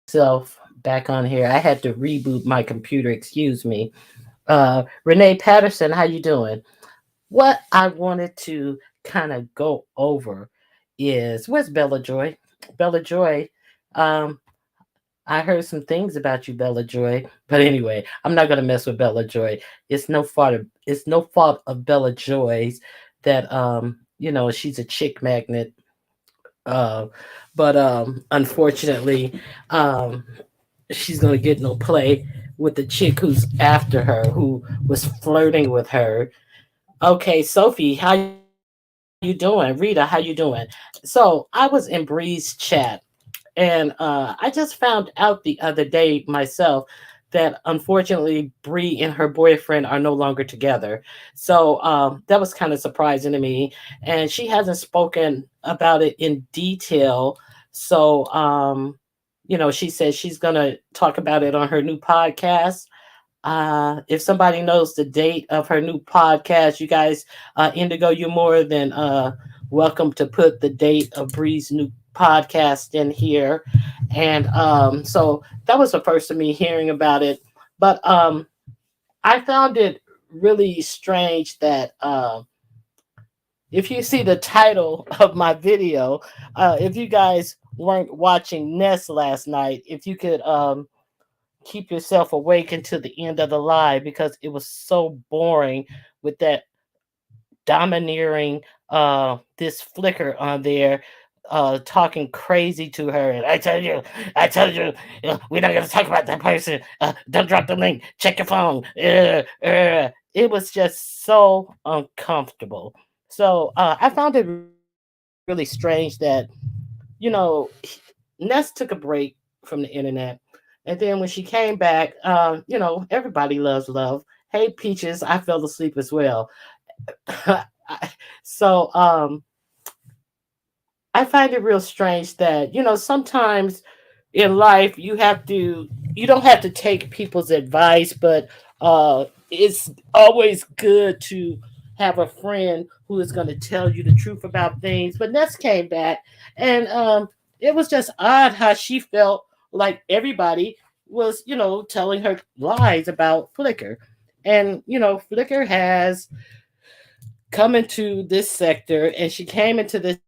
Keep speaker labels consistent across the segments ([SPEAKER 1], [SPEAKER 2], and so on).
[SPEAKER 1] Self back on here. I had to reboot my computer. Excuse me. Renee Patterson, how you doing? What I wanted to kind of go over is where's Bella Joy? Bella Joy. Um, I heard some things about you, Bella Joy. But anyway, I'm not gonna mess with Bella Joy. It's no fault of Bella Joy's that she's a chick magnet. Uh, but unfortunately, um she's gonna get no play with the chick who's after her, who was flirting with her. Okay, Sophie, how you doing? Rita, how you doing? So I was in Bree's chat, and I just found out the other day myself that unfortunately Bree and her boyfriend are no longer together. So that was kind of surprising to me. And she hasn't spoken about it in detail. So, she says she's going to talk about it on her new podcast. If somebody knows the date of her new podcast, you guys, Indigo, you're more than welcome to put the date of Bree's new podcast in here. And so that was the first of me hearing about it. But I found it really strange that if you see the title of my video, if you guys weren't watching Ness last night, if you could keep yourself awake until the end of the live, because it was so boring with that domineering this flicker on there talking crazy to her. And I told you, we're not gonna talk about that person. Don't drop the link, check your phone. It was just so uncomfortable. So I found it really strange that, you know, Ness took a break from the internet. And then when she came back, everybody loves love. Hey, Peaches, I fell asleep as well. so I find it real strange that, sometimes in life you don't have to take people's advice, but it's always good to have a friend who is going to tell you the truth about things. But Ness came back, and it was just odd how she felt like everybody was, telling her lies about Flicker. And, Flicker has come into this sector, and she came into this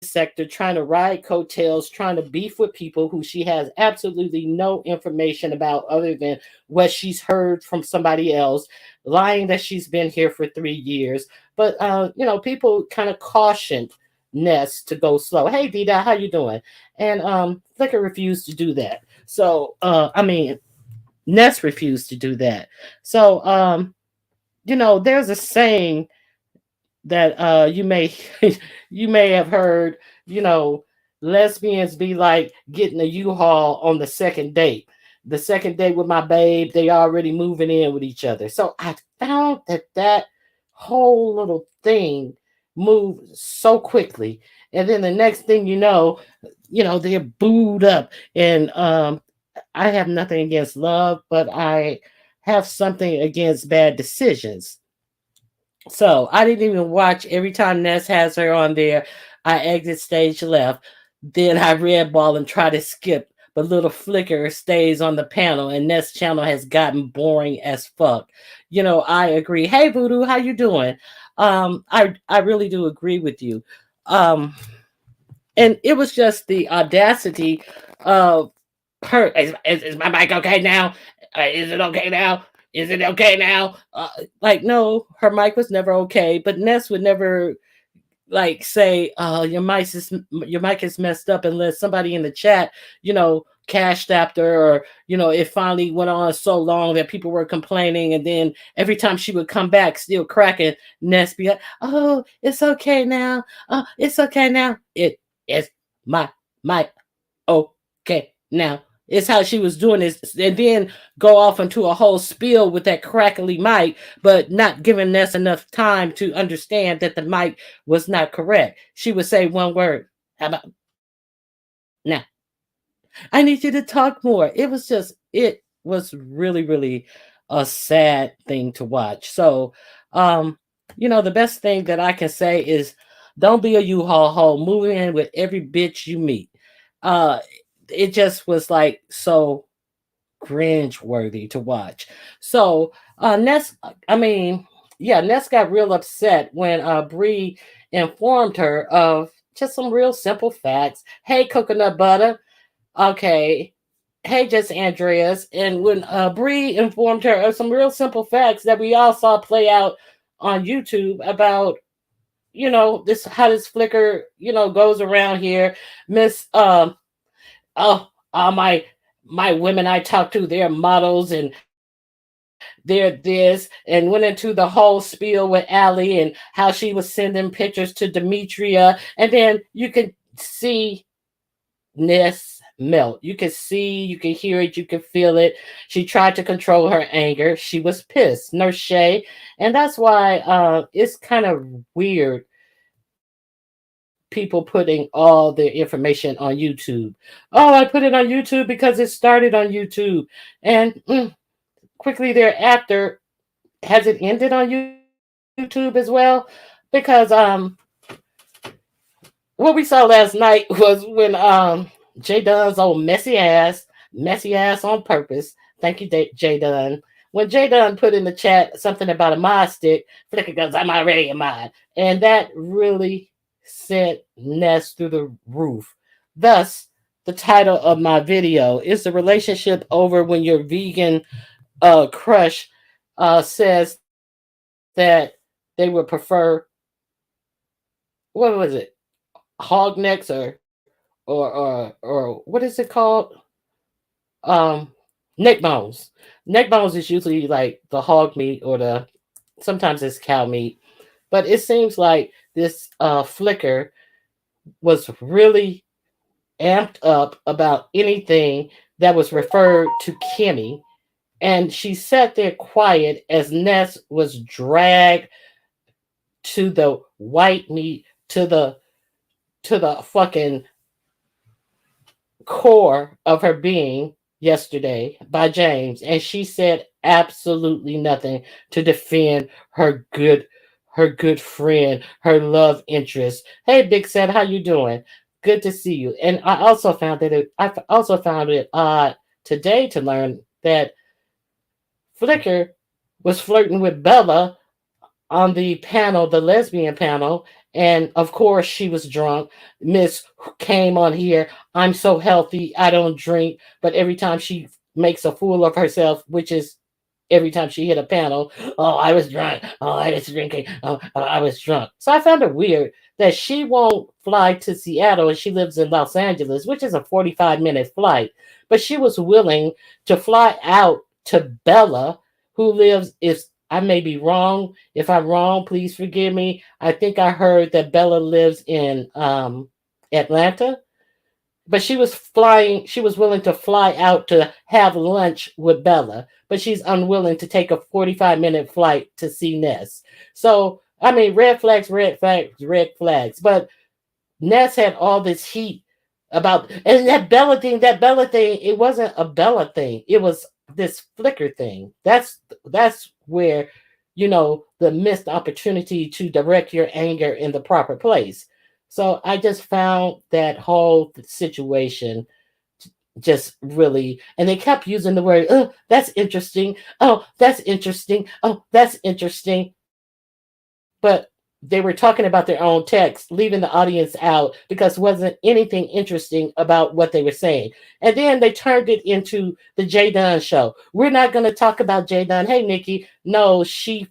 [SPEAKER 1] sector trying to ride coattails, trying to beef with people who she has absolutely no information about other than what she's heard from somebody else, lying that she's been here for 3 years. But people kind of cautioned Ness to go slow. Hey, Dida, how you doing? And Flicker refused to do that. So Ness refused to do that. So there's a saying that you may you may have heard, you know, lesbians be like getting a U-Haul on the second date. The second date with my babe, they already moving in with each other. So I found that whole little thing moved so quickly. And then the next thing they're booed up. And I have nothing against love, but I have something against bad decisions. So I didn't even watch. Every time Ness has her on there, I exit stage left. Then I red ball and try to skip. But little Flicker stays on the panel, and Ness channel has gotten boring as fuck. I agree. Hey Voodoo, how you doing? I really do agree with you. Um, and it was just the audacity of her. Is my mic okay now? Is it okay now? Is it okay now? Like, no, her mic was never okay, but Ness would never like say, your mic is messed up, unless somebody in the chat, cashed after, or it finally went on so long that people were complaining, and then every time she would come back still cracking, Ness be like, oh, it's okay now. It's okay now. It is my mic okay now. It's how she was doing this, and then go off into a whole spiel with that crackly mic, but not giving Ness enough time to understand that the mic was not correct. She would say one word. How about now? I need you to talk more. It was really, really a sad thing to watch. So, the best thing that I can say is don't be a U-Haul hole. Move in with every bitch you meet. Uh, it just was like so cringe worthy to watch. So Ness, Ness got real upset when Bree informed her of just some real simple facts. Hey, coconut butter. Okay. Hey, just Andreas. And when Bree informed her of some real simple facts that we all saw play out on YouTube about, this how this flicker, goes around here. Miss oh, my women I talk to, they're models and they're this, and went into the whole spiel with Allie and how she was sending pictures to Demetria, and then you could see Ness. melt. You can see, you can hear it, you can feel it. She tried to control her anger. She was pissed. No shade. And that's why it's kind of weird people putting all their information on YouTube. Oh, I put it on YouTube because it started on YouTube. And quickly thereafter, has it ended on YouTube as well? Because what we saw last night was when J Dunn's old messy ass on purpose. Thank you, J Dunn. When J Dunn put in the chat something about a mod stick, Flicker goes, "I'm already a mod," and that really sent Ness through the roof. Thus, the title of my video is "The Relationship Over When Your Vegan crush says that they would prefer, what was it, hog necks, or what is it called? Um, neck bones. Neck bones is usually like the hog meat or the sometimes it's cow meat, but it seems like this Flicker was really amped up about anything that was referred to Kimmy, and she sat there quiet as Ness was dragged to the white meat, to the fucking core of her being yesterday by James, and she said absolutely nothing to defend her good friend, her love interest. Hey, Big Set, how you doing? Good to see you. And I also found it odd today to learn that Flicker was flirting with Bella on the panel, the lesbian panel, and of course she was drunk. Miss came on here. I'm so healthy. I don't drink, but every time she makes a fool of herself, which is every time she hit a panel, oh, I was drunk. Oh, I was drinking. Oh, I was drunk. So I found it weird that she won't fly to Seattle and she lives in Los Angeles, which is a 45-minute flight, but she was willing to fly out to Bella, who lives, if I may be wrong. If I'm wrong, please forgive me. I think I heard that Bella lives in Atlanta, but she was willing to fly out to have lunch with Bella, but she's unwilling to take a 45-minute flight to see Ness. So, I mean, red flags, red flags, red flags. But Ness had all this heat about, and that Bella thing, it wasn't a Bella thing. It was this Flicker thing. That's where, the missed opportunity to direct your anger in the proper place. So I just found that whole situation just really, and they kept using the word, oh, that's interesting. Oh, that's interesting. Oh, that's interesting. But they were talking about their own text, leaving the audience out because wasn't anything interesting about what they were saying. And then they turned it into the J Dunn show. We're not going to talk about J Dunn. Hey, Nikki. No, she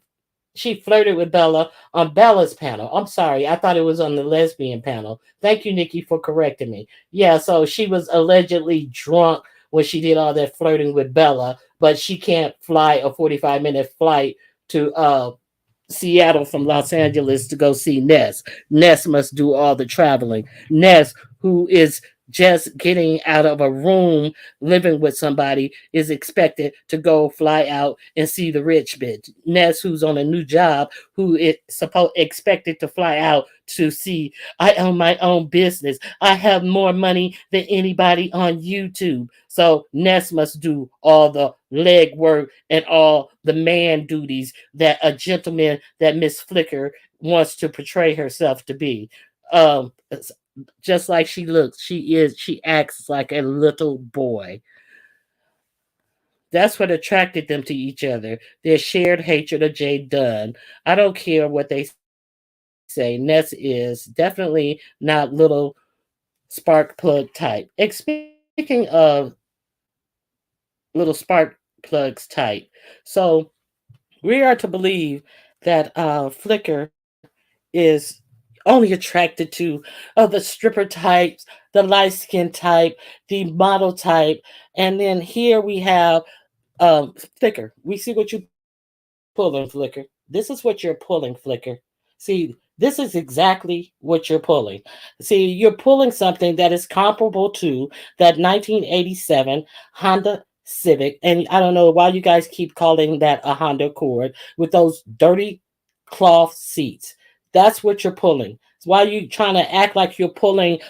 [SPEAKER 1] flirted with Bella on Bella's panel. I'm sorry, I thought it was on the lesbian panel. Thank you, Nikki, for correcting me. Yeah, so she was allegedly drunk when she did all that flirting with Bella, but she can't fly a 45-minute flight to Seattle from Los Angeles to go see Ness. Ness must do all the traveling. Ness, who is just getting out of a room living with somebody, is expected to go fly out and see the rich bitch. Ness, who's on a new job, who is supposed expected to fly out to see, I own my own business. I have more money than anybody on YouTube. So Ness must do all the leg work and all the man duties that a gentleman that Miss Flicker wants to portray herself to be. Um, just like she looks, she acts like a little boy. That's what attracted them to each other. Their shared hatred of Jay Dunn. I don't care what they say. Ness is definitely not little spark plug type. Speaking of little spark plugs type, so we are to believe that Flicker is only attracted to the stripper types, the light skin type, the model type, and then here we have Flicker. We see what you're pulling, Flicker. This is what you're pulling, Flicker. See, This is exactly what you're pulling. See, you're pulling something that is comparable to that 1987 Honda Civic. And I don't know why you guys keep calling that a Honda Accord with those dirty cloth seats. That's what you're pulling. It's why you trying to act like you're pulling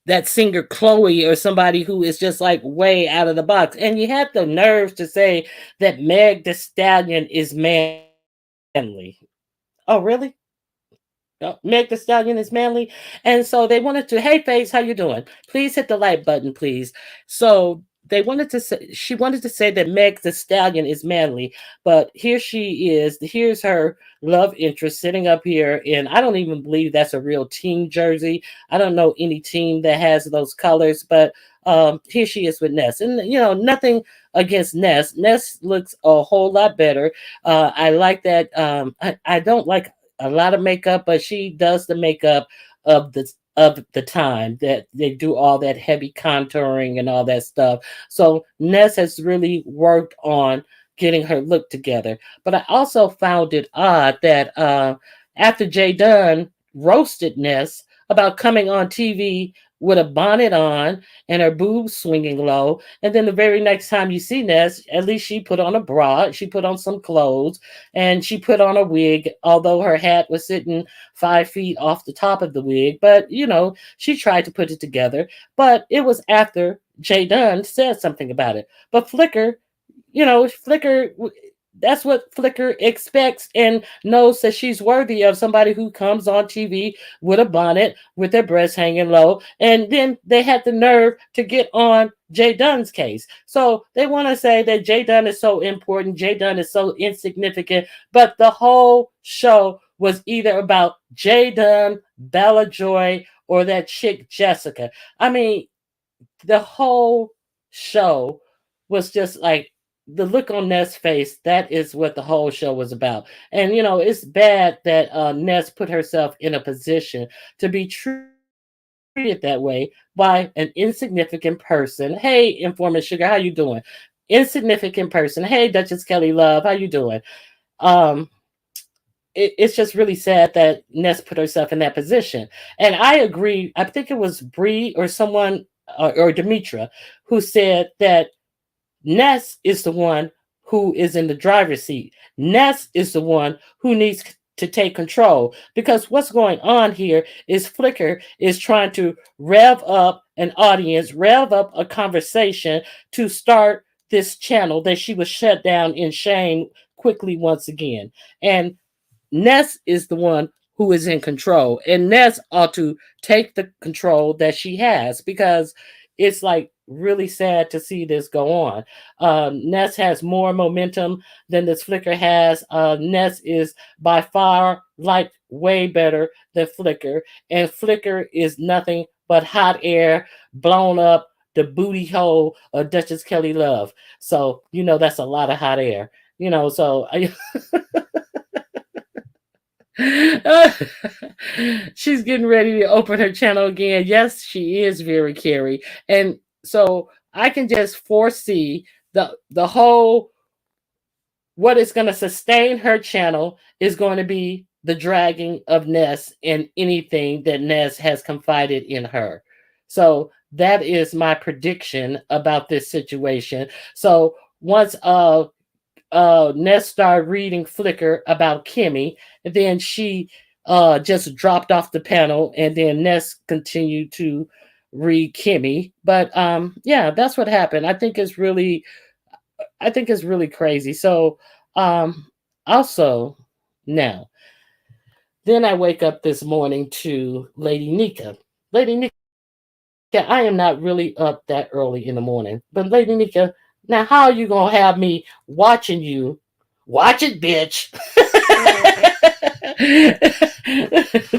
[SPEAKER 1] that singer Chloe or somebody who is just like way out of the box. And you have the nerves to say that Meg the Stallion is manly. Oh, really? Meg the Stallion is manly. And so they wanted to, hey Face, how you doing? Please hit the like button, please. So they wanted to say, she wanted to say that Meg the Stallion is manly, but here she is. Here's her love interest sitting up here, and I don't even believe that's a real team jersey. I don't know any team that has those colors, but here she is with Ness. And nothing against Ness. Ness looks a whole lot better. I like that. I don't like a lot of makeup, but she does the makeup of the time that they do all that heavy contouring and all that stuff. So Ness has really worked on getting her look together. But I also found it odd that after Jay Dunn roasted Ness about coming on TV with a bonnet on and her boobs swinging low, and then the very next time you see Ness, at least she put on a bra, she put on some clothes, and she put on a wig, although her hat was sitting 5 feet off the top of the wig. But she tried to put it together. But it was after Jay Dunn said something about it. But Flicker, Flicker, that's what Flicker expects and knows that she's worthy of somebody who comes on TV with a bonnet, with their breasts hanging low. And then they had the nerve to get on Jay Dunn's case. So they want to say that Jay Dunn is so important, Jay Dunn is so insignificant, but the whole show was either about Jay Dunn, Bella Joy, or that chick Jessica. I mean, the whole show was just like the look on Ness' face. That is what the whole show was about. And it's bad that Ness put herself in a position to be treated that way by an insignificant person. Hey, Informant Sugar, how you doing? Insignificant person. Hey, Duchess Kelly Love, how you doing? Um, it's just really sad that Ness put herself in that position. And I agree. I think it was Bree or someone or Demetra who said that Ness is the one who is in the driver's seat. Ness is the one who needs to take control, because what's going on here is Flicker is trying to rev up an audience, rev up a conversation to start this channel that she was shut down in shame quickly once again. And Ness is the one who is in control, and Ness ought to take the control that she has, because it's like really sad to see this go on. Ness has more momentum than this Flicker has. Ness is by far like way better than Flicker, and Flicker is nothing but hot air blown up the booty hole of Duchess Kelly Love. So that's a lot of hot air. So she's getting ready to open her channel again. Yes, she is very Carrie. And so I can just foresee the whole what is going to sustain her channel is going to be the dragging of Ness and anything that Ness has confided in her. So that is my prediction about this situation. So once Ness started reading Flicker about Kimmy, and then she just dropped off the panel, and then Ness continued to read Kimmy. But yeah, that's what happened. I think it's really crazy. So also now, then I wake up this morning to Lady Nika. Lady Nika, I am not really up that early in the morning, but Lady Nika, now how are you gonna have me watching you? Watch it, bitch.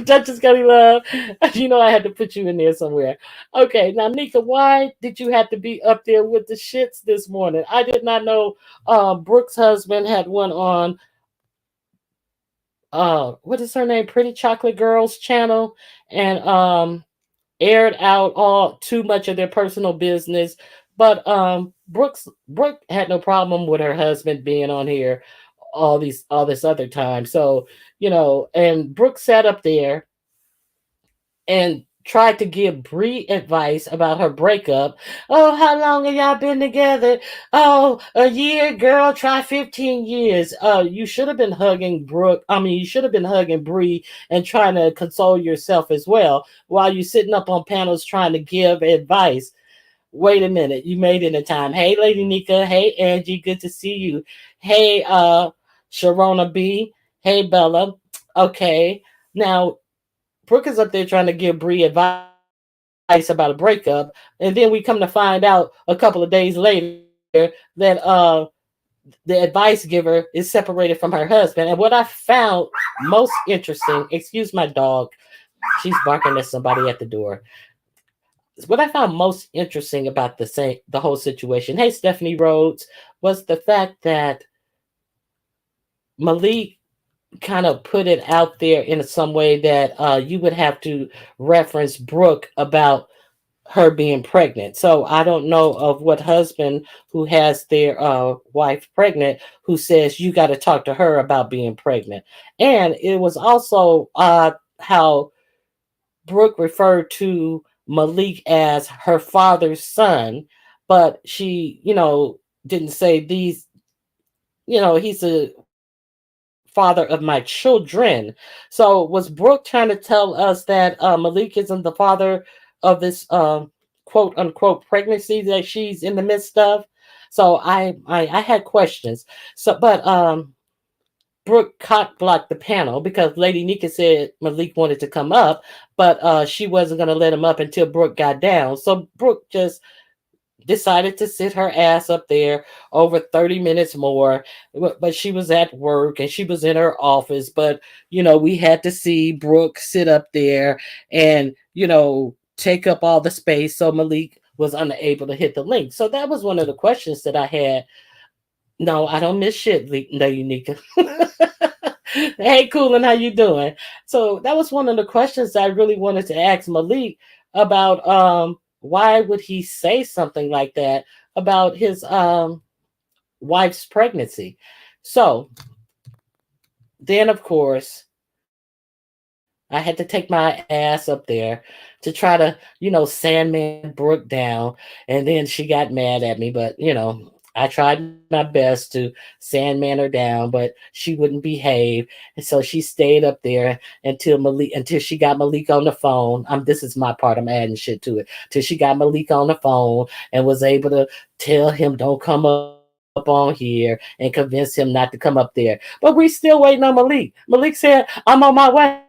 [SPEAKER 1] Duchess Kelly Love, I had to put you in there somewhere. Okay, now Nika, why did you have to be up there with the shits this morning? I did not know Brooke's husband had one on what is her name? Pretty Chocolate Girls channel, and aired out all too much of their personal business. But Brooke had no problem with her husband being on here. all this other time. So, and Brooke sat up there and tried to give Bree advice about her breakup. Oh, how long have y'all been together? Oh, a year, girl. Try 15 years. You should have been hugging Brooke. I mean, you should have been hugging Bree and trying to console yourself as well while you're sitting up on panels trying to give advice. Wait a minute, you made it in time. Hey, Lady Nika. Hey, Angie. Good to see you. Hey, Sharona B. Hey, Bella. Okay. Now, Brooke is up there trying to give Bree advice about a breakup, and then we come to find out a couple of days later that the advice giver is separated from her husband. And what I found most interesting, excuse my dog, she's barking at somebody at the door. What I found most interesting about the whole situation, hey Stephanie Rhodes, was the fact that Malik kind of put it out there in some way that you would have to reference Brooke about her being pregnant. So I don't know of what husband who has their wife pregnant who says you got to talk to her about being pregnant. And it was also how Brooke referred to Malik as her father's son, but she, didn't say these, he's a father of my children. So was Brooke trying to tell us that Malik isn't the father of this quote unquote pregnancy that she's in the midst of? So I had questions. So but Brooke cock blocked the panel because Lady Nika said Malik wanted to come up, but she wasn't going to let him up until Brooke got down. So Brooke just decided to sit her ass up there over 30 minutes more, but she was at work and she was in her office. But we had to see Brooke sit up there and take up all the space, so Malik was unable to hit the link. So that was one of the questions that I had. No, I don't miss shit, Lady Nika. Hey, Coolin, how you doing? So that was one of the questions I really wanted to ask Malik about. Why would he say something like that about his wife's pregnancy? So then, of course, I had to take my ass up there to try to, sandman Brooke down, and then she got mad at me. But I tried my best to sandman her down, but she wouldn't behave, and so she stayed up there until she got Malik on the phone. This is my part. I'm adding shit to it. Till she got Malik on the phone and was able to tell him don't come up on here and convince him not to come up there. But we still waiting on Malik. Malik said, I'm on my way.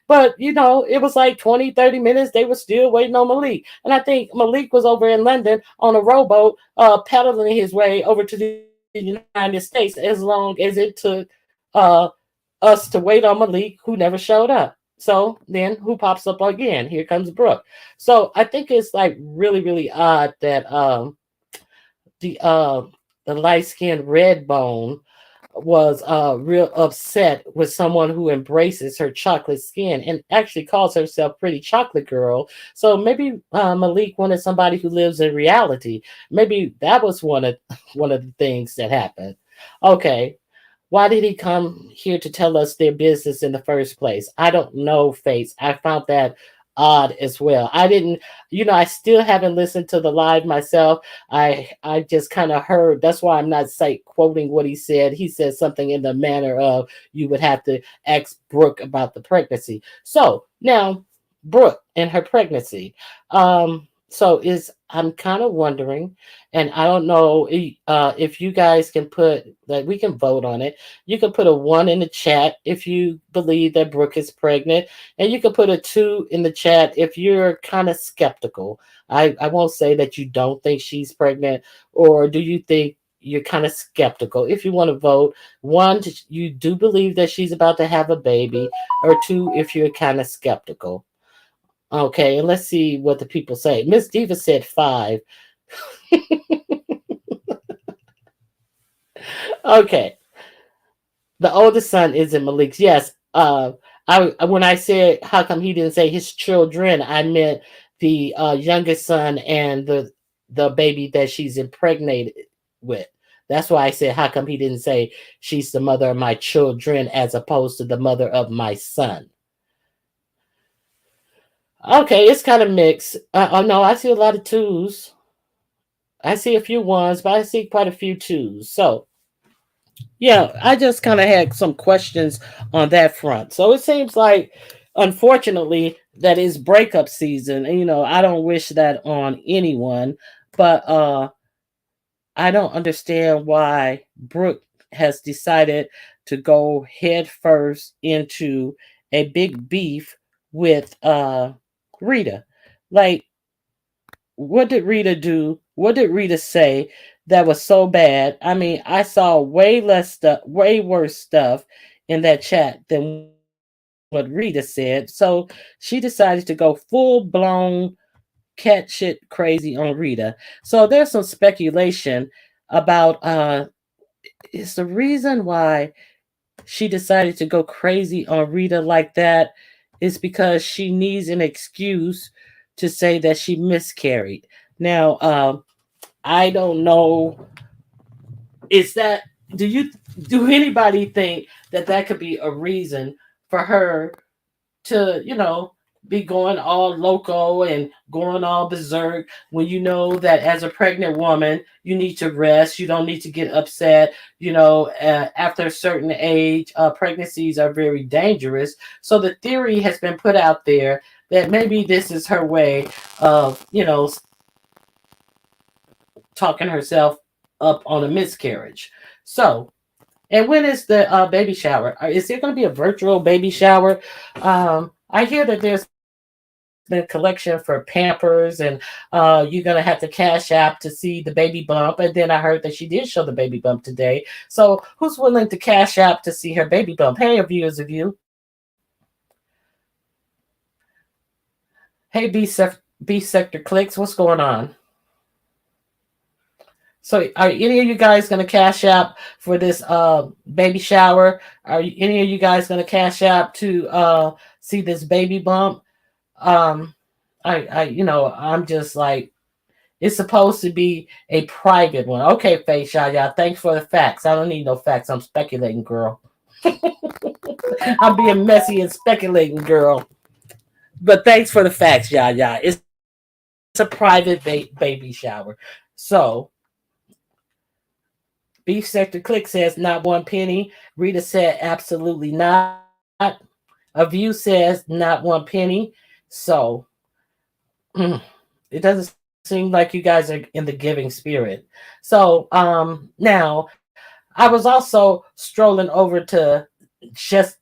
[SPEAKER 1] But, it was like 20, 30 minutes. They were still waiting on Malik. And I think Malik was over in London on a rowboat, pedaling his way over to the United States as long as it took uh, us to wait on Malik, who never showed up. So then who pops up again? Here comes Brooke. So I think it's like really, really odd that the uh, the light skinned red bone was real upset with someone who embraces her chocolate skin and actually calls herself Pretty Chocolate Girl. So maybe Malik wanted somebody who lives in reality. Maybe that was one of the things that happened. Okay, why did he come here to tell us their business in the first place? I don't know, Fates. I found that odd as well. I didn't, I still haven't listened to the live myself. I just kind of heard. That's why I'm not quoting what he said. He said something in the manner of you would have to ask Brooke about the pregnancy. So now Brooke and her pregnancy. So is I'm kind of wondering, and I don't know if you guys can put like we can vote on it. You can put a 1 in the chat if you believe that Brooke is pregnant, and you can put a 2 in the chat if you're kind of skeptical. I won't say that you don't think she's pregnant, or do you think you're kind of skeptical. If you want to vote, 1, you do believe that she's about to have a baby, or 2, if you're kind of skeptical. Okay, and let's see what the people say. Miss Diva said 5. Okay, the oldest son is in Malik's. Yes. I when I said how come he didn't say his children, I meant the youngest son and the baby that she's impregnated with. That's why I said, how come he didn't say she's the mother of my children as opposed to the mother of my son? Okay, it's kind of mixed. Oh no, I see a lot of twos. I see a few ones, but I see quite a few twos. So yeah, I just kind of had some questions on that front. So it seems like, unfortunately, that is breakup season, and I don't wish that on anyone. But I don't understand why Brooke has decided to go head first into a big beef with Rita. Like, what did Rita do? What did Rita say that was so bad? I mean, I saw way less stuff, way worse stuff in that chat than what Rita said. So she decided to go full blown cat shit crazy on Rita. So there's some speculation about is the reason why she decided to go crazy on Rita like that is because she needs an excuse to say that she miscarried. Now, I don't know. Is that do you do anybody think that that could be a reason for her to be going all loco and going all berserk when you know that as a pregnant woman you need to rest, you don't need to get upset. After a certain age, pregnancies are very dangerous. So the theory has been put out there that maybe this is her way of talking herself up on a miscarriage. So, and when is the baby shower? Is there going to be a virtual baby shower? I hear that there's been a collection for Pampers, and you're going to have to cash app to see the baby bump. And then I heard that she did show the baby bump today. So who's willing to cash app to see her baby bump? Hey, viewers of you. Hey, B Sector Clicks, what's going on? So, are any of you guys going to cash out for this baby shower? Any of you guys going to cash out to see this baby bump? Um, I'm just like, it's supposed to be a private one. Okay, Face Yaya, thanks for the facts. I don't need no facts. I'm speculating, girl. I'm being messy and speculating, girl. But thanks for the facts, Yaya. It's a private baby shower. So, Beef Sector Click says not one penny. Rita said absolutely not. A View says not one penny. So it doesn't seem like you guys are in the giving spirit. So now I was also strolling over to just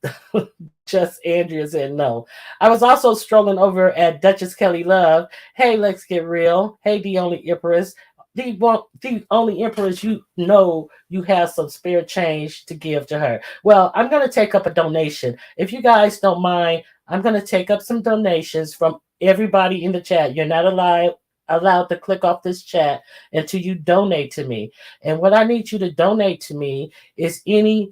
[SPEAKER 1] just Andrea said no. I was also strolling over at Duchess Kelly Love. Hey, let's get real. Hey, the only empress. The only empress, you have some spare change to give to her. Well, I'm gonna take up a donation. If you guys don't mind, I'm gonna take up some donations from everybody in the chat. You're not allowed to click off this chat until you donate to me. And what I need you to donate to me is any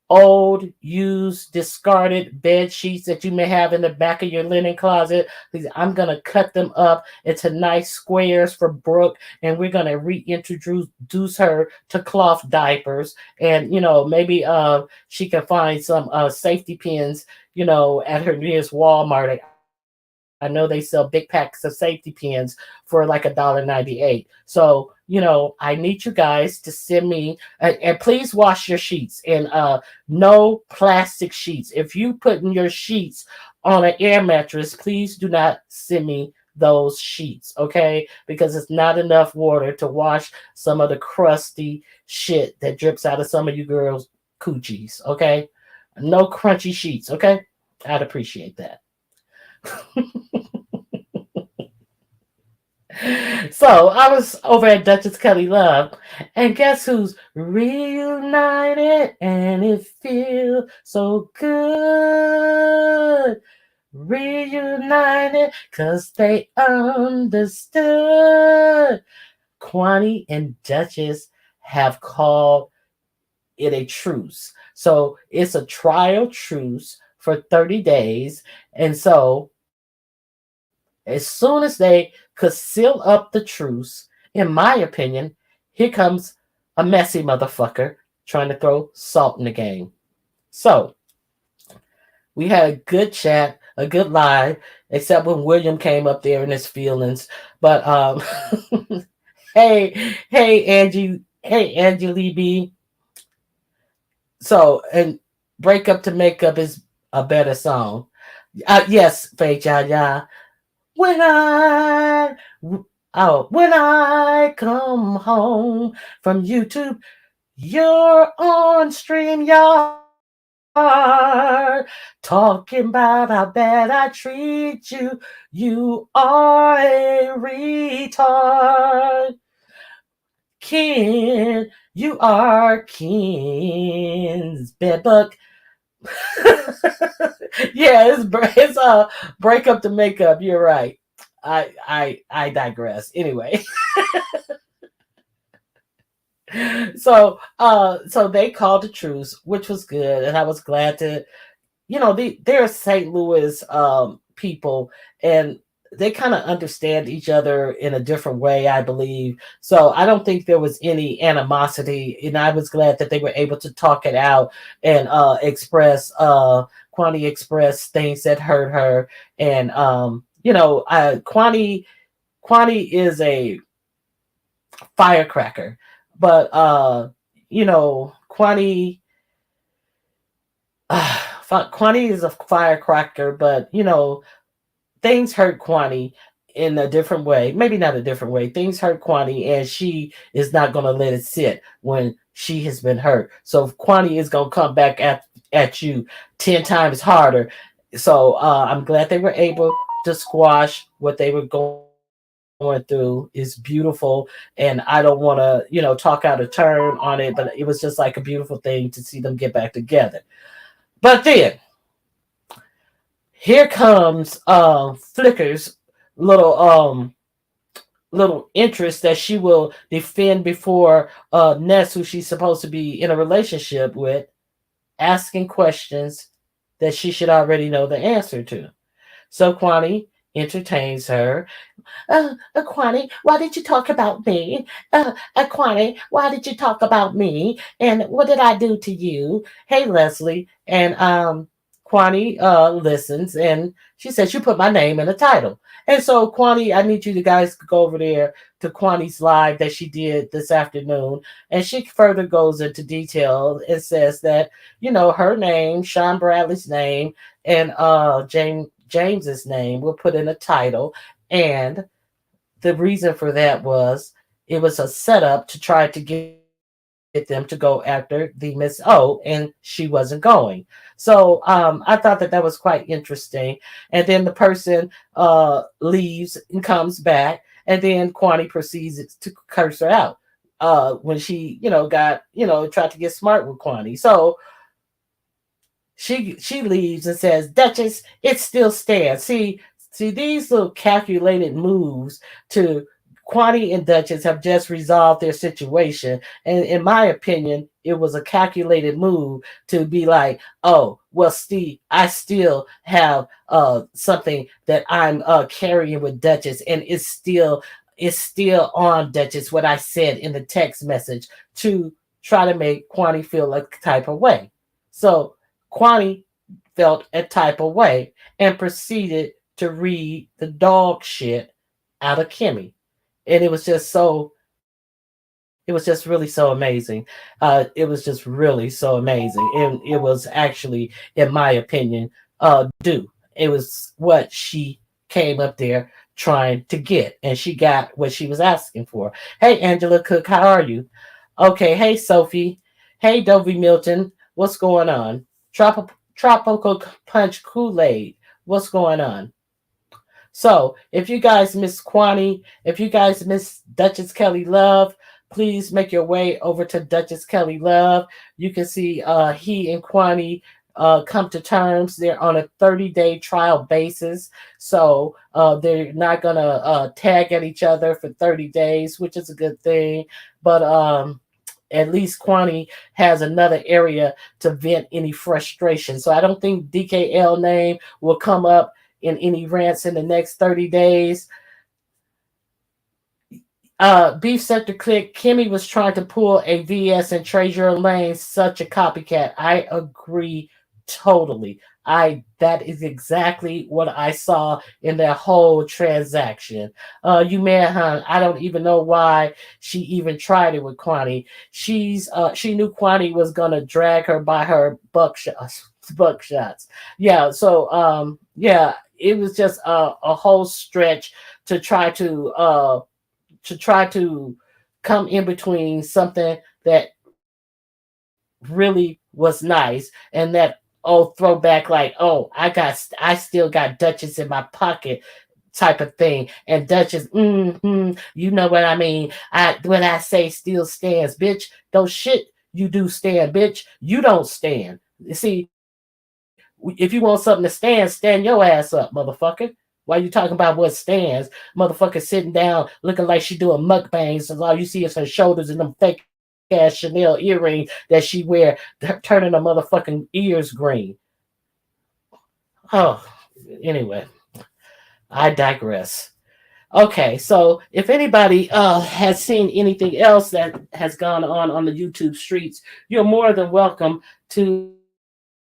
[SPEAKER 1] old, used, discarded bed sheets that you may have in the back of your linen closet. I'm going to cut them up into nice squares for Brooke, and we're going to reintroduce her to cloth diapers. And, maybe she can find some safety pins, at her nearest Walmart. I know they sell big packs of safety pins for like $1.98. So, I need you guys to send me and please wash your sheets and no plastic sheets. If you put in your sheets on an air mattress, please do not send me those sheets, okay? Because it's not enough water to wash some of the crusty shit that drips out of some of you girls' coochies, okay? No crunchy sheets, okay? I'd appreciate that. So I was over at Duchess Kelly Love, and guess who's reunited and it feels so good. Reunited because they understood. Kwani and Duchess have called it a truce. So it's a trial truce for 30 days. And so as soon as they could seal up the truce, in my opinion, here comes a messy motherfucker trying to throw salt in the game. So we had a good chat, a good live, except when William came up there in his feelings. But hey Angie Lee B. So and break up to make up is a better song. Yes, Faye Ya. When I when I come home from YouTube, you're on StreamYard talking about how bad I treat you. You are a retard. Ken, you are Ken's bedbug. Yeah, it's break up to make up. You're right. I digress. Anyway, so they called the truce, which was good, and I was glad to, they're St. Louis people, and they kind of understand each other in a different way, I believe. So I don't think there was any animosity, and I was glad that they were able to talk it out and express Kwani express things that hurt her, and Kwani is a firecracker, but Kwani Kwani is a firecracker, but things hurt Kwani in a different way. Maybe not a different way. Things hurt Kwani, and she is not going to let it sit when she has been hurt. So Kwani is going to come back at you 10 times harder. So I'm glad they were able to squash what they were going through. Is beautiful, and I don't want to talk out of turn on it, but it was just like a beautiful thing to see them get back together. But then here comes Flicker's little little interest that she will defend before Ness, who she's supposed to be in a relationship with, asking questions that she should already know the answer to. So Kwani entertains her. Kwani, why did you talk about me? Kwani, why did you talk about me? And what did I do to you? Hey, Leslie. And Kwani listens, and she says, you put my name in the title. And so, Kwani, I need you guys to go over there to Kwani's live that she did this afternoon. And she further goes into detail and says that, her name, Sean Bradley's name, and James's name were put in a title. And the reason for that was it was a setup to try to get them to go after the Miss O, and she wasn't going. So I thought that was quite interesting. And then the person leaves and comes back, and then Kwani proceeds to curse her out when she, tried to get smart with Kwani. So she leaves and says, Duchess, it still stands. See these little calculated moves to Kwani and Duchess have just resolved their situation. And in my opinion, it was a calculated move to be like, oh, well, Steve, I still have something that I'm carrying with Duchess, and it's still on Duchess what I said in the text message to try to make Kwani feel like type of way. So Kwani felt a type of way and proceeded to read the dog shit out of Kimmy. And it was just really so amazing. It was just really so amazing. And it was actually, in my opinion, due. It was what she came up there trying to get. And she got what she was asking for. Hey, Angela Cook, how are you? Okay, hey, Sophie. Hey, Dovie Milton, what's going on? Tropical Punch Kool-Aid, what's going on? So, if you guys miss Kwani, if you guys miss Duchess Kelly Love, please make your way over to Duchess Kelly Love. You can see he and Kwani come to terms. They're on a 30-day trial basis. So they're not going to tag at each other for 30 days, which is a good thing. But at least Kwani has another area to vent any frustration. So I don't think DKL name will come up in any rants in the next 30 days. Beef Sector Click, Kimmy was trying to pull a VS and Treasure Lane, such a copycat. I agree totally. That is exactly what I saw in that whole transaction. You manhunt. I don't even know why she even tried it with Kwani. She knew Kwani was gonna drag her by her buckshots. Buckshots. Yeah. So yeah, it was just a whole stretch to try to come in between something that really was nice and that throwback like, I still got Duchess in my pocket type of thing. And Duchess, you know what I mean. When I say still stands, bitch, those shit you do stand, bitch. You don't stand. You see, if you want something to stand your ass up, motherfucker. Why you talking about what stands? Motherfucker sitting down looking like she doing mukbangs, and all you see is her shoulders and them fake ass Chanel earrings that she wear, turning her motherfucking ears green. Oh, anyway, I digress. Okay, so if anybody has seen anything else that has gone on the YouTube streets, you're more than welcome to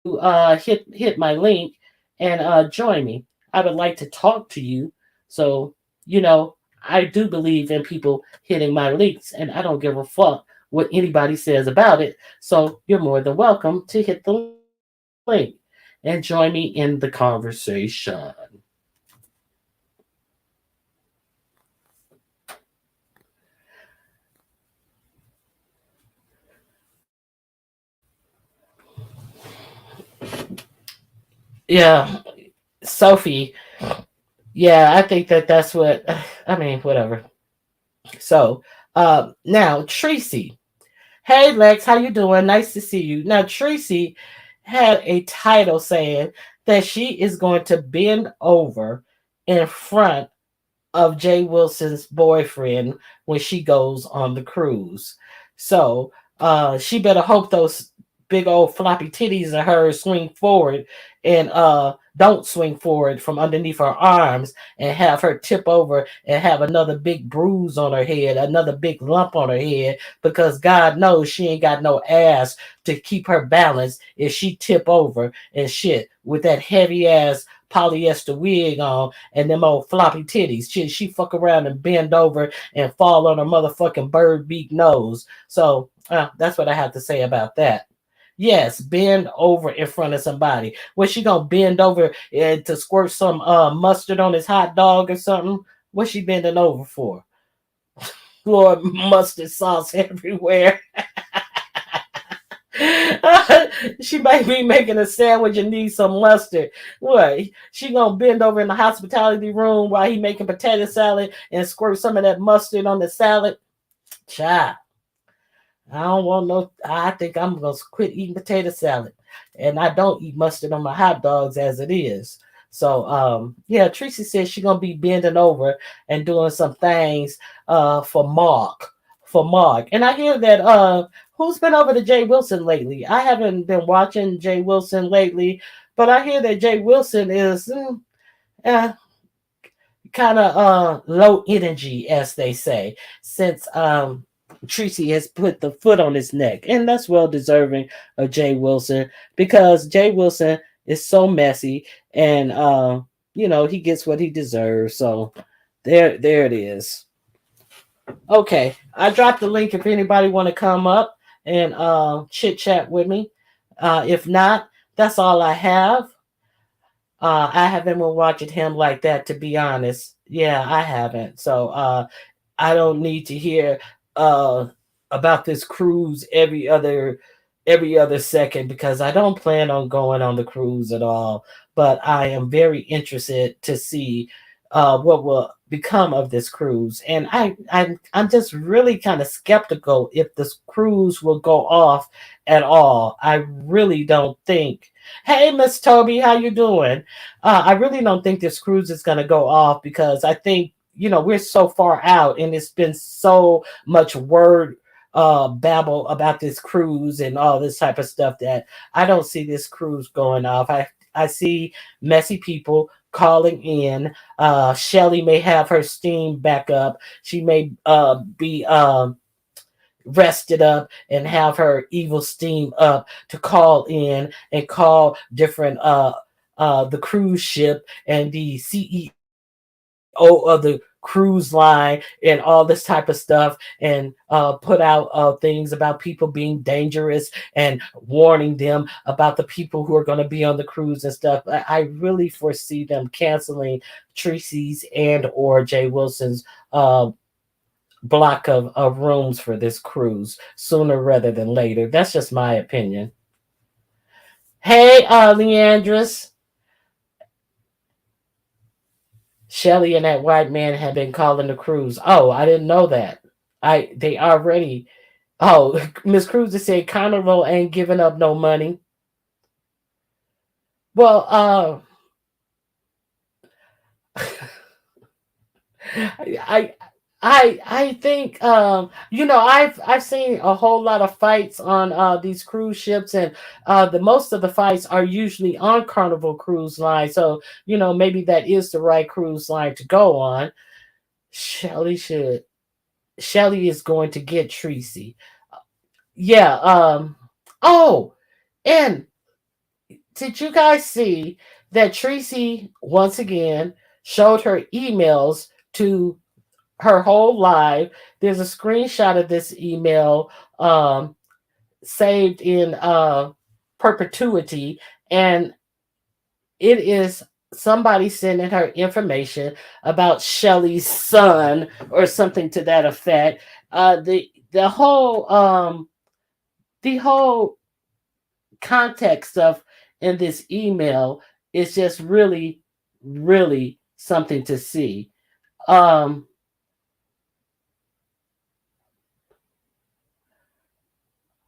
[SPEAKER 1] hit my link and join me. I would like to talk to you. So, you know, I do believe in people hitting my links, and I don't give a fuck what anybody says about it. So you're more than welcome to hit the link and join me in the conversation. Yeah, Sophie. Yeah, I think that's what I mean. Whatever. So, now Tracy. Hey Lex, how you doing? Nice to see you. Now Tracy had a title saying that she is going to bend over in front of Jay Wilson's boyfriend when she goes on the cruise. So she better hope those big old floppy titties of hers swing forward and don't swing forward from underneath her arms and have her tip over and have another big bruise on her head, another big lump on her head, because God knows she ain't got no ass to keep her balance if she tip over and shit with that heavy ass polyester wig on and them old floppy titties. She fuck around and bend over and fall on her motherfucking bird beak nose. So that's what I have to say about that. Yes, bend over in front of somebody. Was she gonna bend over to squirt some mustard on his hot dog or something? What's she bending over for? Lord, mustard sauce everywhere. She might be making a sandwich and need some mustard. What? She gonna bend over in the hospitality room while he making potato salad and squirt some of that mustard on the salad? Child, I don't want no. I think I'm gonna quit eating potato salad, and I don't eat mustard on my hot dogs as it is. So, yeah, Tracy says she's gonna be bending over and doing some things for Mark, And I hear that who's been over to Jay Wilson lately? I haven't been watching Jay Wilson lately, but I hear that Jay Wilson is uh, kind of low energy, as they say, since Tracy has put the foot on his neck, and that's well deserving of Jay Wilson because Jay Wilson is so messy, and he gets what he deserves. So there it is. Okay, I dropped the link if anybody want to come up and chit chat with me. If not, that's all I have. I haven't been watching him like that, to be honest. Yeah, I haven't. So I don't need to hear uh, about this cruise every other second because I don't plan on going on the cruise at all. But I am very interested to see what will become of this cruise, and I'm just really kind of skeptical if this cruise will go off at all. I really don't think. Hey, Miss Toby, how you doing? I really don't think this cruise is going to go off because I think we're so far out, and it's been so much word babble about this cruise and all this type of stuff that I don't see this cruise going off. I see messy people calling in. Shelly may have her steam back up. She may be rested up and have her evil steam up to call in and call different the cruise ship and the CEO of the cruise line and all this type of stuff and put out things about people being dangerous and warning them about the people who are going to be on the cruise and stuff. I really foresee them canceling Tracy's and or Jay Wilson's block of rooms for this cruise sooner rather than later. That's just my opinion. Hey, Leandris, Shelly and that white man have been calling the cruise. Oh, I didn't know that. They already. Oh, Miss Cruz just said Carnival ain't giving up no money. Well, I I think I've seen a whole lot of fights on these cruise ships, and the most of the fights are usually on Carnival Cruise Line. So maybe that is the right cruise line to go on. Shelly should Shelly is going to get Tracy. Yeah. Oh, and did you guys see that Tracy once again showed her emails to her whole life? There's a screenshot of this email saved in perpetuity, and it is somebody sending her information about Shelly's son or something to that effect. The whole context of in this email is just really, really something to see. Um,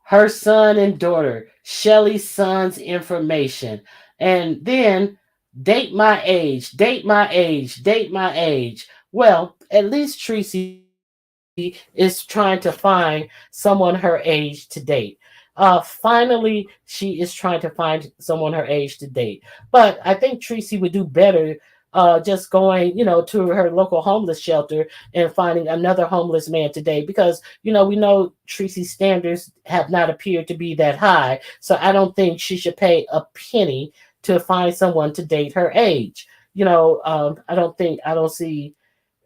[SPEAKER 1] her son and daughter, Shelly's son's information, and then date my age, date my age. Well, at least Tracy is trying to find someone her age to date. Finally, she is trying to find someone her age to date. But I think Tracy would do better just going, to her local homeless shelter and finding another homeless man today because, we know Tracy's standards have not appeared to be that high. So I don't think she should pay a penny to find someone to date her age. I don't see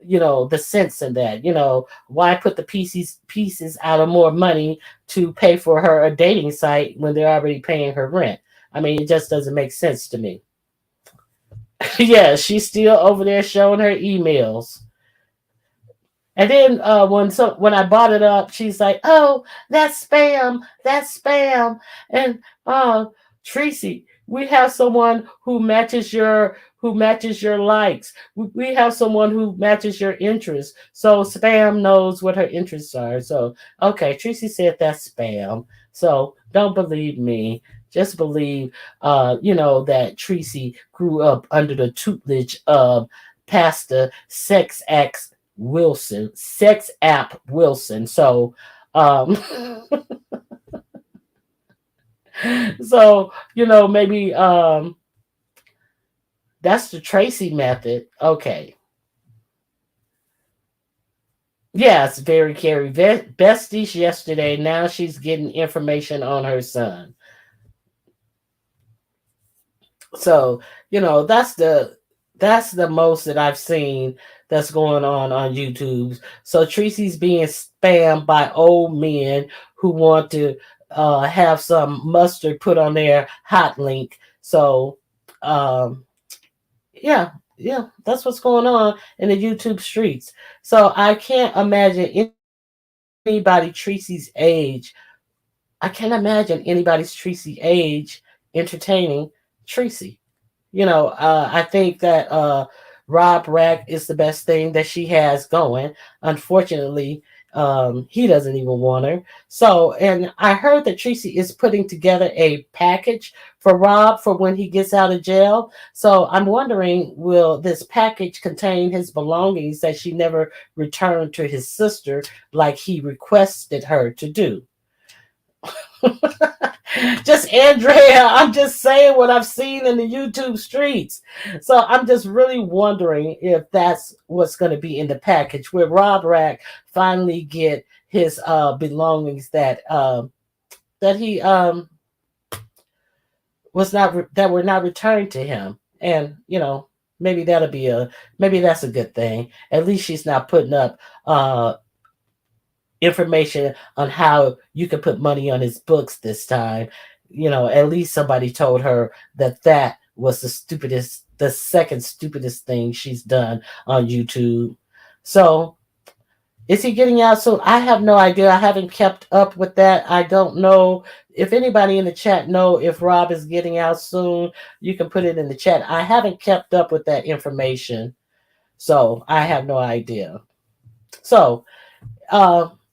[SPEAKER 1] the sense in that. Why put the pieces out of more money to pay for her a dating site when they're already paying her rent? I mean, it just doesn't make sense to me. Yeah, she's still over there showing her emails. And then when I brought it up, she's like, "Oh, that's spam." And Tracy, we have someone who matches your likes. We have someone who matches your interests. So spam knows what her interests are. So okay, Tracy said that's spam. So don't believe me. Just believe, that Tracy grew up under the tutelage of Pastor Sex App Wilson. So, um, so maybe that's the Tracy method. Okay, yes, very Carrie besties yesterday. Now she's getting information on her son. So that's the most that I've seen that's going on YouTube. So Tracy's being spammed by old men who want to have some mustard put on their hot link. So um, yeah, yeah, that's what's going on in the YouTube streets. So I can't imagine anybody Tracy's age. I can't imagine anybody's Tracy age entertaining Tracy. I think that Rob Rack is the best thing that she has going. Unfortunately, he doesn't even want her. So, and I heard that Tracy is putting together a package for Rob for when he gets out of jail. So I'm wondering, will this package contain his belongings that she never returned to his sister like he requested her to do? Just Andrea, I'm just saying what I've seen in the YouTube streets. So I'm just really wondering if that's what's going to be in the package where Rob Rack finally get his belongings that he was not that were not returned to him. And maybe that'll be a maybe that's a good thing. At least she's not putting up information on how you can put money on his books this time. At least somebody told her that was the second stupidest thing she's done on YouTube. So, is he getting out soon? I have no idea. I haven't kept up with that. I don't know if anybody in the chat know if Rob is getting out soon. You can put it in the chat. I haven't kept up with that information, so I have no idea. So,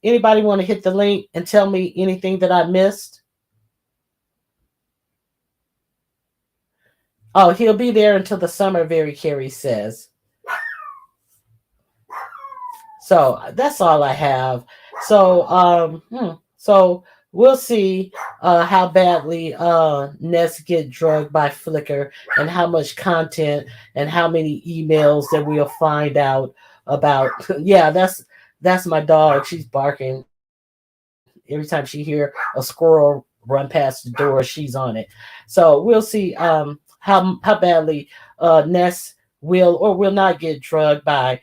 [SPEAKER 1] anybody want to hit the link and tell me anything that I missed? Oh, he'll be there until the summer, Very Carey says. So that's all I have. So we'll see how badly Ness get drugged by Flicker and how much content and how many emails that we'll find out about. Yeah, that's my dog. She's barking every time she hear a squirrel run past the door. She's on it. So we'll see how badly Ness will or will not get drugged by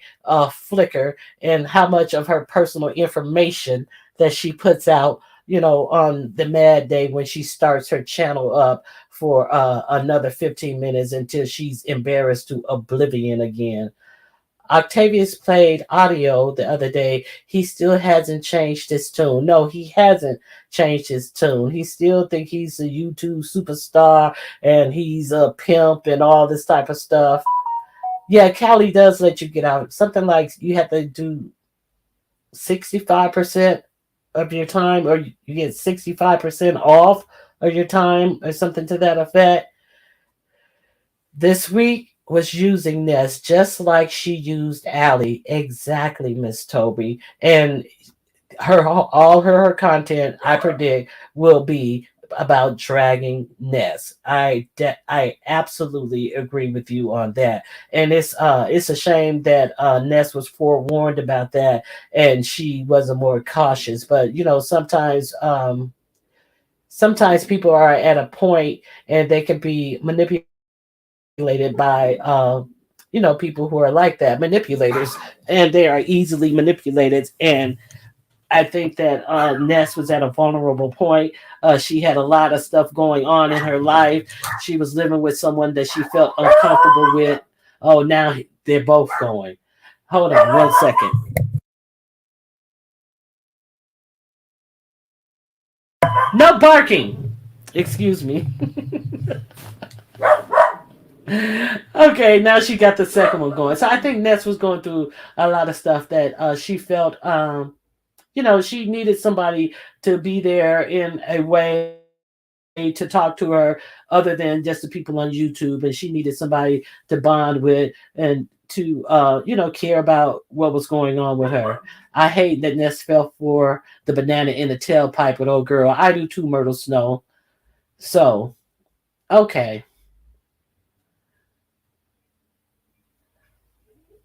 [SPEAKER 1] Flicker and how much of her personal information that she puts out, on the mad day when she starts her channel up for another 15 minutes until she's embarrassed to oblivion again. Octavius played audio the other day. He still hasn't changed his tune. No, he hasn't changed his tune. He still think he's a YouTube superstar and he's a pimp and all this type of stuff. Yeah, Cali does let you get out. Something like you have to do 65% of your time, or you get 65% off of your time, or something to that effect. This week was using Ness just like she used Allie. Exactly, Miss Toby. And all her content, I predict, will be about dragging Ness. I absolutely agree with you on that. And it's a shame that Ness was forewarned about that and she wasn't more cautious. But sometimes people are at a point and they can be manipulated by people who are like that, manipulators, and they are easily manipulated. And I think that Ness was at a vulnerable point. She had a lot of stuff going on in her life. She was living with someone that she felt uncomfortable with. Oh, now they're both going. Hold on 1 second. No barking. Excuse me. Okay, now she got the second one going. So I think Ness was going through a lot of stuff that she felt she needed somebody to be there in a way to talk to her other than just the people on YouTube. And she needed somebody to bond with and to, care about what was going on with her. I hate that Ness fell for the banana in the tailpipe with old girl. I do too, Myrtle Snow. So, okay.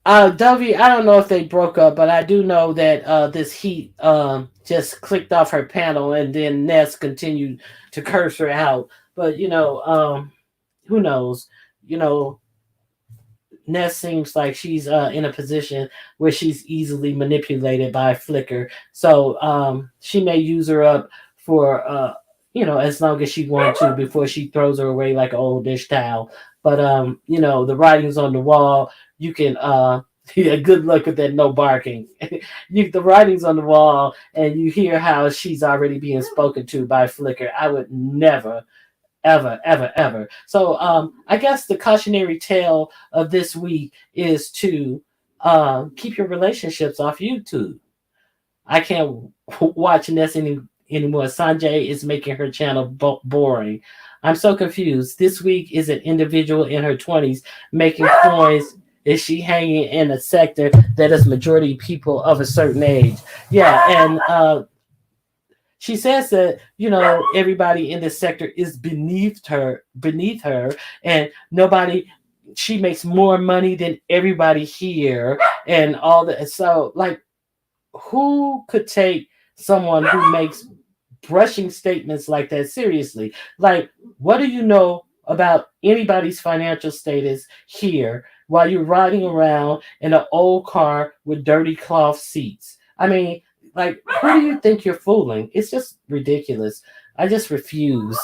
[SPEAKER 1] Dovey, I don't know if they broke up, but I do know that this heat just clicked off her panel, and then Ness continued to curse her out. But who knows? You know, Ness seems like she's in a position where she's easily manipulated by Flicker, so she may use her up for as long as she wants to before she throws her away like an old dish towel. But the writing's on the wall. You can yeah, good luck with that no barking. The writing's on the wall, and you hear how she's already being spoken to by Flicker. I would never, ever, ever, ever. So I guess the cautionary tale of this week is to keep your relationships off YouTube. I can't watch Ness anymore. Sanjay is making her channel boring. I'm so confused. This week is an individual in her 20s making coins. Is she hanging in a sector that is majority people of a certain age? Yeah, and She says that, everybody in this sector is beneath her, and nobody. She makes more money than everybody here, and all that. So, like, who could take someone who makes brushing statements like that seriously? Like, what do you know about anybody's financial status here while you're riding around in an old car with dirty cloth seats? I mean, like, who do you think you're fooling? It's just ridiculous. I just refuse.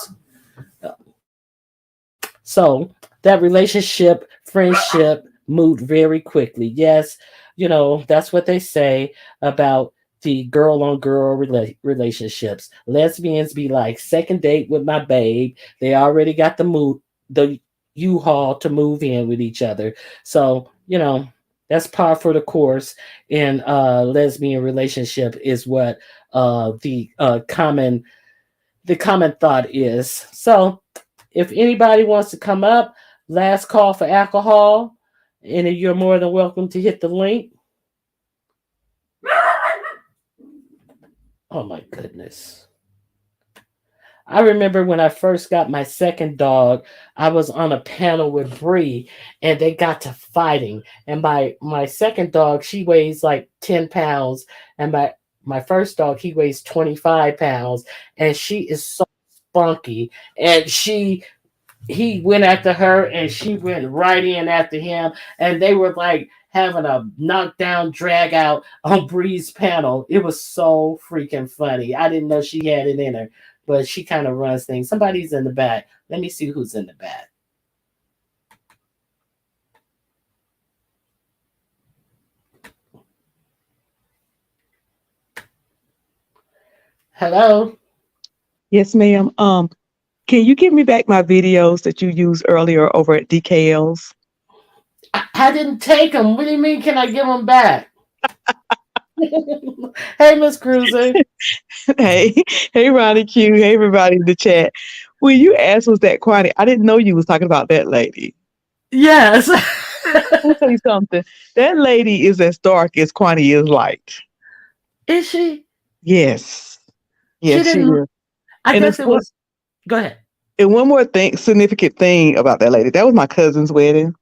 [SPEAKER 1] So that relationship, friendship moved very quickly. Yes, that's what they say about the girl on girl relationships. Lesbians be like, second date with my babe. They already got the U-Haul to move in with each other. So, that's par for the course in lesbian relationship is what the common thought is. So if anybody wants to come up, last call for alcohol, and you're more than welcome to hit the link. Oh my goodness. I remember when I first got my second dog, I was on a panel with Bree and they got to fighting. And my second dog, she weighs like 10 pounds. And my first dog, he weighs 25 pounds. And she is so spunky. And he went after her and she went right in after him, and they were like having a knockdown drag out on Bree's panel. It was so freaking funny. I didn't know she had it in her, but she kind of runs things. Somebody's in the back. Let me see who's in the back. Hello.
[SPEAKER 2] Yes, ma'am. Can you give me back my videos that you used earlier over at DKL's?
[SPEAKER 1] I didn't take them. What do you mean? Can I give them back? Hey, Miss Cruiser.
[SPEAKER 2] Hey, hey, Ronnie Q. Hey, everybody in the chat. When you asked was that Quantity, I didn't know you was talking about that lady.
[SPEAKER 1] Yes.
[SPEAKER 2] Let me tell you something. That lady is as dark as Quantity is light.
[SPEAKER 1] Is she?
[SPEAKER 2] Yes,
[SPEAKER 1] She
[SPEAKER 2] yes, she
[SPEAKER 1] didn't.
[SPEAKER 2] is.
[SPEAKER 1] I
[SPEAKER 2] And
[SPEAKER 1] guess it was. Go ahead.
[SPEAKER 2] one more thing, significant thing about that lady. That was my cousin's wedding,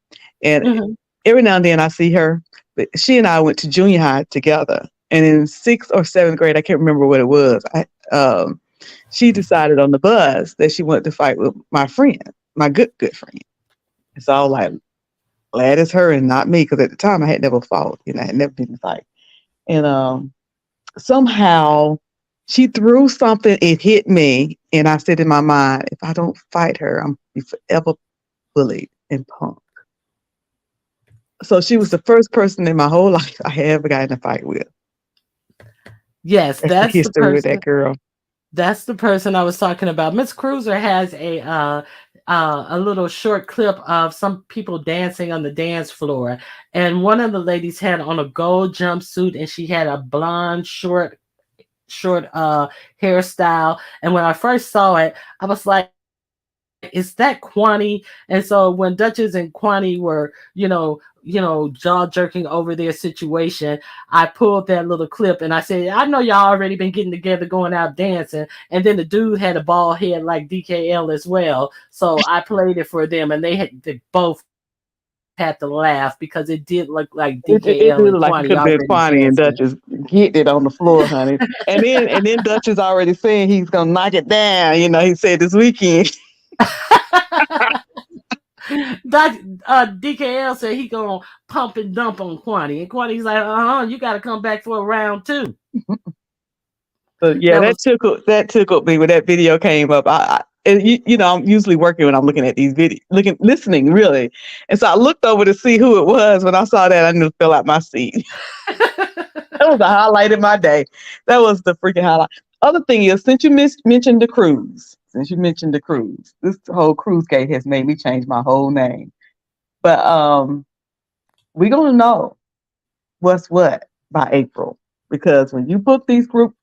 [SPEAKER 2] and
[SPEAKER 1] Hmm.
[SPEAKER 2] every now and then I see her. But she and I went to junior high together, and in sixth or seventh grade, I can't remember what it was. She decided on the bus that she wanted to fight with my friend, my good friend. And so I was like, glad it's her and not me, because at the time I had never fought, I had never been in a fight. And somehow she threw something, it hit me, and I said in my mind, if I don't fight her, I'm be forever bullied and punked. So she was the first person in my whole life I had ever got in a fight with.
[SPEAKER 1] Yes,
[SPEAKER 2] That's the
[SPEAKER 1] that's the
[SPEAKER 2] history with that
[SPEAKER 1] person.
[SPEAKER 2] girl.
[SPEAKER 1] That's the person I was talking about. Miss Cruiser has a little short clip of some people dancing on the dance floor, and one of the ladies had on a gold jumpsuit, and she had a blonde short hairstyle. And when I first saw it, I was like, "Is that Kwani?" And so when Duchess and Kwani were, jaw jerking over their situation, I pulled that little clip and I said, "I know y'all already been getting together, going out dancing." And then the dude had a bald head like DKL as well, so I played it for them, and they both had to laugh because it did look like DKL and Kwani
[SPEAKER 2] It did look
[SPEAKER 1] already
[SPEAKER 2] like it could have been
[SPEAKER 1] dancing.
[SPEAKER 2] Kwani and Duchess getting it on the floor, honey. And then Duchess already saying he's gonna knock it down. He said this weekend.
[SPEAKER 1] Doc, DKL said he gonna pump and dump on Quantity, and Quantity's like, you got to come back for a round two.
[SPEAKER 2] But yeah,
[SPEAKER 1] That was
[SPEAKER 2] that tickled me when that video came up. And I'm usually working when I'm looking at these videos, listening really. And so I looked over to see who it was. When I saw that, I knew fell out my seat. That was the highlight of my day. That was the freaking highlight. Other thing is, since you mentioned the cruise, this whole cruise gate has made me change my whole name. But we're gonna know what's what by April, because when you book these group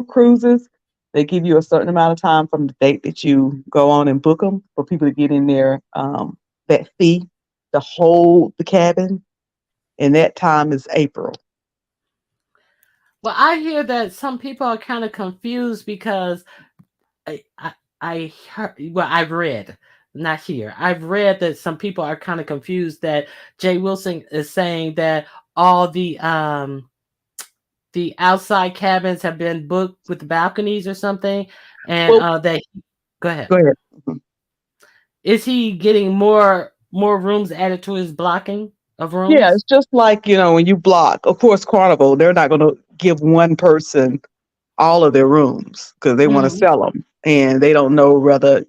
[SPEAKER 2] cruises, they give you a certain amount of time from the date that you go on and book them for people to get in there. That fee to hold the cabin, and that time is April.
[SPEAKER 1] Well, I hear that some people are kind of confused because I heard, well, I've read, not here. I've read that some people are kind of confused that Jay Wilson is saying that all the outside cabins have been booked with balconies or something, and
[SPEAKER 2] Well,
[SPEAKER 1] that go ahead.
[SPEAKER 2] go ahead.
[SPEAKER 1] Is he getting more rooms added to his blocking of
[SPEAKER 2] Yeah, it's
[SPEAKER 1] rooms?
[SPEAKER 2] just like, when you block, of course, Carnival, they're not going to give one person all of their rooms because they want to
[SPEAKER 1] Hmm.
[SPEAKER 2] sell them. And they don't know whether,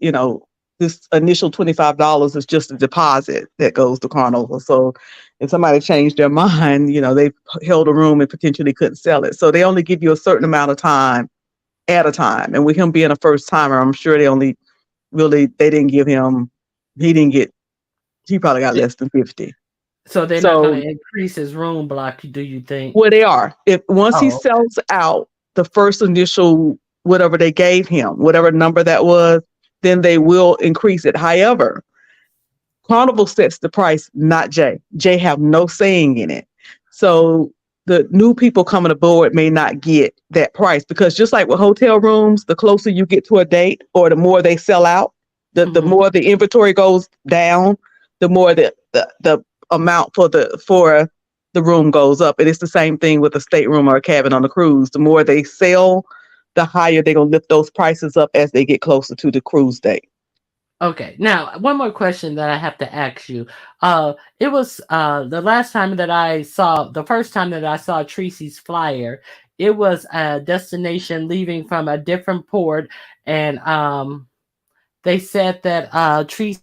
[SPEAKER 2] this initial $25 is just a deposit that goes to Carnival. So if somebody changed their mind, they held a room and potentially couldn't sell it. So they only give you a certain amount of time at a time. And with him being a first timer, I'm sure they didn't give him, he didn't get, he probably got less than 50.
[SPEAKER 1] So they're not
[SPEAKER 2] So
[SPEAKER 1] going to increase his room block, do you think?
[SPEAKER 2] where they are. If once he
[SPEAKER 1] Oh,
[SPEAKER 2] sells out the first initial whatever they gave him, whatever number that was, then they will increase it. However, Carnival sets the price, not Jay. Jay have no saying in it. So the new people coming aboard may not get that price because just like with hotel rooms, the closer you get to a date or the more they sell out, the
[SPEAKER 1] hmm.
[SPEAKER 2] more the inventory goes down, the more the amount for the room goes up. And it's the same thing with a stateroom or a cabin on a cruise. The more they sell, the higher they're gonna lift those prices up as they get closer to the cruise date.
[SPEAKER 1] Okay. Now, one more question that I have to ask you. It was the first time that I saw Tracy's flyer. It was a destination leaving from a different port, and they said that Tracy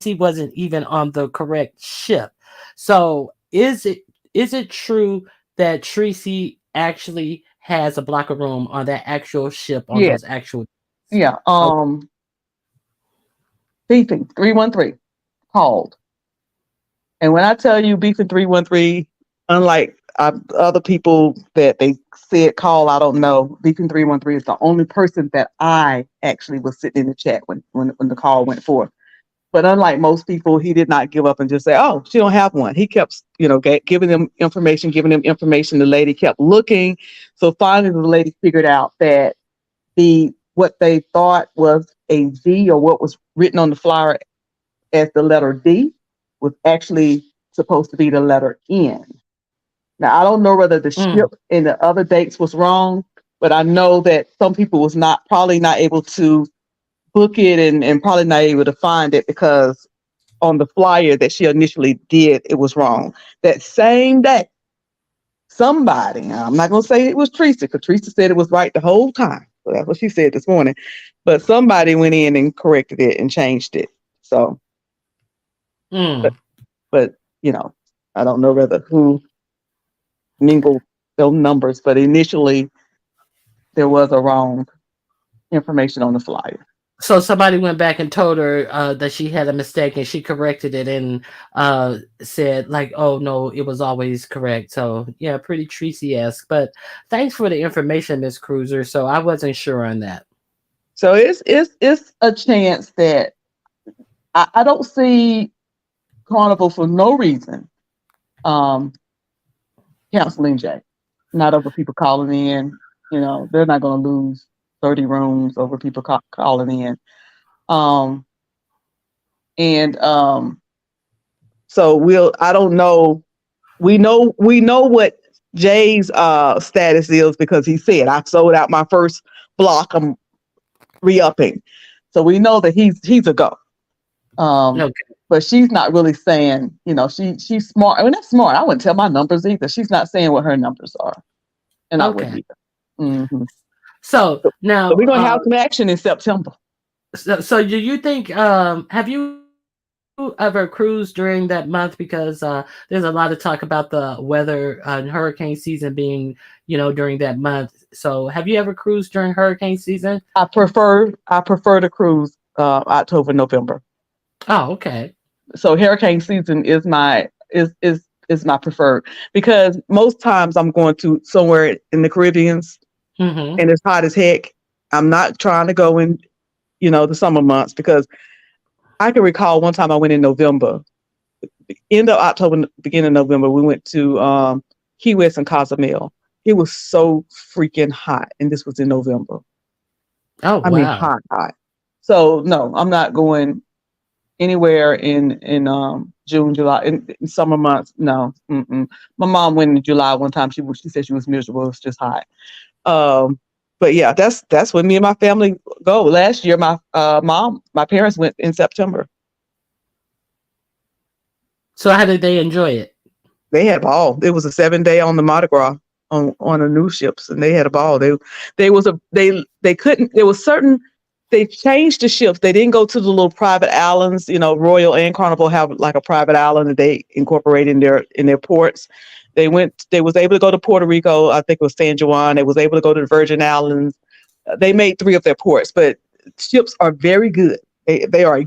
[SPEAKER 1] wasn't even on the correct ship. So, is it true that Tracy actually has a block of room on that actual ship on
[SPEAKER 2] Yeah,
[SPEAKER 1] those actual?
[SPEAKER 2] yeah.
[SPEAKER 1] Okay.
[SPEAKER 2] Beefing 313 called. And when I tell you Beefing 313, unlike other people that they said call, I don't know. Beefing 313 is the only person that I actually was sitting in the chat when the call went forth. But unlike most people, he did not give up and just say, "Oh, she don't have one." He kept, giving them information, giving them information. The lady kept looking, so finally the lady figured out that what they thought was a D or what was written on the flyer as the letter D was actually supposed to be the letter N. Now I don't know whether the
[SPEAKER 1] Mm,
[SPEAKER 2] ship and the other dates was wrong, but I know that some people was not probably not able to book it and probably not able to find it because on the flyer that she initially did, it was wrong. That same day, somebody, I'm not going to say it was Teresa, because Teresa said it was right the whole time. So that's what she said this morning. But somebody went in and corrected it and changed it. So, but,
[SPEAKER 1] mm.
[SPEAKER 2] but I don't know whether who mingled those numbers, but initially there was a wrong information on the flyer.
[SPEAKER 1] So somebody went back and told her that she had a mistake, and she corrected it and said like, "Oh no, it was always correct." So yeah, pretty Tracy-esque. But thanks for the information, Miss Cruiser. So I wasn't sure on that.
[SPEAKER 2] So it's a chance that I don't see Carnival for no reason um, canceling Jay. Not over people calling in. They're not going to lose 30 rooms over people calling in. Um, and so I don't know. We know what Jay's status is because he said, "I sold out my first block. I'm re-upping." So we know that he's a go. Um,
[SPEAKER 1] Okay.
[SPEAKER 2] but she's not really saying, she's smart. I mean, that's smart. I wouldn't tell my numbers either. She's not saying what her numbers are, and I wouldn't
[SPEAKER 1] Okay.
[SPEAKER 2] either. Hmm.
[SPEAKER 1] So
[SPEAKER 2] So
[SPEAKER 1] now,
[SPEAKER 2] we're gonna have some action in September.
[SPEAKER 1] so do you think? Have you ever cruised during that month? Because there's a lot of talk about the weather and hurricane season being, during that month. So have you ever cruised during hurricane season?
[SPEAKER 2] I prefer to cruise October, November.
[SPEAKER 1] Oh, okay.
[SPEAKER 2] So hurricane season is my preferred because most times I'm going to somewhere in the Caribbeans
[SPEAKER 1] Mm-hmm.
[SPEAKER 2] and it's hot as heck. I'm not trying to go in, the summer months because I can recall one time I went in November, end of October, beginning of November. We went to Key West and Cozumel, It was so freaking hot, and this was in November.
[SPEAKER 1] Oh
[SPEAKER 2] I mean,
[SPEAKER 1] wow.
[SPEAKER 2] hot, hot. So no, I'm not going anywhere in June, July, in summer months. No, mm-mm. My mom went in July one time. She said she was miserable. It was just hot. Um, but yeah, that's when me and my family go. Last year, my parents went in September.
[SPEAKER 1] So how did they enjoy it?
[SPEAKER 2] They had a ball. It was a 7 day on the Mardi Gras on the new ships, and they had a ball. They couldn't. There was certain. They changed the ships. They didn't go to the little private islands. You know, Royal and Carnival have like a private island that they incorporate in their ports. They went. They was able to go to Puerto Rico. I think it was San Juan. They was able to go to the Virgin Islands. They made three of their ports, but ships are very good. They are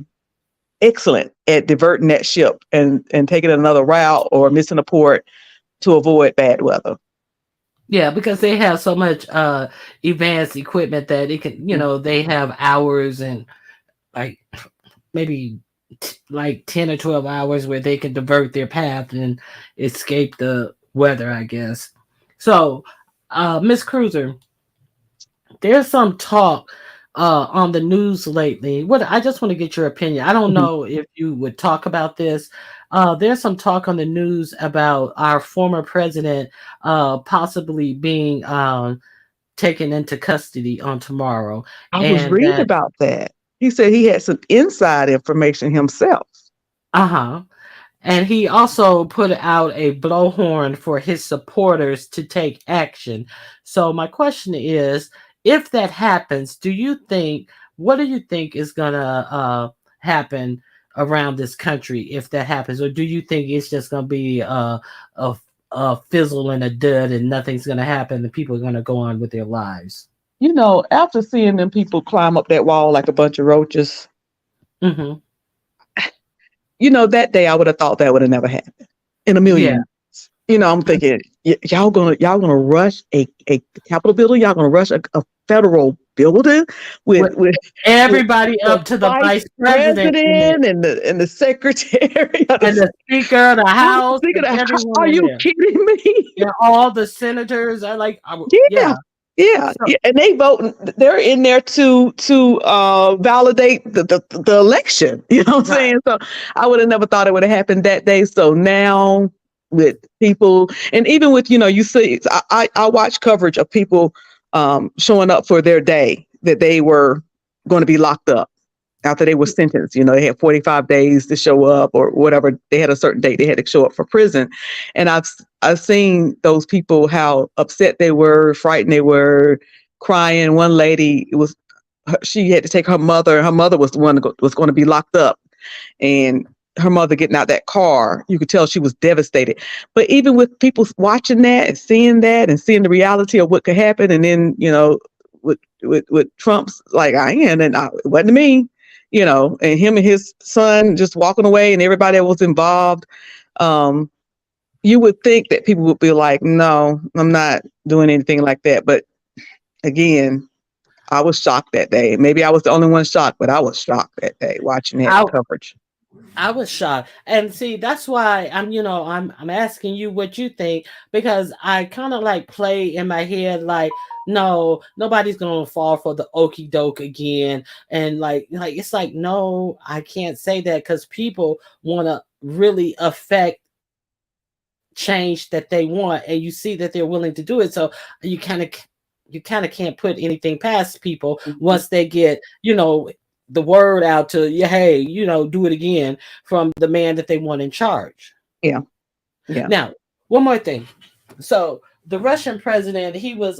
[SPEAKER 2] excellent at diverting that ship and taking another route or missing a port to avoid bad weather.
[SPEAKER 1] Yeah, because they have so much advanced equipment that it can,
[SPEAKER 2] Mm.
[SPEAKER 1] they have hours and like maybe like 10 or 12 hours where they can divert their path and escape the weather, I guess. So, Miss Cruiser, there's some talk on the news lately. What I just want to get your opinion. I don't
[SPEAKER 2] Mhm.
[SPEAKER 1] know if you would talk about this. There's some talk on the news about our former president possibly being taken into custody on tomorrow,
[SPEAKER 2] I was
[SPEAKER 1] and
[SPEAKER 2] reading
[SPEAKER 1] that
[SPEAKER 2] about that. He said he had some inside information himself.
[SPEAKER 1] uh-huh. And he also put out a blowhorn for his supporters to take action. So my question is, if that happens, what do you think is gonna happen around this country if that happens, or do you think it's just gonna be a, a fizzle and a dud and nothing's gonna happen and people are gonna go on with their lives?
[SPEAKER 2] After seeing them people climb up that wall like a bunch of roaches,
[SPEAKER 1] Hmm.
[SPEAKER 2] that day I would have thought that would have never happened in a million
[SPEAKER 1] Yeah.
[SPEAKER 2] years. I'm thinking y'all gonna rush a Capitol building. Y'all gonna rush a federal building with
[SPEAKER 1] With
[SPEAKER 2] with with
[SPEAKER 1] everybody
[SPEAKER 2] the
[SPEAKER 1] up to the
[SPEAKER 2] vice
[SPEAKER 1] vice president in it,
[SPEAKER 2] president and the secretary of
[SPEAKER 1] and
[SPEAKER 2] the
[SPEAKER 1] the speaker of the house,
[SPEAKER 2] speaker.
[SPEAKER 1] and everyone
[SPEAKER 2] Are
[SPEAKER 1] in
[SPEAKER 2] you
[SPEAKER 1] there.
[SPEAKER 2] kidding me?
[SPEAKER 1] Yeah, all the senators are like,
[SPEAKER 2] Yeah,
[SPEAKER 1] yeah.
[SPEAKER 2] yeah,
[SPEAKER 1] So,
[SPEAKER 2] yeah. And they vote. They're in there to validate the election. You know what I'm
[SPEAKER 1] right.
[SPEAKER 2] saying? So I would have never thought it would have happened that day. So now with people, and even with you see, I watch coverage of people showing up for their day that they were going to be locked up after they were sentenced. They had 45 days to show up or whatever. They had a certain date they had to show up for prison. And I've seen those people, how upset they were, frightened they were, crying. One lady, she had to take her mother. Her mother was the one that was going to be locked up. And her mother getting out that car, you could tell she was devastated. But even with people watching that and seeing the reality of what could happen, and then with Trump's like it wasn't me, and him and his son just walking away, and everybody that was involved. Um, you would think that people would be like, no, I'm not doing anything like that. But again, I was shocked that day. Maybe I was the only one shocked, but I was shocked that day watching that
[SPEAKER 1] I
[SPEAKER 2] coverage.
[SPEAKER 1] I was shocked. And see, that's why I'm asking you what you think, because I kind of like play in my head like, no, nobody's gonna fall for the okey doke again. And like it's like, no, I can't say that because people wanna really affect change that they want, and you see that they're willing to do it. So you kind of you kind of can't put anything past people
[SPEAKER 2] Mhm.
[SPEAKER 1] once they get the word out to you, hey, do it again from the man that they want in charge.
[SPEAKER 2] Yeah, yeah.
[SPEAKER 1] Now, one more thing. So the Russian president, he was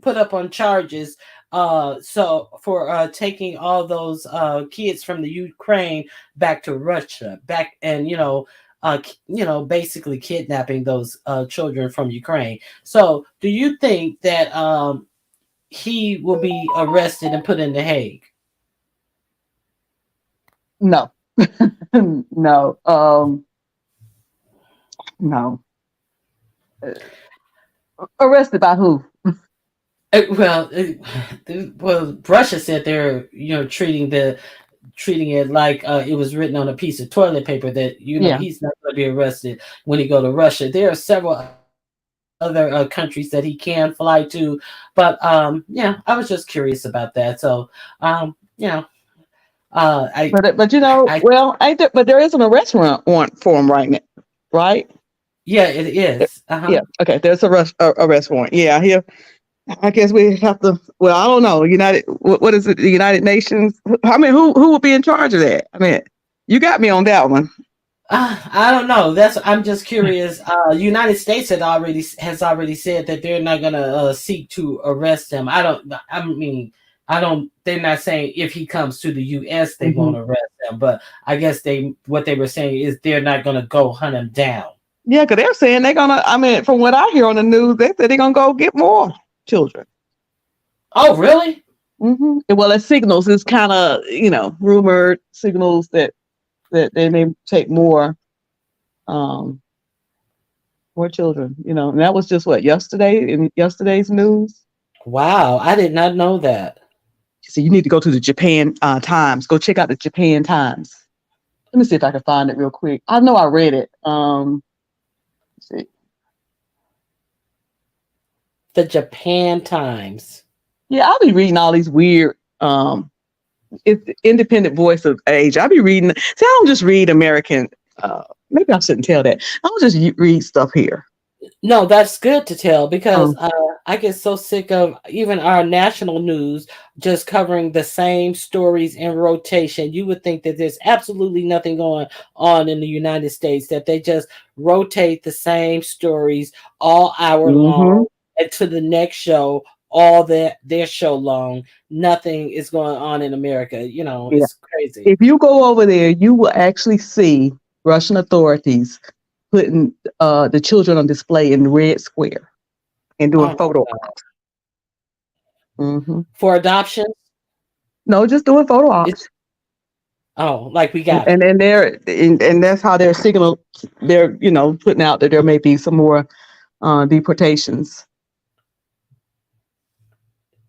[SPEAKER 1] put up on charges so for taking all those kids from the Ukraine back to Russia, back and basically kidnapping those children from Ukraine. So do you think that he will be arrested and put in the Hague?
[SPEAKER 2] No, no, no. Arrested by who?
[SPEAKER 1] Well, Russia said they're treating it like it was written on a piece of toilet paper that
[SPEAKER 2] Yeah.
[SPEAKER 1] he's not going to be arrested when he go to Russia. There are several other other countries that he can fly to. But yeah, I was just curious about that. So you know, I
[SPEAKER 2] But you know,
[SPEAKER 1] I
[SPEAKER 2] well, ain't there, but there isn't a restaurant warrant for him right now, right?
[SPEAKER 1] yeah, it is.
[SPEAKER 2] Yeah, okay. There's a restaurant. Yeah, here. I guess we have to. Well, I don't know. What is it? The United Nations. I mean, who would be in charge of that? I mean, you got me on that one.
[SPEAKER 1] I don't know. That's I'm just curious. United States has already said that they're not gonna seek to arrest him. I don't. I mean, I don't. They're not saying if he comes to the U.S. they
[SPEAKER 2] Hmm.
[SPEAKER 1] won't arrest him, but I guess they what they were saying is they're not gonna go hunt him down.
[SPEAKER 2] Yeah, because they're saying they're gonna. I mean, from what I hear on the news, they said they're gonna go get more children.
[SPEAKER 1] Oh, really?
[SPEAKER 2] Well, as signals, it's kind of rumored signals that they may take um more children. And that was just what yesterday in yesterday's news.
[SPEAKER 1] Wow, I did not know that.
[SPEAKER 2] So you need to go to the Japan Times. Go check out the Japan Times. Let me see if I can find it real quick. I know I read it. Let's see.
[SPEAKER 1] The Japan Times.
[SPEAKER 2] Yeah, I'll be reading all these weird. It's the independent voice of age. I'll be reading. See, I don't just read American. Maybe I shouldn't tell that. I don't just read stuff here.
[SPEAKER 1] No, that's good to tell because
[SPEAKER 2] Um,
[SPEAKER 1] I get so sick of even our national news just covering the same stories in rotation. You would think that there's absolutely nothing going on in the United States, that they just rotate the same stories all hour
[SPEAKER 2] hmm
[SPEAKER 1] long and to the next show, all their show long. Nothing is going on in America.
[SPEAKER 2] Yeah.
[SPEAKER 1] It's crazy.
[SPEAKER 2] If you go over there, you will actually see Russian authorities putting the children on display in the Red Square and doing
[SPEAKER 1] Oh my
[SPEAKER 2] photo
[SPEAKER 1] God.
[SPEAKER 2] ops. Hmm.
[SPEAKER 1] For adoption,
[SPEAKER 2] No, just doing photo
[SPEAKER 1] it's
[SPEAKER 2] ops.
[SPEAKER 1] like we got
[SPEAKER 2] And
[SPEAKER 1] it.
[SPEAKER 2] then and that's how they're signal. They're putting out that there may be some more deportations.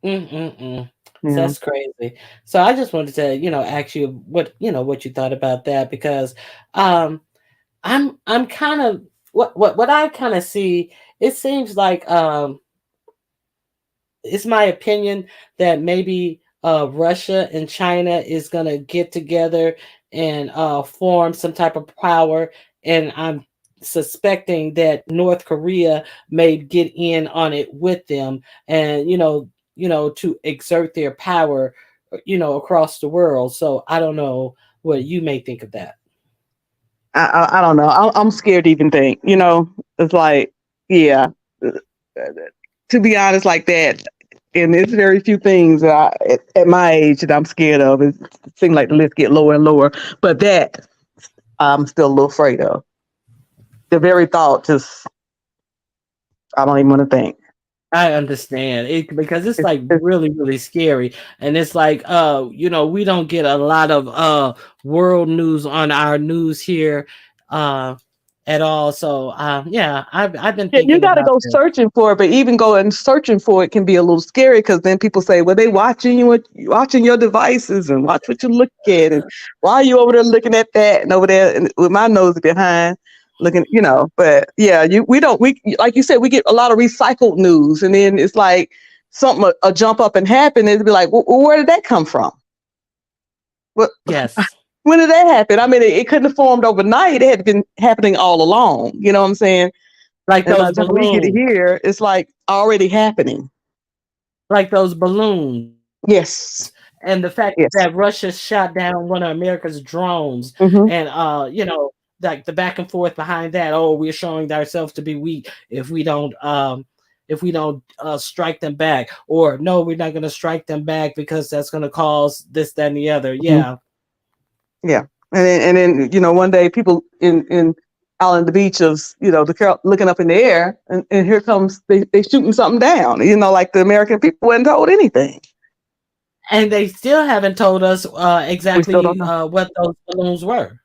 [SPEAKER 1] Mm-mm-mm. So
[SPEAKER 2] Yeah.
[SPEAKER 1] that's crazy. So I just wanted to, ask you what you thought about that because um I'm kind of what I kind of see, it seems like it's my opinion that maybe Russia and China is gonna get together and form some type of power, and I'm suspecting that North Korea may get in on it with them, and to exert their power, across the world. So I don't know what you may think of that.
[SPEAKER 2] I don't know. I'm scared to even think. It's like, yeah. To be honest, like that, and there's very few things that at my age that I'm scared of. It seems like the list get lower and lower, but that I'm still a little afraid of. The very thought, just I don't even want to think.
[SPEAKER 1] I understand it because it's
[SPEAKER 2] It's,
[SPEAKER 1] like
[SPEAKER 2] it's,
[SPEAKER 1] really, really scary. And it's like we don't get a lot of world news on our news here uh at all. So yeah, I've been
[SPEAKER 2] yeah, you
[SPEAKER 1] thinking
[SPEAKER 2] got to
[SPEAKER 1] about
[SPEAKER 2] go
[SPEAKER 1] this.
[SPEAKER 2] searching for it, but even going searching for it can be a little scary because then people say, "Well, they watching you, watching your devices, and watch what you look at, and why are you over there looking at that and over there and with my nose behind looking?" But yeah, we don't we like you said, we get a lot of recycled news, and then it's like something a jump up and happen, and it'd be like, well, where did that come from? What?
[SPEAKER 1] Yes.
[SPEAKER 2] When did that happen? I mean, it couldn't have formed overnight. It had been happening all along. You know what I'm saying?
[SPEAKER 1] Like
[SPEAKER 2] And by
[SPEAKER 1] those
[SPEAKER 2] the time we get it
[SPEAKER 1] balloons.
[SPEAKER 2] here, it's like already happening.
[SPEAKER 1] Like those balloons.
[SPEAKER 2] Yes.
[SPEAKER 1] And the fact that
[SPEAKER 2] Yes.
[SPEAKER 1] Russia shot down one of America's drones,
[SPEAKER 2] Hmm.
[SPEAKER 1] and like the back and forth behind that. Oh, we're showing ourselves to be weak if we don't strike them back, or no, we're not going to strike them back because that's going to cause this, that, and the other.
[SPEAKER 2] Hmm.
[SPEAKER 1] Yeah.
[SPEAKER 2] Yeah. And then one day people in out on the beach of looking up in the air, and here comes they shooting something down. Like the American people weren't told anything.
[SPEAKER 1] And they still haven't told us
[SPEAKER 2] We still don't
[SPEAKER 1] exactly
[SPEAKER 2] know.
[SPEAKER 1] what those balloons were.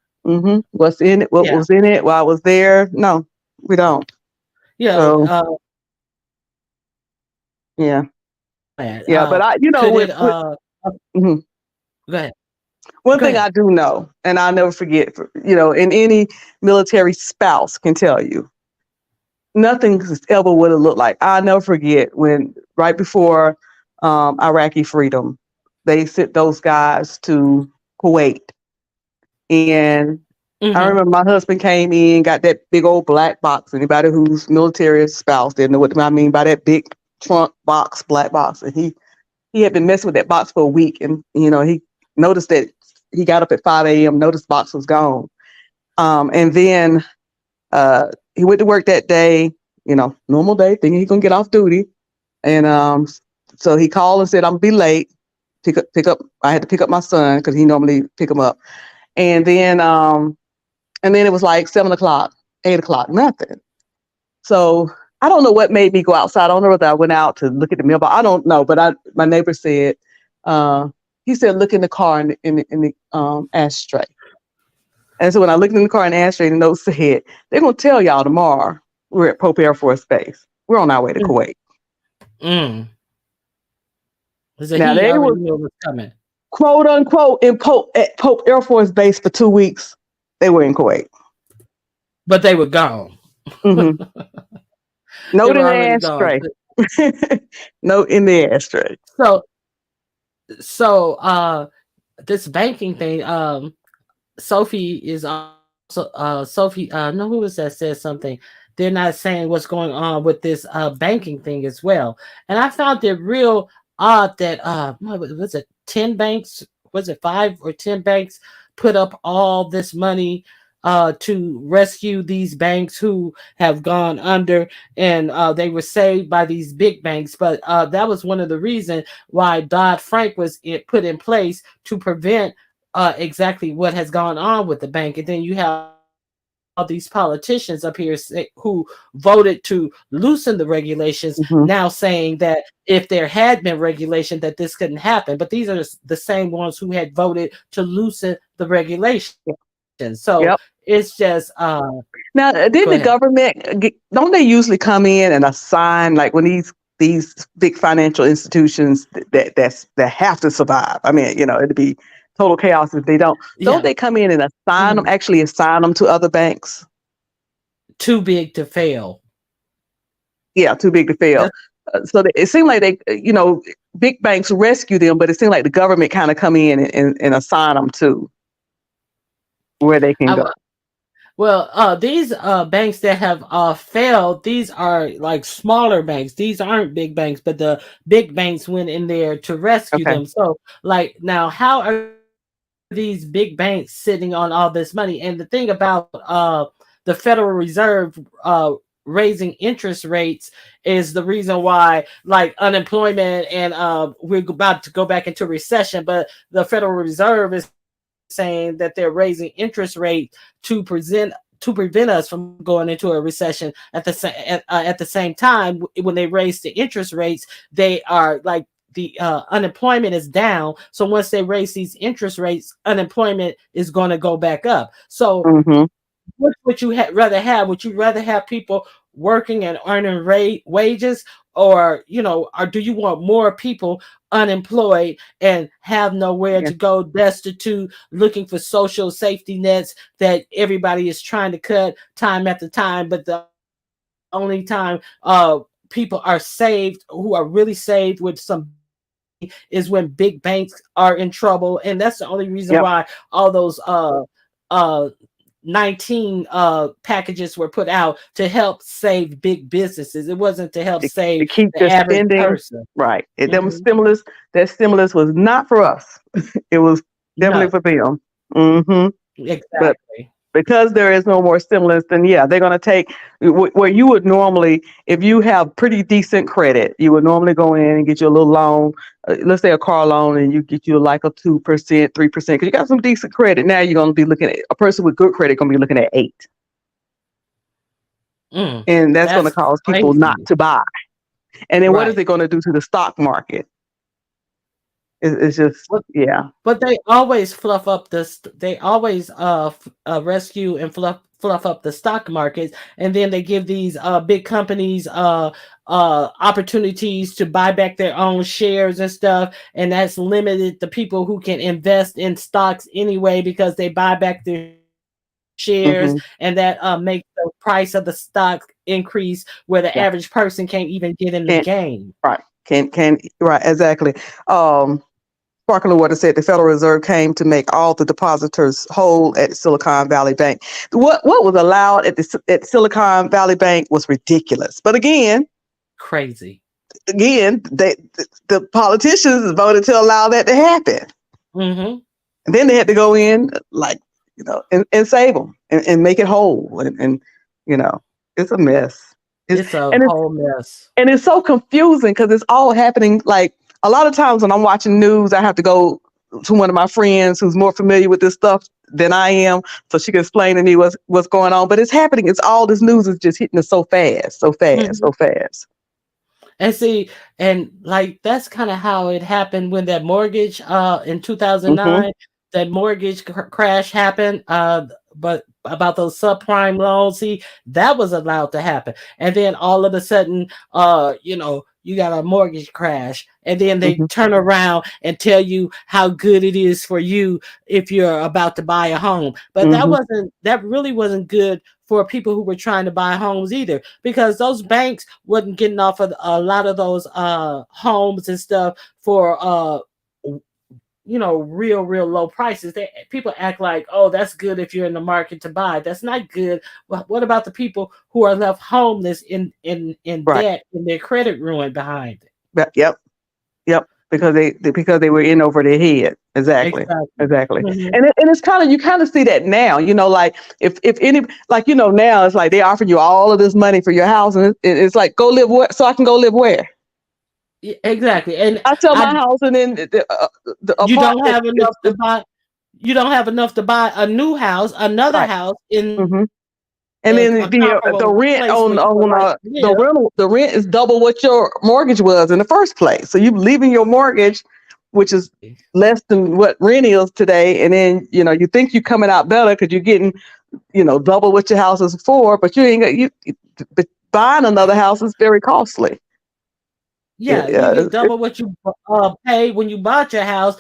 [SPEAKER 2] What's in it? What
[SPEAKER 1] Yeah.
[SPEAKER 2] was in it while I was there? No, we don't.
[SPEAKER 1] Yeah.
[SPEAKER 2] So yeah, yeah. But I,
[SPEAKER 1] Could it
[SPEAKER 2] mhm.
[SPEAKER 1] go ahead.
[SPEAKER 2] One
[SPEAKER 1] Go
[SPEAKER 2] thing
[SPEAKER 1] ahead.
[SPEAKER 2] I do know, and I'll never forget, and any military spouse can tell you, nothing ever would have looked like. I'll never forget when right before Iraqi freedom, they sent those guys to Kuwait, and I
[SPEAKER 1] Mm-hmm.
[SPEAKER 2] remember my husband came in, got that big old black box. Anybody who's military spouse didn't know what I mean by that big trunk box, black box, and he had been messing with that box for a week, and he noticed that he got up at 5 a.m. Noticed the box was gone, and then he went to work that day, normal day, thinking he's gonna get off duty. And so he called and said, I'm gonna be late. Pick up. I had to pick up my son because he normally pick him up. And then it was like 7 o'clock, 8 o'clock, nothing. So I don't know what made me go outside. I don't know whether I went out to look at the mailbox. I don't know, but my neighbor said, uh, he said, look in the car in the ashtray. And so when I looked in the car and ashtray, the note said, they're gonna tell y'all tomorrow we're at Pope Air Force Base. We're on our way to Kuwait.
[SPEAKER 1] Mm. So
[SPEAKER 2] Now
[SPEAKER 1] he
[SPEAKER 2] they
[SPEAKER 1] already
[SPEAKER 2] were
[SPEAKER 1] knew it was coming,
[SPEAKER 2] quote unquote at Pope Air Force Base for 2 weeks. They were in Kuwait.
[SPEAKER 1] but they were gone.
[SPEAKER 2] Mm-hmm.
[SPEAKER 1] They
[SPEAKER 2] Note
[SPEAKER 1] were
[SPEAKER 2] in the
[SPEAKER 1] already gone.
[SPEAKER 2] ashtray. Note in the ashtray.
[SPEAKER 1] So, so this banking thing, Sophie is also Sophie. No, who was that said something? They're not saying what's going on with this banking thing as well. And I found it real odd that what was it 10 banks? Was it 5 or 10 banks put up all this money to rescue these banks who have gone under, and they were saved by these big banks. But that was one of the reasons why Dodd-Frank was put in place to prevent exactly what has gone on with the bank. And then you have all these politicians up here who voted to loosen the regulations,
[SPEAKER 2] Mm-hmm.
[SPEAKER 1] now saying that if there had been regulation that this couldn't happen. But these are the same ones who had voted to loosen the regulations. So
[SPEAKER 2] Yep.
[SPEAKER 1] it's just
[SPEAKER 2] Now, did
[SPEAKER 1] go
[SPEAKER 2] the
[SPEAKER 1] ahead.
[SPEAKER 2] government don't they usually come in and assign, like when these big financial institutions that have to survive? I mean, it'd be total chaos if they don't. Don't
[SPEAKER 1] Yeah.
[SPEAKER 2] they come in and
[SPEAKER 1] Mhm.
[SPEAKER 2] assign them to other banks?
[SPEAKER 1] Too big to fail.
[SPEAKER 2] Yeah, too big to fail.
[SPEAKER 1] That's
[SPEAKER 2] So it seemed like big banks rescue them, but it seemed like the government kind of come in and assign them to where they can
[SPEAKER 1] I
[SPEAKER 2] go.
[SPEAKER 1] Well, these banks that have failed, these are like smaller banks. These aren't big banks, but the big banks went in there to rescue
[SPEAKER 2] Okay.
[SPEAKER 1] them. So, like, now, how are these big banks sitting on all this money? And the thing about the Federal Reserve raising interest rates is the reason why, like, unemployment and we're about to go back into recession. But the Federal Reserve is saying that they're raising interest rates to prevent us from going into a recession. At the same time, when they raise the interest rates, they are like the unemployment is down. So once they raise these interest rates, unemployment is going to go back up. So
[SPEAKER 2] Mm-hmm.
[SPEAKER 1] what would you rather have? Would you rather have people working and earning wages, or do you want more people unemployed and have nowhere
[SPEAKER 2] Yeah.
[SPEAKER 1] to go, destitute, looking for social safety nets that everybody is trying to cut time after time? But the only time people are saved, who are really saved with some, is when big banks are in trouble, and that's the only reason
[SPEAKER 2] Yep.
[SPEAKER 1] why all those uh 19 packages were put out to help save big businesses. It wasn't to help
[SPEAKER 2] To
[SPEAKER 1] save
[SPEAKER 2] keep
[SPEAKER 1] the
[SPEAKER 2] the
[SPEAKER 1] average
[SPEAKER 2] spending
[SPEAKER 1] person.
[SPEAKER 2] right.
[SPEAKER 1] Hmm.
[SPEAKER 2] That stimulus was not for us. It was definitely
[SPEAKER 1] No,
[SPEAKER 2] for them. Hmm. But
[SPEAKER 1] exactly.
[SPEAKER 2] because there is no more stimulus, then yeah, they're going to take where you would normally, if you have pretty decent credit, you would normally go in and get you a little loan, let's say a car loan, and you get you like a 2%, 3%, because you got some decent credit. Now you're going to be looking at a person with good credit going to be looking at 8,
[SPEAKER 1] Mm,
[SPEAKER 2] and that's going to
[SPEAKER 1] that's
[SPEAKER 2] cause people not
[SPEAKER 1] crazy.
[SPEAKER 2] to buy. And then what is
[SPEAKER 1] Right.
[SPEAKER 2] it going to do to the stock market? It's just,
[SPEAKER 1] But
[SPEAKER 2] yeah.
[SPEAKER 1] but they always fluff up this. They always rescue and fluff up the stock markets, and then they give these big companies opportunities to buy back their own shares and stuff, and that's limited the people who can invest in stocks anyway because they buy back their shares,
[SPEAKER 2] Hmm.
[SPEAKER 1] and that makes the price of the stock increase where the
[SPEAKER 2] Yeah.
[SPEAKER 1] average person can't even get in the
[SPEAKER 2] Can't
[SPEAKER 1] game.
[SPEAKER 2] right. Can right, exactly. Sparkling Water said the Federal Reserve came to make all the depositors whole at Silicon Valley Bank. What was allowed at Silicon Valley Bank was ridiculous. But
[SPEAKER 1] Crazy.
[SPEAKER 2] the politicians voted to allow that to happen.
[SPEAKER 1] Hmm.
[SPEAKER 2] And then they had to go in, like, and save them and make it whole. And it's a mess. It's,
[SPEAKER 1] It's a
[SPEAKER 2] and it's
[SPEAKER 1] whole mess.
[SPEAKER 2] and it's so confusing because it's all happening. Like, a lot of times when I'm watching news, I have to go to one of my friends who's more familiar with this stuff than I am, so she can explain to me what's going on. But it's happening. It's all this news is just hitting us so fast, so fast,
[SPEAKER 1] Mhm.
[SPEAKER 2] so fast.
[SPEAKER 1] And see, and like that's kind of how it happened when that mortgage in
[SPEAKER 2] Hmm.
[SPEAKER 1] 2009, that mortgage crash happened, but about those subprime loans, see, that was allowed to happen. And then all of a sudden, you got a mortgage crash, and then they
[SPEAKER 2] Hmm.
[SPEAKER 1] turn around and tell you how good it is for you if you're about to buy a home. But
[SPEAKER 2] Hmm.
[SPEAKER 1] that really wasn't good for people who were trying to buy homes either, because those banks wasn't getting off of a lot of those homes and stuff for real low prices. People act like, oh, that's good if you're in the market to buy. That's not good. Well, what about the people who are left homeless in
[SPEAKER 2] Right.
[SPEAKER 1] debt and their credit ruined behind it?
[SPEAKER 2] Yep. Yep. Because they were in over their head. Exactly.
[SPEAKER 1] Exactly.
[SPEAKER 2] Exactly.
[SPEAKER 1] Hmm.
[SPEAKER 2] And it's kind of, you kind of see that now. Like, if any, like, now it's like they offer you all of this money for your house, and it's like, go live where, so I can go live where.
[SPEAKER 1] Exactly. And
[SPEAKER 2] I sell
[SPEAKER 1] I
[SPEAKER 2] my house, and then the
[SPEAKER 1] you don't
[SPEAKER 2] apartment.
[SPEAKER 1] have enough to buy. You don't have enough to buy a new house, another
[SPEAKER 2] Right.
[SPEAKER 1] house in
[SPEAKER 2] Hmm. And
[SPEAKER 1] a
[SPEAKER 2] then the
[SPEAKER 1] comparable
[SPEAKER 2] rent
[SPEAKER 1] place where
[SPEAKER 2] on
[SPEAKER 1] you would like to
[SPEAKER 2] the
[SPEAKER 1] live.
[SPEAKER 2] rental, the rent is double what your mortgage was in the first place. So you leaving your mortgage, which is less than what rent is today, and then you think you're coming out better because you're getting double what your house is for, but you ain't got but buying another house is very costly.
[SPEAKER 1] Yeah, you
[SPEAKER 2] Yeah,
[SPEAKER 1] get double what you paid when you bought your house,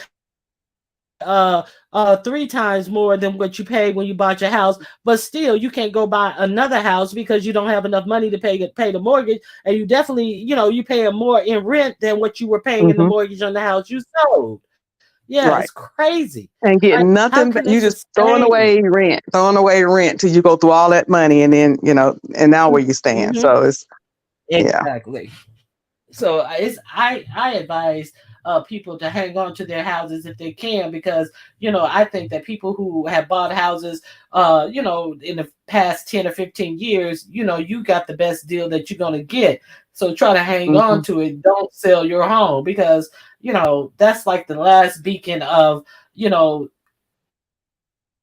[SPEAKER 1] three times more than what you paid when you bought your house. But still, you can't go buy another house because you don't have enough money to pay the mortgage, and you definitely, you paying more in rent than what you were paying in the
[SPEAKER 2] hmm,
[SPEAKER 1] mortgage on the house you sold. Yeah, it's
[SPEAKER 2] right.
[SPEAKER 1] crazy.
[SPEAKER 2] And
[SPEAKER 1] Like,
[SPEAKER 2] getting
[SPEAKER 1] how
[SPEAKER 2] nothing,
[SPEAKER 1] can they
[SPEAKER 2] you just
[SPEAKER 1] sustain?
[SPEAKER 2] throwing away rent till you go through all that money, and then and now where you stand.
[SPEAKER 1] Mhm.
[SPEAKER 2] So it's yeah.
[SPEAKER 1] Exactly. So I advise people to hang on to their houses if they can, because I think that people who have bought houses in the past 10 or 15 years, you got the best deal that you're going to get. So try to hang on
[SPEAKER 2] Hmm.
[SPEAKER 1] to it. Don't sell your home, because that's like the last beacon of you know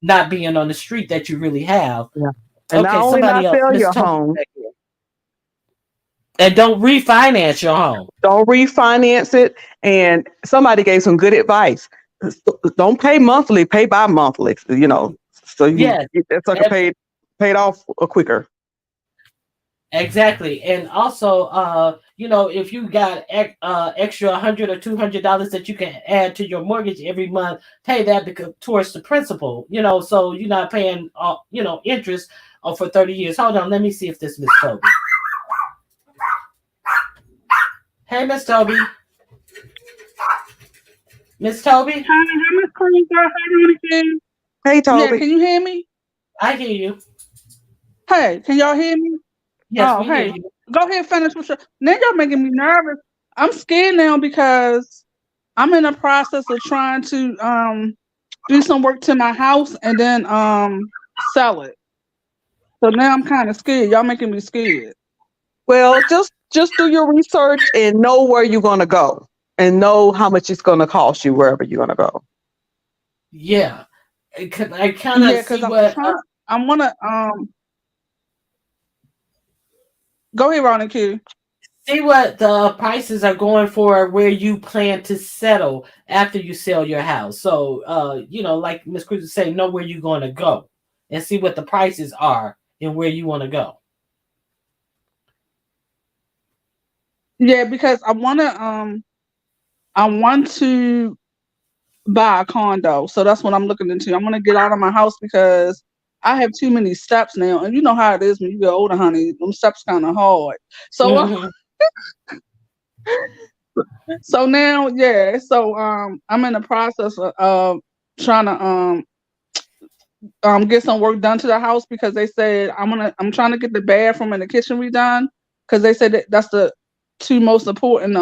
[SPEAKER 1] not being on the street that you really have.
[SPEAKER 2] Yeah. And not
[SPEAKER 1] Okay,
[SPEAKER 2] only
[SPEAKER 1] somebody
[SPEAKER 2] not
[SPEAKER 1] else,
[SPEAKER 2] sell
[SPEAKER 1] Miss
[SPEAKER 2] your
[SPEAKER 1] Toby,
[SPEAKER 2] home,
[SPEAKER 1] back here. And don't refinance your home.
[SPEAKER 2] don't refinance it. And somebody gave some good advice. Don't pay monthly, pay bi-monthly. So you can
[SPEAKER 1] Yes.
[SPEAKER 2] get that sucker paid off quicker.
[SPEAKER 1] Exactly. And also, if you got extra $100 or $200 that you can add to your mortgage every month, pay that because towards the principal, so you're not paying, interest for 30 years. Hold on, let me see if this Miss Toby. Hey, Miss Toby. Miss Toby,
[SPEAKER 3] Hi, Miss Queen. Hi, Monica.
[SPEAKER 2] Hey,
[SPEAKER 3] Yeah,
[SPEAKER 2] Toby.
[SPEAKER 3] can you hear me?
[SPEAKER 1] I hear you.
[SPEAKER 3] Hey, can y'all hear me?
[SPEAKER 1] Yes,
[SPEAKER 3] Oh,
[SPEAKER 1] we hear
[SPEAKER 3] hey,
[SPEAKER 1] you.
[SPEAKER 3] go ahead, finish with your. Now y'all making me nervous. I'm scared now because I'm in the process of trying to do some work to my house and then sell it. So now I'm kind of scared. Y'all making me scared.
[SPEAKER 2] Well, just do your research and know where you're gonna go and know how much it's gonna cost you wherever you're gonna go.
[SPEAKER 1] Yeah. I kind of
[SPEAKER 3] Yeah, because
[SPEAKER 1] see
[SPEAKER 3] I'm
[SPEAKER 1] what
[SPEAKER 3] trying. I wanna go ahead, Ronnie Q.
[SPEAKER 1] the prices are going for where you plan to settle after you sell your house. So, like Miss Cruz was saying, know where you're going to go and see what the prices are and where you want to go.
[SPEAKER 3] Yeah, because I want to buy a condo. So that's what I'm looking into. I'm gonna get out of my house because I have too many steps now, and you know how it is when you get older, honey. Them steps kind of hard. So,
[SPEAKER 1] Mm-hmm.
[SPEAKER 3] so now, yeah. So, I'm in the process of trying to get some work done to the house because they said I'm trying to get the bathroom and the kitchen redone because they said that's the two most important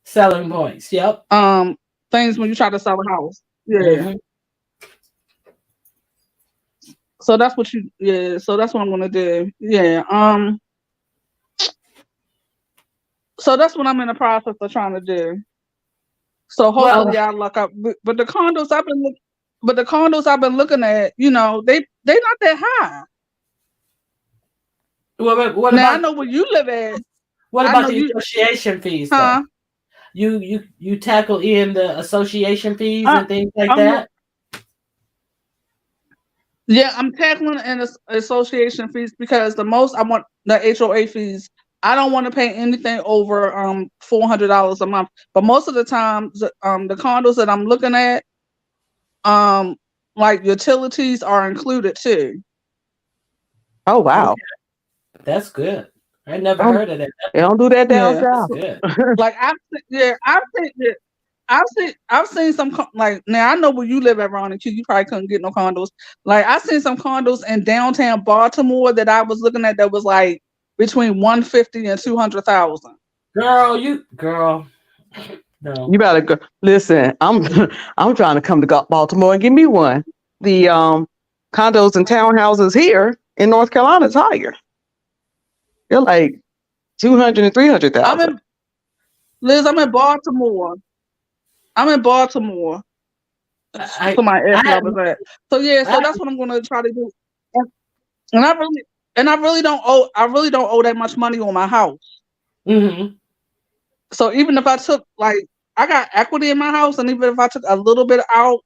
[SPEAKER 1] Selling points. Yep.
[SPEAKER 3] things when you try to sell a house. Yeah.
[SPEAKER 1] Mm-hmm.
[SPEAKER 3] So that's what so that's what I'm gonna do. Yeah. So that's what I'm in the process of trying to do. So
[SPEAKER 1] Well,
[SPEAKER 3] hopefully I luck up. But the condos I've been looking at, they not that high.
[SPEAKER 1] what
[SPEAKER 3] Now I
[SPEAKER 1] about
[SPEAKER 3] know where you live at.
[SPEAKER 1] what
[SPEAKER 3] I
[SPEAKER 1] about
[SPEAKER 3] know
[SPEAKER 1] the
[SPEAKER 3] you,
[SPEAKER 1] association fees though?
[SPEAKER 3] huh?
[SPEAKER 1] You tackle in the association fees
[SPEAKER 3] I,
[SPEAKER 1] and things like
[SPEAKER 3] I'm
[SPEAKER 1] that?
[SPEAKER 3] Yeah, I'm tackling an association fees because the most I want the HOA fees. I don't want to pay anything over $400 a month. But most of the time, the condos that I'm looking at, like utilities are included too.
[SPEAKER 2] Oh wow.
[SPEAKER 1] Okay, that's good. I never
[SPEAKER 2] Um,
[SPEAKER 1] heard of that.
[SPEAKER 2] they don't do that down
[SPEAKER 3] Yeah,
[SPEAKER 1] That's
[SPEAKER 2] south.
[SPEAKER 1] good.
[SPEAKER 3] like I've seen some like now I know where you live at Ron Q. You probably couldn't get no condos. Like I seen some condos in downtown Baltimore that I was looking at that was like between 150 and 200,000.
[SPEAKER 1] Girl, no.
[SPEAKER 2] You better go. Listen, I'm I'm trying to come to Baltimore and give me one. The condos and townhouses here in North Carolina is higher. They're like 200 and
[SPEAKER 3] I'm
[SPEAKER 2] 300,000.
[SPEAKER 3] in Liz. I'm in Baltimore. I'm in Baltimore.
[SPEAKER 1] I
[SPEAKER 3] Somebody
[SPEAKER 1] I
[SPEAKER 3] asked where I
[SPEAKER 1] have
[SPEAKER 3] was at. So yeah, so
[SPEAKER 1] I
[SPEAKER 3] that's what I'm gonna try to do. And I really don't owe that much money on my house.
[SPEAKER 1] mm-hmm.
[SPEAKER 3] So even if I took like I got equity in my house, and even if I took a little bit out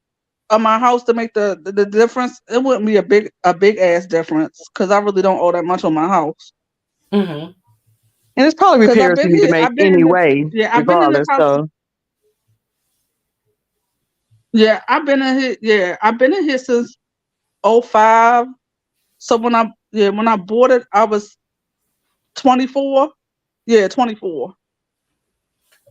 [SPEAKER 3] of my house to make the difference, it wouldn't be a big ass difference because I really don't owe that much on my house.
[SPEAKER 1] Mm-hmm.
[SPEAKER 2] And it's probably
[SPEAKER 3] Because
[SPEAKER 2] repairs you need to make anyway,
[SPEAKER 3] I've been in this
[SPEAKER 2] regardless.
[SPEAKER 3] house.
[SPEAKER 2] So
[SPEAKER 3] Yeah, I've been in here since '05. So when I bought it, I was 24. Yeah, 24.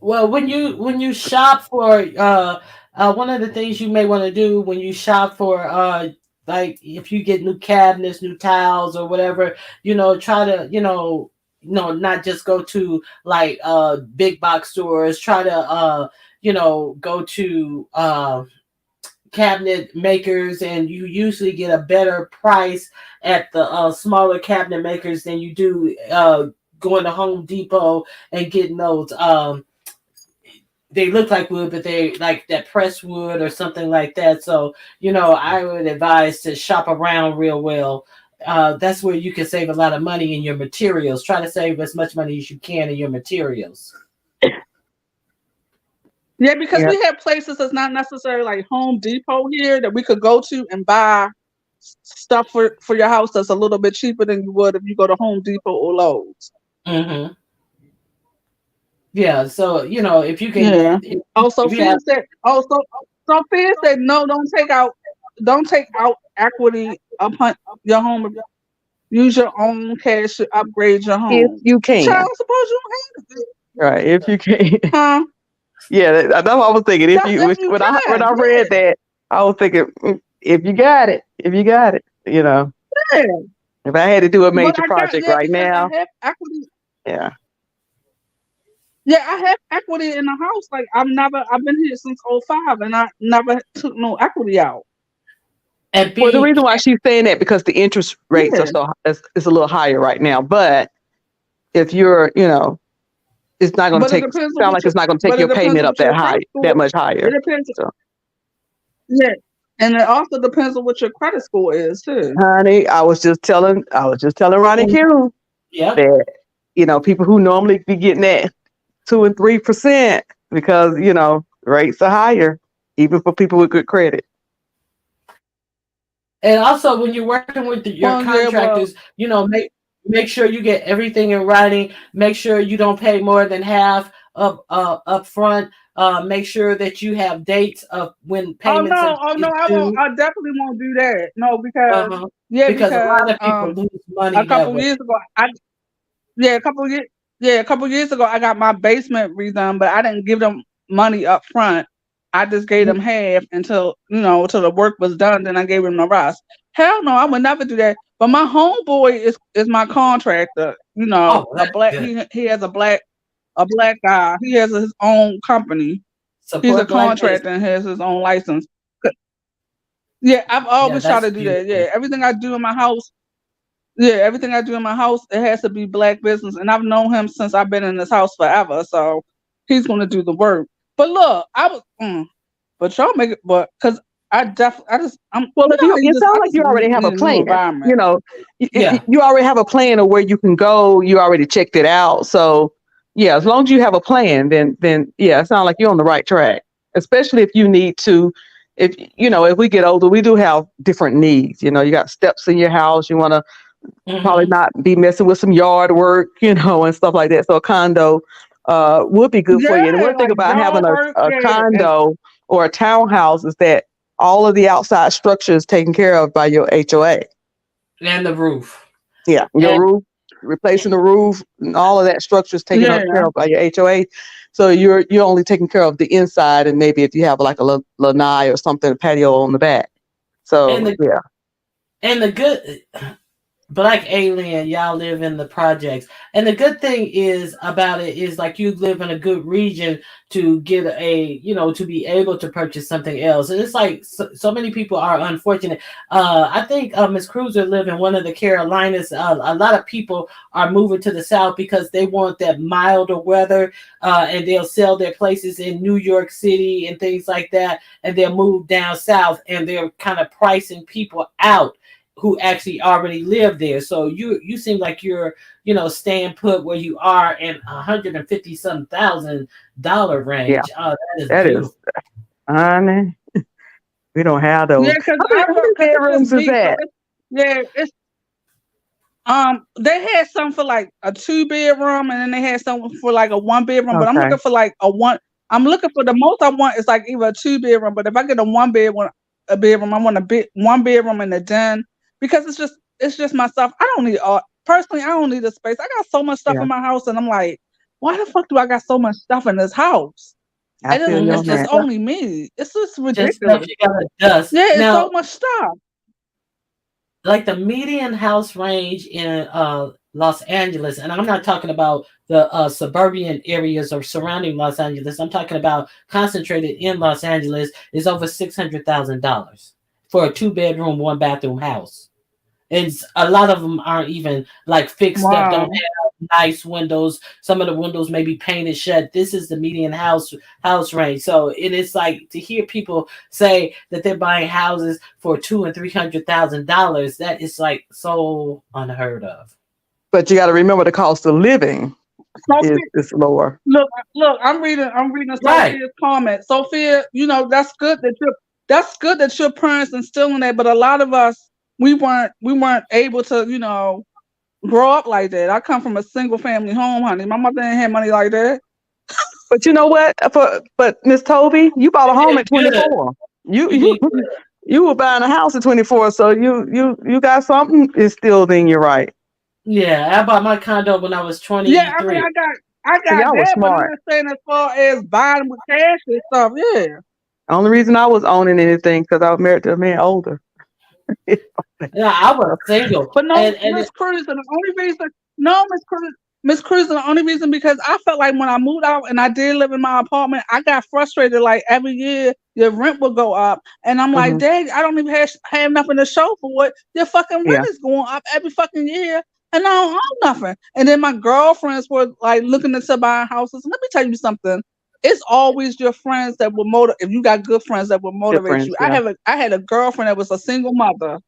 [SPEAKER 1] Well, when you shop for one of the things you may want to do when you shop for like if you get new cabinets, new tiles or whatever, try to not just go to like big box stores. Try to go to cabinet makers, and you usually get a better price at the smaller cabinet makers than you do going to Home Depot and getting those they look like wood, but they like that pressed wood or something like that. So, I would advise to shop around real well. That's where you can save a lot of money in your materials. Try to save as much money as you can in your materials.
[SPEAKER 3] Yeah, because
[SPEAKER 2] yeah,
[SPEAKER 3] we have places that's not necessarily like Home Depot here that we could go to and buy stuff for your house that's a little bit cheaper than you would if you go to Home Depot or Lowe's.
[SPEAKER 1] Mm-hmm. Yeah. So, if you can,
[SPEAKER 3] Yeah. Also,
[SPEAKER 1] if you have,
[SPEAKER 3] Fed said no, don't take out equity upon your home. Use your own cash to upgrade your
[SPEAKER 2] if
[SPEAKER 3] home.
[SPEAKER 2] you can,
[SPEAKER 3] Child, suppose you don't have it.
[SPEAKER 2] right? If you can,
[SPEAKER 3] Huh?
[SPEAKER 2] yeah, that's what I was thinking. If you
[SPEAKER 3] If you
[SPEAKER 2] when
[SPEAKER 3] can,
[SPEAKER 2] I read that, I was thinking if you got it,
[SPEAKER 3] yeah.
[SPEAKER 2] if I had to do a
[SPEAKER 3] But
[SPEAKER 2] major
[SPEAKER 3] I got
[SPEAKER 2] project right
[SPEAKER 3] because I
[SPEAKER 2] now,
[SPEAKER 3] have equity.
[SPEAKER 2] yeah,
[SPEAKER 3] Yeah, I have equity in the house. Like I've been here since '05, and I never took no equity out.
[SPEAKER 1] and
[SPEAKER 2] well, the
[SPEAKER 1] be,
[SPEAKER 2] reason why she's saying that because the interest rates are
[SPEAKER 3] Yeah.
[SPEAKER 2] so it's a little higher right now. But if you're, it's not going to
[SPEAKER 3] But it
[SPEAKER 2] take
[SPEAKER 3] depends on
[SPEAKER 2] sound
[SPEAKER 3] what
[SPEAKER 2] like it's not going to take your payment up
[SPEAKER 3] your
[SPEAKER 2] that high,
[SPEAKER 3] credit
[SPEAKER 2] that
[SPEAKER 3] score.
[SPEAKER 2] much higher.
[SPEAKER 3] It depends.
[SPEAKER 2] So,
[SPEAKER 3] Yeah, and it also depends on what your credit score is too.
[SPEAKER 2] honey, I was just telling Ronnie
[SPEAKER 3] Mhm.
[SPEAKER 2] Q
[SPEAKER 1] yep.
[SPEAKER 2] that people who normally be getting that 2 and 3% because rates are higher even for people with good credit.
[SPEAKER 1] And also, when you're working with your
[SPEAKER 3] Well, yeah, well,
[SPEAKER 1] contractors, make sure you get everything in writing. Make sure you don't pay more than half up front. make sure that you have dates of when
[SPEAKER 3] Oh
[SPEAKER 1] payments are
[SPEAKER 3] no, oh no, I won't.
[SPEAKER 1] due.
[SPEAKER 3] I definitely won't do that. No, because
[SPEAKER 1] Uh-huh.
[SPEAKER 3] yeah,
[SPEAKER 1] Because a
[SPEAKER 3] because
[SPEAKER 1] lot of people lose
[SPEAKER 3] a
[SPEAKER 1] money that
[SPEAKER 3] couple
[SPEAKER 1] way.
[SPEAKER 3] years ago, a couple years a couple years ago, I got my basement redone, but I didn't give them money up front. I just gave them half until until the work was done. Then I gave them the rest. Hell no, I would never do that. But my homeboy is my contractor.
[SPEAKER 1] Oh,
[SPEAKER 3] A
[SPEAKER 1] that's
[SPEAKER 3] black
[SPEAKER 1] good.
[SPEAKER 3] he has a black guy. He has his own company. He's a
[SPEAKER 1] Support black business.
[SPEAKER 3] contractor and has his own license. Yeah, I've
[SPEAKER 1] Yeah,
[SPEAKER 3] always tried
[SPEAKER 1] that's
[SPEAKER 3] to do that.
[SPEAKER 1] beautiful.
[SPEAKER 3] Yeah, everything I do in my house. Yeah, everything I do in my house, it has to be black business, and I've known him since I've been in this house forever. So he's gonna do the work. But look, but y'all make it, but because I'm.
[SPEAKER 2] Well,
[SPEAKER 3] You
[SPEAKER 2] if
[SPEAKER 3] know how
[SPEAKER 2] it sounds
[SPEAKER 3] I
[SPEAKER 2] like
[SPEAKER 3] just
[SPEAKER 2] you already have
[SPEAKER 3] need
[SPEAKER 2] a
[SPEAKER 3] a new
[SPEAKER 2] plan.
[SPEAKER 3] environment.
[SPEAKER 1] Yeah.
[SPEAKER 2] You already have a plan of where you can go. You already checked it out. So yeah, as long as you have a plan, then yeah, it sounds like you're on the right track. Especially if you need to, if we get older, we do have different needs. You got steps in your house. You want to probably
[SPEAKER 1] Hmm.
[SPEAKER 2] not be messing with some yard work, and stuff like that. So a condo would be good for you. And
[SPEAKER 3] Yeah,
[SPEAKER 2] one thing
[SPEAKER 3] like
[SPEAKER 2] about having
[SPEAKER 3] yard
[SPEAKER 2] a,
[SPEAKER 3] work.
[SPEAKER 2] a
[SPEAKER 3] Yeah, and
[SPEAKER 2] condo or a townhouse is that all of the outside structure is taken care of by your HOA.
[SPEAKER 1] And the roof.
[SPEAKER 2] Yeah, your
[SPEAKER 1] And
[SPEAKER 2] roof, replacing the roof, and all of that structure is taken up
[SPEAKER 3] yeah,
[SPEAKER 2] care of by your HOA. So you're only taking care of the inside, and maybe if you have like a lanai or something, a patio on the back.
[SPEAKER 1] and
[SPEAKER 2] So
[SPEAKER 1] the
[SPEAKER 2] yeah,
[SPEAKER 1] and the good Black alien, y'all live in the projects. And the good thing is about it is like you live in a good region to get to be able to purchase something else. And it's like so many people are unfortunate. I think Miss Cruiser live in one of the Carolinas. A lot of people are moving to the South because they want that milder weather, and they'll sell their places in New York City and things like that. And they'll move down South and they're kind of pricing people out who actually already live there. So you seem like you're staying put where you are in $150,000
[SPEAKER 2] yeah,
[SPEAKER 1] range. Oh, that is
[SPEAKER 2] that is,
[SPEAKER 1] beautiful.
[SPEAKER 2] honey, we don't have
[SPEAKER 3] yeah.
[SPEAKER 2] those.
[SPEAKER 3] Because
[SPEAKER 2] How many
[SPEAKER 3] it's just
[SPEAKER 2] bedrooms is
[SPEAKER 3] me. So
[SPEAKER 2] that?
[SPEAKER 3] it's they had some for like a 2 bedroom, and then they had some for like a 1 bedroom. But I'm
[SPEAKER 2] Okay,
[SPEAKER 3] looking for like a one. I'm looking for the most I want is like either a 2 bedroom. But if I get a bedroom, I want a 1 bedroom and a den because it's just my stuff. I don't need personally. I don't need a space. I got so much stuff
[SPEAKER 2] yeah,
[SPEAKER 3] in my house, and I'm like, why the fuck do I got so much stuff in this house?
[SPEAKER 2] I
[SPEAKER 3] And
[SPEAKER 2] feel you
[SPEAKER 3] it's
[SPEAKER 2] on
[SPEAKER 3] just
[SPEAKER 2] that.
[SPEAKER 1] Just
[SPEAKER 3] only me. It's just
[SPEAKER 1] just stuff
[SPEAKER 3] ridiculous.
[SPEAKER 1] you gotta dust.
[SPEAKER 3] Yeah, it's so
[SPEAKER 1] Now,
[SPEAKER 3] much stuff.
[SPEAKER 1] like the median house range in Los Angeles, and I'm not talking about the suburban areas or surrounding Los Angeles. I'm talking about concentrated in Los Angeles is over $600,000 for a 2 bedroom, 1 bathroom house. And a lot of them aren't even like fixed up, don't
[SPEAKER 3] Wow.
[SPEAKER 1] have nice windows. Some of the windows may be painted shut. This is the median house range. So it is like to hear people say that they're buying houses for $200,000 and $300,000. That is like so unheard of.
[SPEAKER 2] But you got to remember the cost of living is
[SPEAKER 3] So
[SPEAKER 2] is lower.
[SPEAKER 3] look, I'm reading
[SPEAKER 1] Right.
[SPEAKER 3] Sophia's comment. Sophia, that's good that your parents instilling that, but a lot of us we weren't able to, grow up like that. I come from a single family home, honey. My mother didn't have money like that.
[SPEAKER 2] But you know what? But Miss Toby, you bought a
[SPEAKER 1] You
[SPEAKER 2] home
[SPEAKER 1] did
[SPEAKER 2] at
[SPEAKER 1] good.
[SPEAKER 2] 24. You
[SPEAKER 1] You
[SPEAKER 2] you
[SPEAKER 1] did good.
[SPEAKER 2] you were buying a house at 24, so you got something instilled in you, right?
[SPEAKER 1] Yeah, I bought my condo when I was
[SPEAKER 3] Yeah, I mean
[SPEAKER 1] 23.
[SPEAKER 3] I got
[SPEAKER 2] Y'all were
[SPEAKER 3] that, but I'm
[SPEAKER 2] smart.
[SPEAKER 3] just saying as far as buying with cash and stuff, yeah.
[SPEAKER 2] Only reason I was owning anything because I was married to a man older.
[SPEAKER 1] Yeah, I was single.
[SPEAKER 3] But no,
[SPEAKER 1] And
[SPEAKER 3] Miss Cruz, and the only reason, no, Miss Cruz, and the only reason because I felt like when I moved out and I did live in my apartment, I got frustrated. Like every year, your rent would go up, and I'm like,
[SPEAKER 2] Hmm.
[SPEAKER 3] Dad, I don't even have nothing to show for it. Your fucking rent
[SPEAKER 2] Yeah,
[SPEAKER 3] is going up every fucking year, and I don't own nothing. And then my girlfriends were like looking into buying houses. Let me tell you something. It's always your friends that will motivate. If you got good friends that will
[SPEAKER 2] good
[SPEAKER 3] motivate
[SPEAKER 2] friends.
[SPEAKER 3] you,
[SPEAKER 2] Yeah,
[SPEAKER 3] I had a girlfriend that was a single mother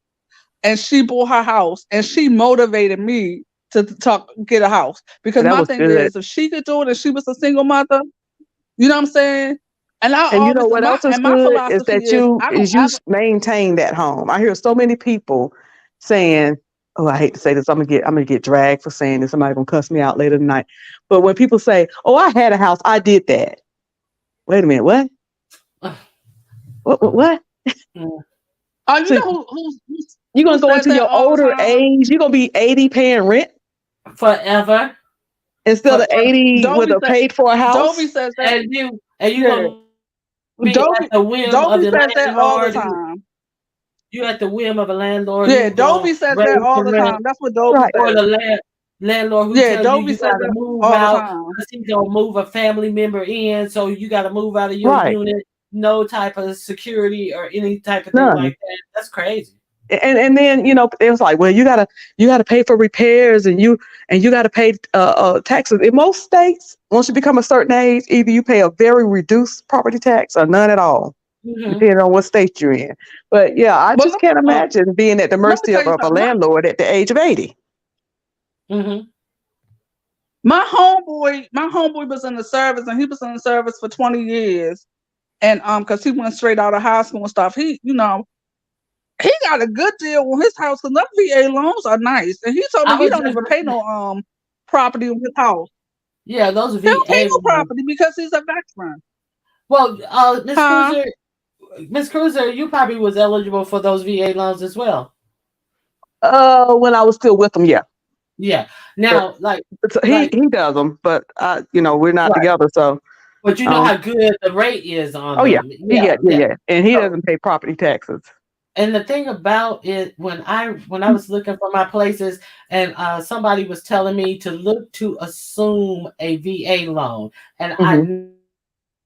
[SPEAKER 3] and she bought her house and she motivated me to get a house because
[SPEAKER 2] that
[SPEAKER 3] my
[SPEAKER 2] was
[SPEAKER 3] thing
[SPEAKER 2] good.
[SPEAKER 3] is if she could do it and she was a single mother, you know what I'm saying? And I
[SPEAKER 2] And you know
[SPEAKER 3] always
[SPEAKER 2] what else is
[SPEAKER 3] my
[SPEAKER 2] good is
[SPEAKER 3] philosophy
[SPEAKER 2] that
[SPEAKER 3] is I don't ever
[SPEAKER 2] maintain that home. I hear so many people saying, "Oh, I hate to say this. I'm gonna get dragged for saying this. Somebody gonna cuss me out later tonight." But when people say, "Oh, I had a house, I did that," Wait a minute, what? What?
[SPEAKER 3] Oh, you
[SPEAKER 2] So
[SPEAKER 3] know who's
[SPEAKER 2] you're gonna
[SPEAKER 3] who
[SPEAKER 2] go
[SPEAKER 3] says
[SPEAKER 2] into
[SPEAKER 3] that
[SPEAKER 2] your
[SPEAKER 3] all the
[SPEAKER 2] older
[SPEAKER 3] time?
[SPEAKER 2] age, you're gonna be 80 paying rent
[SPEAKER 1] Forever.
[SPEAKER 2] instead of 80 with
[SPEAKER 3] Dovey
[SPEAKER 2] a
[SPEAKER 3] said
[SPEAKER 2] paid for a
[SPEAKER 3] Dovey
[SPEAKER 2] house.
[SPEAKER 3] says that.
[SPEAKER 1] And you
[SPEAKER 3] Yeah,
[SPEAKER 1] gonna be at
[SPEAKER 3] Dovey
[SPEAKER 1] the whim of
[SPEAKER 3] Dovey
[SPEAKER 1] the
[SPEAKER 3] says that all the
[SPEAKER 1] landlord.
[SPEAKER 3] time.
[SPEAKER 1] You at the whim of a landlord
[SPEAKER 3] Yeah,
[SPEAKER 1] who gonna
[SPEAKER 3] Dovey says
[SPEAKER 1] raise
[SPEAKER 3] that all
[SPEAKER 1] the
[SPEAKER 3] the
[SPEAKER 1] rent,
[SPEAKER 3] time. That's what Dovey
[SPEAKER 2] Right.
[SPEAKER 1] or
[SPEAKER 3] says.
[SPEAKER 1] the landlord who
[SPEAKER 3] Yeah,
[SPEAKER 1] tell you
[SPEAKER 3] Dovey
[SPEAKER 1] you
[SPEAKER 3] says
[SPEAKER 1] gotta
[SPEAKER 3] that
[SPEAKER 1] move
[SPEAKER 3] all the
[SPEAKER 1] out
[SPEAKER 3] time.
[SPEAKER 1] because he's gonna move a family member in, so you gotta move out of your
[SPEAKER 2] Right.
[SPEAKER 1] unit. No type of security or any type of thing
[SPEAKER 2] None.
[SPEAKER 1] like that. That's crazy.
[SPEAKER 2] And then it was like, well, you gotta pay for repairs and you gotta pay taxes. In most states, once you become a certain age, either you pay a very reduced property tax or none at all,
[SPEAKER 1] Hmm.
[SPEAKER 2] depending on what state you're in. But yeah, I
[SPEAKER 3] But
[SPEAKER 2] just can't imagine being at the
[SPEAKER 3] let me
[SPEAKER 2] mercy
[SPEAKER 3] tell
[SPEAKER 2] of
[SPEAKER 3] you
[SPEAKER 2] a
[SPEAKER 3] something.
[SPEAKER 2] landlord at the age of 80.
[SPEAKER 1] Hmm.
[SPEAKER 3] My homeboy was in the service, and he was in the service for 20 years, and because he went straight out of high school and stuff. He got a good deal on his house, because them VA loans are nice, and he told me
[SPEAKER 1] I
[SPEAKER 3] he
[SPEAKER 1] was
[SPEAKER 3] don't
[SPEAKER 1] just
[SPEAKER 3] even pay no property on his house.
[SPEAKER 1] yeah, those
[SPEAKER 3] He don't pay
[SPEAKER 1] VA
[SPEAKER 3] no
[SPEAKER 1] loans.
[SPEAKER 3] property because he's a veteran.
[SPEAKER 1] Well, Miss
[SPEAKER 3] Huh?
[SPEAKER 1] Cruiser, you probably was eligible for those VA loans as well.
[SPEAKER 2] When I was still with him, yeah.
[SPEAKER 1] Yeah.
[SPEAKER 2] But
[SPEAKER 1] Now, like,
[SPEAKER 2] he does them, but we're not
[SPEAKER 1] right.
[SPEAKER 2] together, so
[SPEAKER 1] But you know
[SPEAKER 2] um.
[SPEAKER 1] how good the rate is on
[SPEAKER 2] Oh yeah,
[SPEAKER 1] them.
[SPEAKER 2] yeah,
[SPEAKER 1] Yeah,
[SPEAKER 2] yeah,
[SPEAKER 1] yeah.
[SPEAKER 2] yeah. And he
[SPEAKER 1] So,
[SPEAKER 2] doesn't pay property taxes.
[SPEAKER 1] and the thing about it, when I was looking for my places, and somebody was telling me to look to assume a VA loan, and
[SPEAKER 2] Hmm.
[SPEAKER 1] I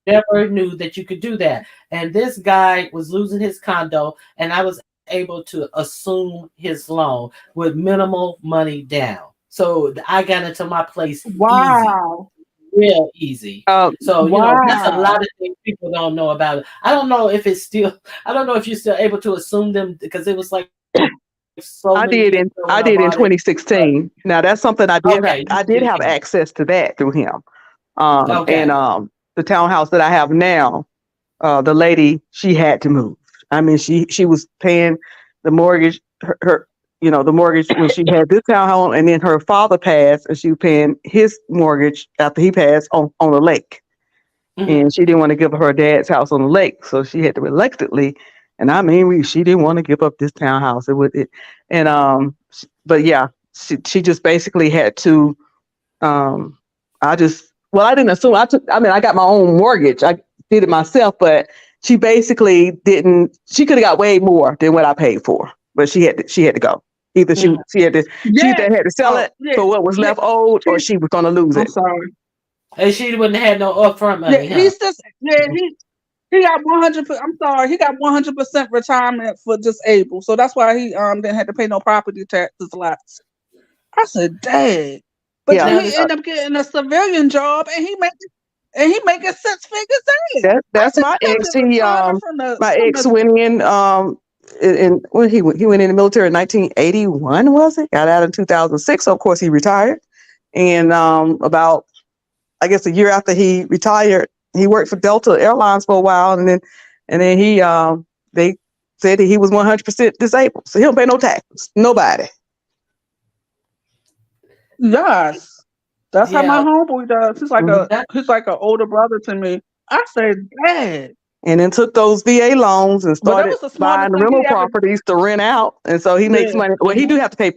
[SPEAKER 1] never knew that you could do that. And this guy was losing his condo, and I was able to assume his loan with minimal money down. So I got into my place easy,
[SPEAKER 3] Wow.
[SPEAKER 1] real easy. So, that's a lot
[SPEAKER 3] Wow.
[SPEAKER 1] of things people don't know about it. I don't know if it's still, I don't know if you're still able to assume them because it was like so many years ago when I bought
[SPEAKER 2] I
[SPEAKER 1] it.
[SPEAKER 2] did in
[SPEAKER 1] But
[SPEAKER 2] 2016. Now that's something
[SPEAKER 1] okay, you
[SPEAKER 2] I
[SPEAKER 1] did
[SPEAKER 2] did
[SPEAKER 1] it
[SPEAKER 2] have
[SPEAKER 1] then.
[SPEAKER 2] access to that through him.
[SPEAKER 1] Okay.
[SPEAKER 2] And the townhouse that I have now, the lady, she had to move. I mean, she was paying the mortgage, her the mortgage when she had this townhome, and then her father passed, and she was paying his mortgage after he passed on the lake.
[SPEAKER 1] Hmm.
[SPEAKER 2] And she didn't want to give up her dad's house on the lake, so she had to reluctantly. And I mean, she didn't want to give up this townhouse. And but yeah, she just basically had to. Um, I didn't assume. I mean, I got my own mortgage. I did it myself, but she basically didn't. She could have got way more than what I paid for, but she had to go. Either
[SPEAKER 1] Hmm.
[SPEAKER 2] she either
[SPEAKER 3] Yeah.
[SPEAKER 2] had to sell
[SPEAKER 3] Oh,
[SPEAKER 2] it
[SPEAKER 3] yeah.
[SPEAKER 2] for what was
[SPEAKER 3] Yeah.
[SPEAKER 2] left owed, or
[SPEAKER 3] He,
[SPEAKER 2] she was going to lose
[SPEAKER 3] I'm
[SPEAKER 2] it.
[SPEAKER 3] sorry.
[SPEAKER 1] And she wouldn't have had no upfront
[SPEAKER 3] Yeah,
[SPEAKER 1] money, huh?
[SPEAKER 3] he's just yeah, he got 100. I'm sorry, he got 100% retirement for disabled, so that's why he didn't have to pay no property taxes last. I said, "Dang," but then
[SPEAKER 2] Yeah,
[SPEAKER 1] Now
[SPEAKER 3] he
[SPEAKER 1] this,
[SPEAKER 3] ended up getting a civilian job, and he making 6 figures in. I
[SPEAKER 2] that's
[SPEAKER 3] said,
[SPEAKER 2] my
[SPEAKER 3] "You must
[SPEAKER 2] ex.
[SPEAKER 3] have retirement from
[SPEAKER 2] My ex
[SPEAKER 3] the."
[SPEAKER 2] went in when he went in the military in 1981, was it? Got out in 2006. So of course he retired. And about I guess a year after he retired, he worked for Delta Airlines for a while, and then they said that he was 100% disabled, so he don't pay no taxes. Nobody.
[SPEAKER 3] Yes, that's how my
[SPEAKER 1] yeah,
[SPEAKER 3] homeboy does.
[SPEAKER 2] Mhm.
[SPEAKER 1] that,
[SPEAKER 3] He's like an older brother to me. I said, "Dang,"
[SPEAKER 2] And then took those VA loans and
[SPEAKER 3] but that
[SPEAKER 2] started
[SPEAKER 3] was the
[SPEAKER 2] buying
[SPEAKER 3] smartest thing
[SPEAKER 2] rental
[SPEAKER 3] he ever
[SPEAKER 2] properties to rent out. And so he makes
[SPEAKER 3] did.
[SPEAKER 2] money. Well, he
[SPEAKER 1] mhm.
[SPEAKER 2] do have to pay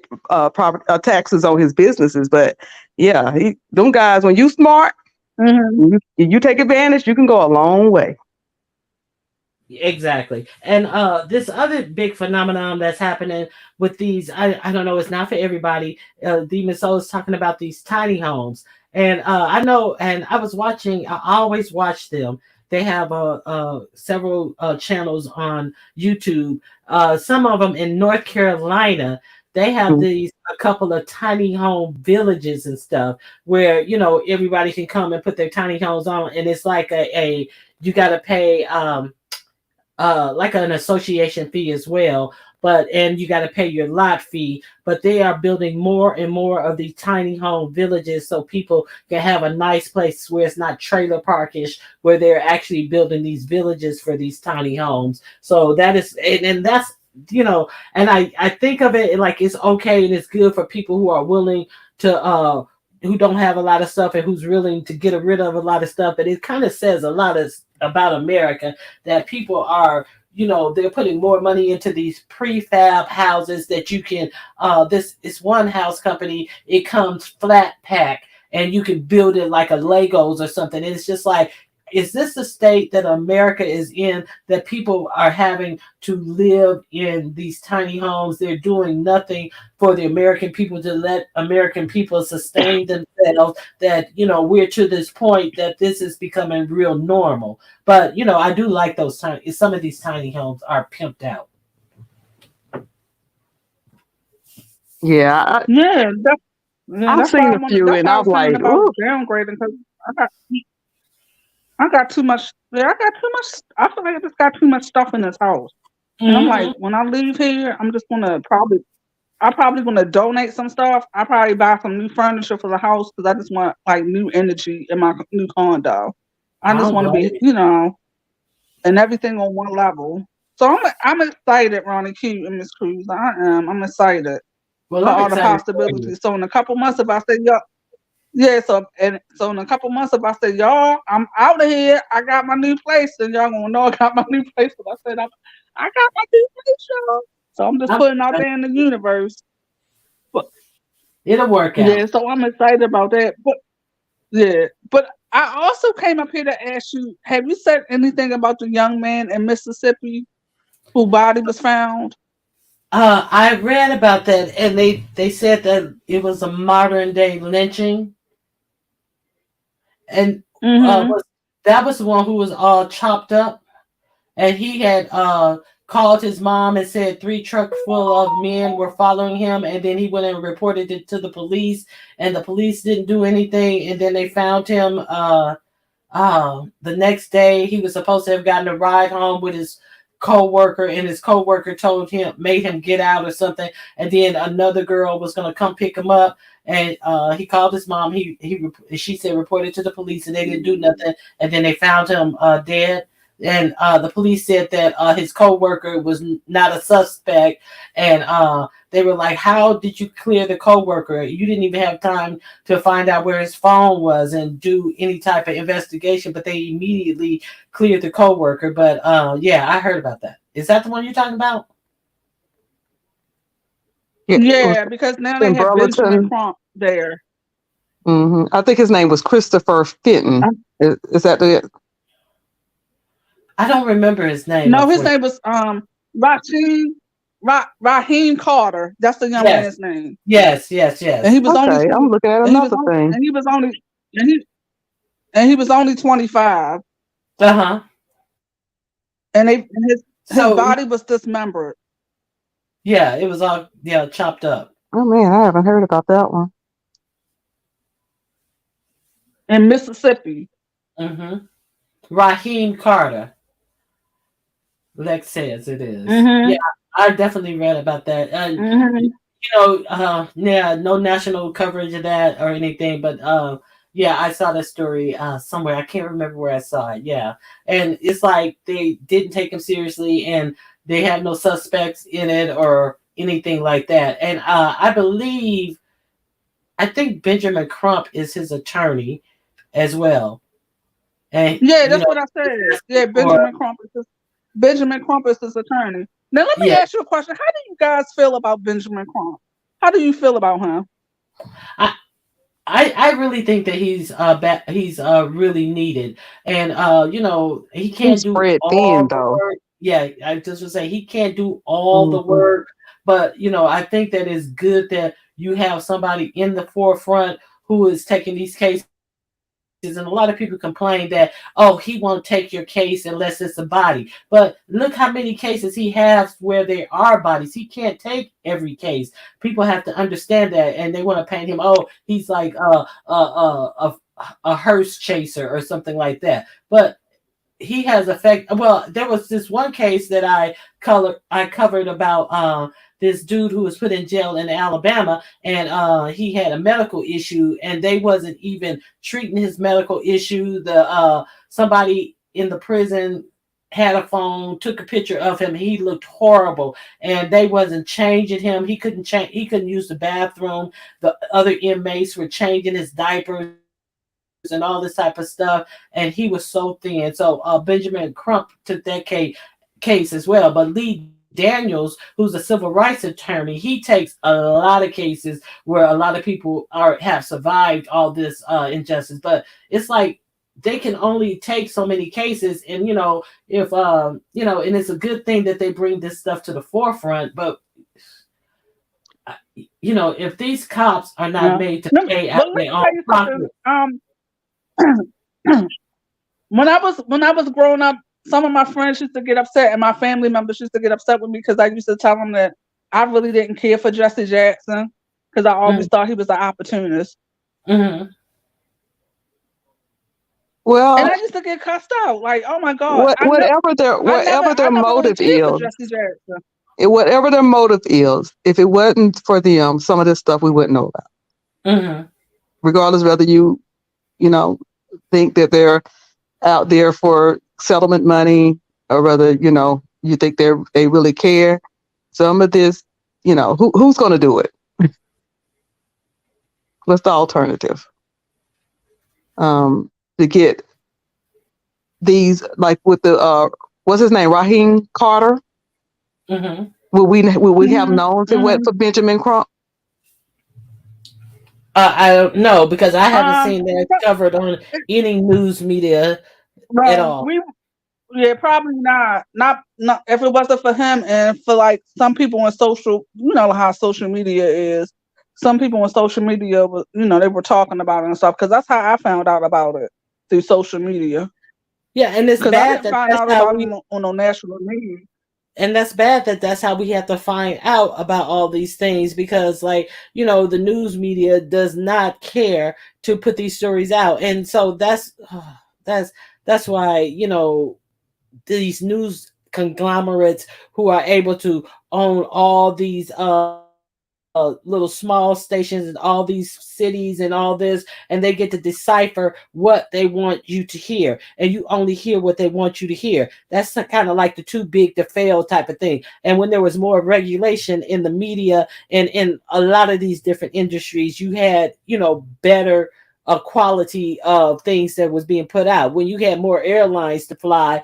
[SPEAKER 2] property taxes on his businesses, but yeah, them guys. When you smart,
[SPEAKER 3] Hmm.
[SPEAKER 2] you take advantage, you can go a long way.
[SPEAKER 1] Exactly. And this other big phenomenon that's happening with these, I don't know, it's not for everybody. Demon Soul is talking about these tiny homes. And I know, and I always watch them. They have several channels on YouTube. Some of them in North Carolina, they have
[SPEAKER 2] Mhm.
[SPEAKER 1] these a couple of tiny home villages and stuff where everybody can come and put their tiny homes on, and it's like a you got to pay like an association fee as well, and you got to pay your lot fee, but they are building more and more of these tiny home villages so people can have a nice place where it's not trailer parkish, where they're actually building these villages for these tiny homes. So that is, and that's, and I think of it like it's okay and it's good for people who are willing to who don't have a lot of stuff and who's willing to get rid of a lot of stuff. And it kind of says a lot about America, that people are, they're putting more money into these prefab houses that you can, this is one house company, it comes flat pack and you can build it like a Legos or something. And it's just like, is this the state that America is in, that people are having to live in these tiny homes? They're doing nothing for the American people to let American people sustain themselves. That, we're to this point that this is becoming real normal. But, I do like those tiny, some of these tiny homes are pimped out.
[SPEAKER 2] Yeah,
[SPEAKER 3] Yeah,
[SPEAKER 2] I've
[SPEAKER 3] that's why
[SPEAKER 2] seen
[SPEAKER 3] I
[SPEAKER 2] a
[SPEAKER 3] want.
[SPEAKER 2] few,
[SPEAKER 3] That's
[SPEAKER 2] and
[SPEAKER 3] why I
[SPEAKER 2] I'm
[SPEAKER 3] was saying
[SPEAKER 2] like,
[SPEAKER 3] about
[SPEAKER 2] ooh,
[SPEAKER 3] downgrading, because I got I got too much. Yeah, I got too much. I feel like I just got too much stuff in this house, and I'm like,
[SPEAKER 1] Hmm.
[SPEAKER 3] when I leave here, I'm just gonna probably. I probably gonna donate some stuff. I probably buy some new furniture for the house because I just want like new energy in my new condo. I
[SPEAKER 1] I
[SPEAKER 3] just
[SPEAKER 1] don't
[SPEAKER 3] want to
[SPEAKER 1] blame
[SPEAKER 3] be,
[SPEAKER 1] you.
[SPEAKER 3] and everything on one level. So I'm excited, Ronnie Q and Miss Cruz. I am. I'm excited
[SPEAKER 1] Well,
[SPEAKER 3] for
[SPEAKER 1] I'm
[SPEAKER 3] all the
[SPEAKER 1] excited for you.
[SPEAKER 3] possibilities. So in a couple months, if I say y'all, yeah. So in a couple months, if I say y'all, I'm out of here. I got my new place, and y'all gonna know I got my new place. But I said I got my new place, y'all. So I'm just
[SPEAKER 1] I'm
[SPEAKER 3] putting out
[SPEAKER 1] excited.
[SPEAKER 3] there in the universe. But
[SPEAKER 1] It'll work
[SPEAKER 3] yeah,
[SPEAKER 1] out.
[SPEAKER 3] so I'm excited about that. But yeah, but I also came up here to ask you: have you said anything about the young man in Mississippi whose body was found?
[SPEAKER 1] I read about that, and they said that it was a modern day lynching, and
[SPEAKER 3] Mm-hmm.
[SPEAKER 1] was that was the one who was all chopped up, and he had called his mom and said 3 trucks full of men were following him, and then he went and reported it to the police, and the police didn't do anything, and then they found him. The next day, he was supposed to have gotten a ride home with his co-worker, and his co-worker told him, made him get out or something. And then another girl was going to come pick him up, and he called his mom. She said reported to the police, and they didn't do nothing. And then they found him dead. And the police said that his co-worker was not a suspect, and they were like, "How did you clear the co-worker? You didn't even have time to find out where his phone was and do any type of investigation," but they immediately cleared the coworker. But yeah, I heard about that. Is that the one you're talking about?
[SPEAKER 2] yeah, it was
[SPEAKER 3] Yeah, because now they
[SPEAKER 2] in
[SPEAKER 3] have Benjamin
[SPEAKER 2] Burlington.
[SPEAKER 3] Crump there.
[SPEAKER 2] I think his name was Christopher Fenton. Is that the?
[SPEAKER 1] I don't remember his name,
[SPEAKER 3] No, his
[SPEAKER 1] unfortunately.
[SPEAKER 3] name was Raheem Raheem Carter. That's the young
[SPEAKER 1] Yes,
[SPEAKER 3] man's name.
[SPEAKER 1] yes, yes,
[SPEAKER 3] And he
[SPEAKER 1] yes.
[SPEAKER 3] was only
[SPEAKER 2] Okay,
[SPEAKER 3] 20,
[SPEAKER 2] I'm looking at
[SPEAKER 3] and he was
[SPEAKER 2] another
[SPEAKER 3] only
[SPEAKER 2] thing.
[SPEAKER 3] and he was only and he and he was only 25.
[SPEAKER 1] Uh huh.
[SPEAKER 3] And his
[SPEAKER 1] So
[SPEAKER 3] body was dismembered
[SPEAKER 1] yeah, it was all chopped up.
[SPEAKER 2] Oh man, I haven't heard about that one.
[SPEAKER 3] in Mississippi.
[SPEAKER 1] Mm-hmm. Raheem Carter. Lex says it is. Yeah,
[SPEAKER 3] Mm-hmm.
[SPEAKER 1] I definitely read about that. And
[SPEAKER 3] Mm-hmm.
[SPEAKER 1] yeah, no national coverage of that or anything, but yeah, I saw that story somewhere. I can't remember where I saw it. Yeah, and it's like they didn't take him seriously, and they have no suspects in it or anything like that. And I think Benjamin Crump is his attorney as well, and
[SPEAKER 3] Yeah, that's what I said. Yeah,
[SPEAKER 1] or
[SPEAKER 3] Benjamin Crump is his attorney. Now let me
[SPEAKER 1] yeah.
[SPEAKER 3] ask you a question. How do you guys feel about Benjamin Crump? How do you feel about him?
[SPEAKER 1] I, I really think that he's really needed, and he
[SPEAKER 2] He's
[SPEAKER 1] can't do
[SPEAKER 2] spread thin
[SPEAKER 1] all the
[SPEAKER 2] though.
[SPEAKER 1] work. Yeah, I just would say he can't do all the
[SPEAKER 2] hmm
[SPEAKER 1] work, but I think that it's good that you have somebody in the forefront who is taking these cases. And a lot of people complain that, oh, he won't take your case unless it's a body. But look how many cases he has where there are bodies. He can't take every case. People have to understand that, and they want to paint him. Oh, he's like a hearse chaser or something like that. But he has effect. Well, there was this one case that I covered about this dude who was put in jail in Alabama, and he had a medical issue, and they wasn't even treating his medical issue. The somebody in the prison had a phone, took a picture of him. He looked horrible, and they wasn't changing him. He couldn't change. He couldn't use the bathroom. The other inmates were changing his diapers and all this type of stuff, and he was so thin. So Benjamin Crump took that case as well. But Lee Daniels, who's a civil rights attorney, he takes a lot of cases where a lot of people have survived all this injustice. But it's like they can only take so many cases, and if and it's a good thing that they bring this stuff to the forefront. But if these cops are not
[SPEAKER 3] Yeah.
[SPEAKER 1] made to
[SPEAKER 3] But
[SPEAKER 1] pay
[SPEAKER 3] let
[SPEAKER 1] out
[SPEAKER 3] me
[SPEAKER 1] their
[SPEAKER 3] tell
[SPEAKER 1] own
[SPEAKER 3] you
[SPEAKER 1] pocket.
[SPEAKER 3] something. When I was growing up, some of my friends used to get upset, and my family members used to get upset with me because I used to tell them that I really didn't care for Jesse Jackson because I always thought he was an opportunist,
[SPEAKER 1] Mm-hmm.
[SPEAKER 3] and
[SPEAKER 2] Well,
[SPEAKER 3] I used to get cussed out. Like, oh my God, I never,
[SPEAKER 2] whatever
[SPEAKER 3] I
[SPEAKER 2] their
[SPEAKER 3] never really
[SPEAKER 2] motive
[SPEAKER 3] cared for
[SPEAKER 2] is,
[SPEAKER 3] Jesse Jackson.
[SPEAKER 2] whatever their motive is, if it wasn't for them, some of this stuff we wouldn't know about.
[SPEAKER 1] Mm-hmm.
[SPEAKER 2] Regardless whether you know, think that they're out there for settlement money or whether, you think they really care. Some of this, who's going to do it? What's the alternative? To get these, like with the, what's his name? Raheem Carter?
[SPEAKER 1] Mm-hmm.
[SPEAKER 2] Would we have
[SPEAKER 3] Hmm.
[SPEAKER 2] known if it went
[SPEAKER 3] Hmm.
[SPEAKER 2] for Benjamin Crump?
[SPEAKER 1] I don't know because I haven't seen that
[SPEAKER 3] But,
[SPEAKER 1] covered on any news media at
[SPEAKER 3] well,
[SPEAKER 1] all.
[SPEAKER 3] we yeah, probably not. Not if it wasn't for him and for like some people in social, you know how social media is. Some people in social media, they were talking about it and stuff. Because that's how I found out about it through social media.
[SPEAKER 1] Yeah, and it's
[SPEAKER 3] Because I
[SPEAKER 1] bad
[SPEAKER 3] didn't
[SPEAKER 1] that
[SPEAKER 3] find
[SPEAKER 1] that's
[SPEAKER 3] out
[SPEAKER 1] how
[SPEAKER 3] about it
[SPEAKER 1] we
[SPEAKER 3] on no national news.
[SPEAKER 1] and that's bad that that's how we have to find out about all these things because like the news media does not care to put these stories out, and so that's that's why these news conglomerates who are able to own all these little small stations and all these cities and all this, and they get to decipher what they want you to hear, and you only hear what they want you to hear. That's kind of like the too big to fail type of thing. And when there was more regulation in the media and in a lot of these different industries, you had better quality of things that was being put out. When you had more airlines to fly,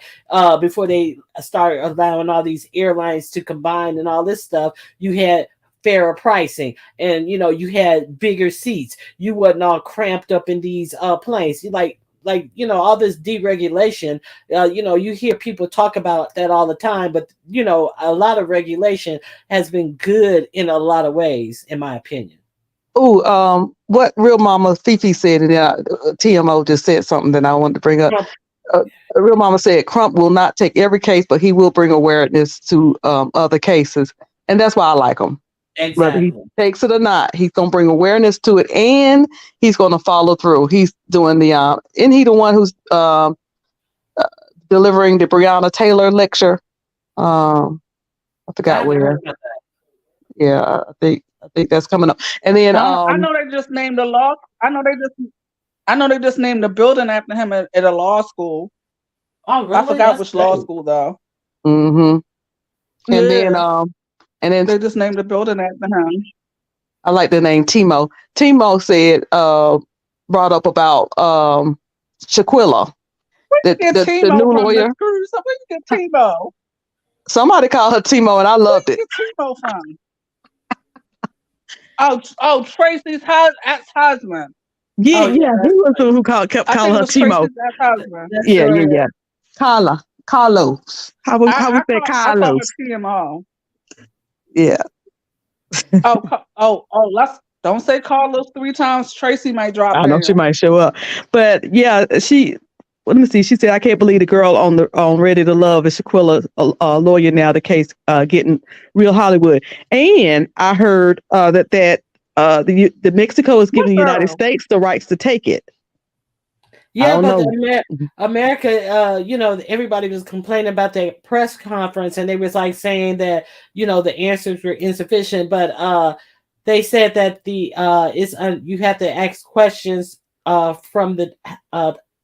[SPEAKER 1] before they started allowing all these airlines to combine and all this stuff, you had fairer pricing, and you had bigger seats. You wasn't all cramped up in these planes. You like all this deregulation. You hear people talk about that all the time, but a lot of regulation has been good in a lot of ways, in my opinion.
[SPEAKER 2] Oh, what Real Mama Fifi said, and TMO just said something that I wanted to bring up.
[SPEAKER 1] Trump.
[SPEAKER 2] Real Mama said Crump will not take every case, but he will bring awareness to other cases, and that's why I like him. Whether he
[SPEAKER 1] Exactly.
[SPEAKER 2] takes it or not, he's gonna bring awareness to it, and he's gonna follow through. He's doing the isn't he the one who's delivering the Breonna Taylor lecture? I
[SPEAKER 1] I
[SPEAKER 2] forgot
[SPEAKER 1] haven't heard
[SPEAKER 2] where.
[SPEAKER 1] about that.
[SPEAKER 2] Yeah, I think that's coming up. And then
[SPEAKER 3] I know they just named the law. I know they just named the building after him at a law school.
[SPEAKER 1] Oh,
[SPEAKER 3] I
[SPEAKER 1] really?
[SPEAKER 3] forgot
[SPEAKER 1] That's
[SPEAKER 3] which law
[SPEAKER 1] great.
[SPEAKER 3] school though.
[SPEAKER 2] hmm and then
[SPEAKER 3] Yeah,
[SPEAKER 2] and then
[SPEAKER 3] they just named the building after him.
[SPEAKER 2] I like the name Timo. Timo said brought up about Shaquilla,
[SPEAKER 3] Get
[SPEAKER 2] the
[SPEAKER 3] Timo
[SPEAKER 2] new
[SPEAKER 3] from the
[SPEAKER 2] lawyer.
[SPEAKER 3] cruise. So where you get Timo?
[SPEAKER 2] Somebody called her Timo, and I
[SPEAKER 3] Where
[SPEAKER 2] loved
[SPEAKER 3] you
[SPEAKER 2] it.
[SPEAKER 3] get Timo from? Tracy's ex-husband.
[SPEAKER 2] Yeah,
[SPEAKER 1] Oh yeah,
[SPEAKER 2] yeah, he
[SPEAKER 1] that's
[SPEAKER 2] was the
[SPEAKER 1] nice.
[SPEAKER 2] one who kept
[SPEAKER 3] I
[SPEAKER 2] calling
[SPEAKER 3] think it
[SPEAKER 2] her
[SPEAKER 3] was
[SPEAKER 2] Timo.
[SPEAKER 3] Tracy's ex-husband.
[SPEAKER 1] That's
[SPEAKER 2] Yeah, yeah,
[SPEAKER 1] right.
[SPEAKER 2] yeah. Carlos. How we say
[SPEAKER 3] I call her
[SPEAKER 2] Carlos?
[SPEAKER 3] TMO.
[SPEAKER 2] Yeah.
[SPEAKER 3] Let's don't say Carlos 3 times. Tracy might drop
[SPEAKER 2] I know she
[SPEAKER 3] down.
[SPEAKER 2] might show up, but yeah, let me see. She said, "I can't believe the girl on Ready to Love is Shaquilla, a lawyer now. The case getting real Hollywood." And I heard the Mexico is
[SPEAKER 3] What
[SPEAKER 2] giving the United
[SPEAKER 3] girl?
[SPEAKER 2] States the rights to take it. I
[SPEAKER 1] Yeah,
[SPEAKER 2] don't
[SPEAKER 1] but
[SPEAKER 2] know.
[SPEAKER 1] America, everybody was complaining about their press conference, and they was like saying that the answers were insufficient. But they said that the it's you have to ask questions from the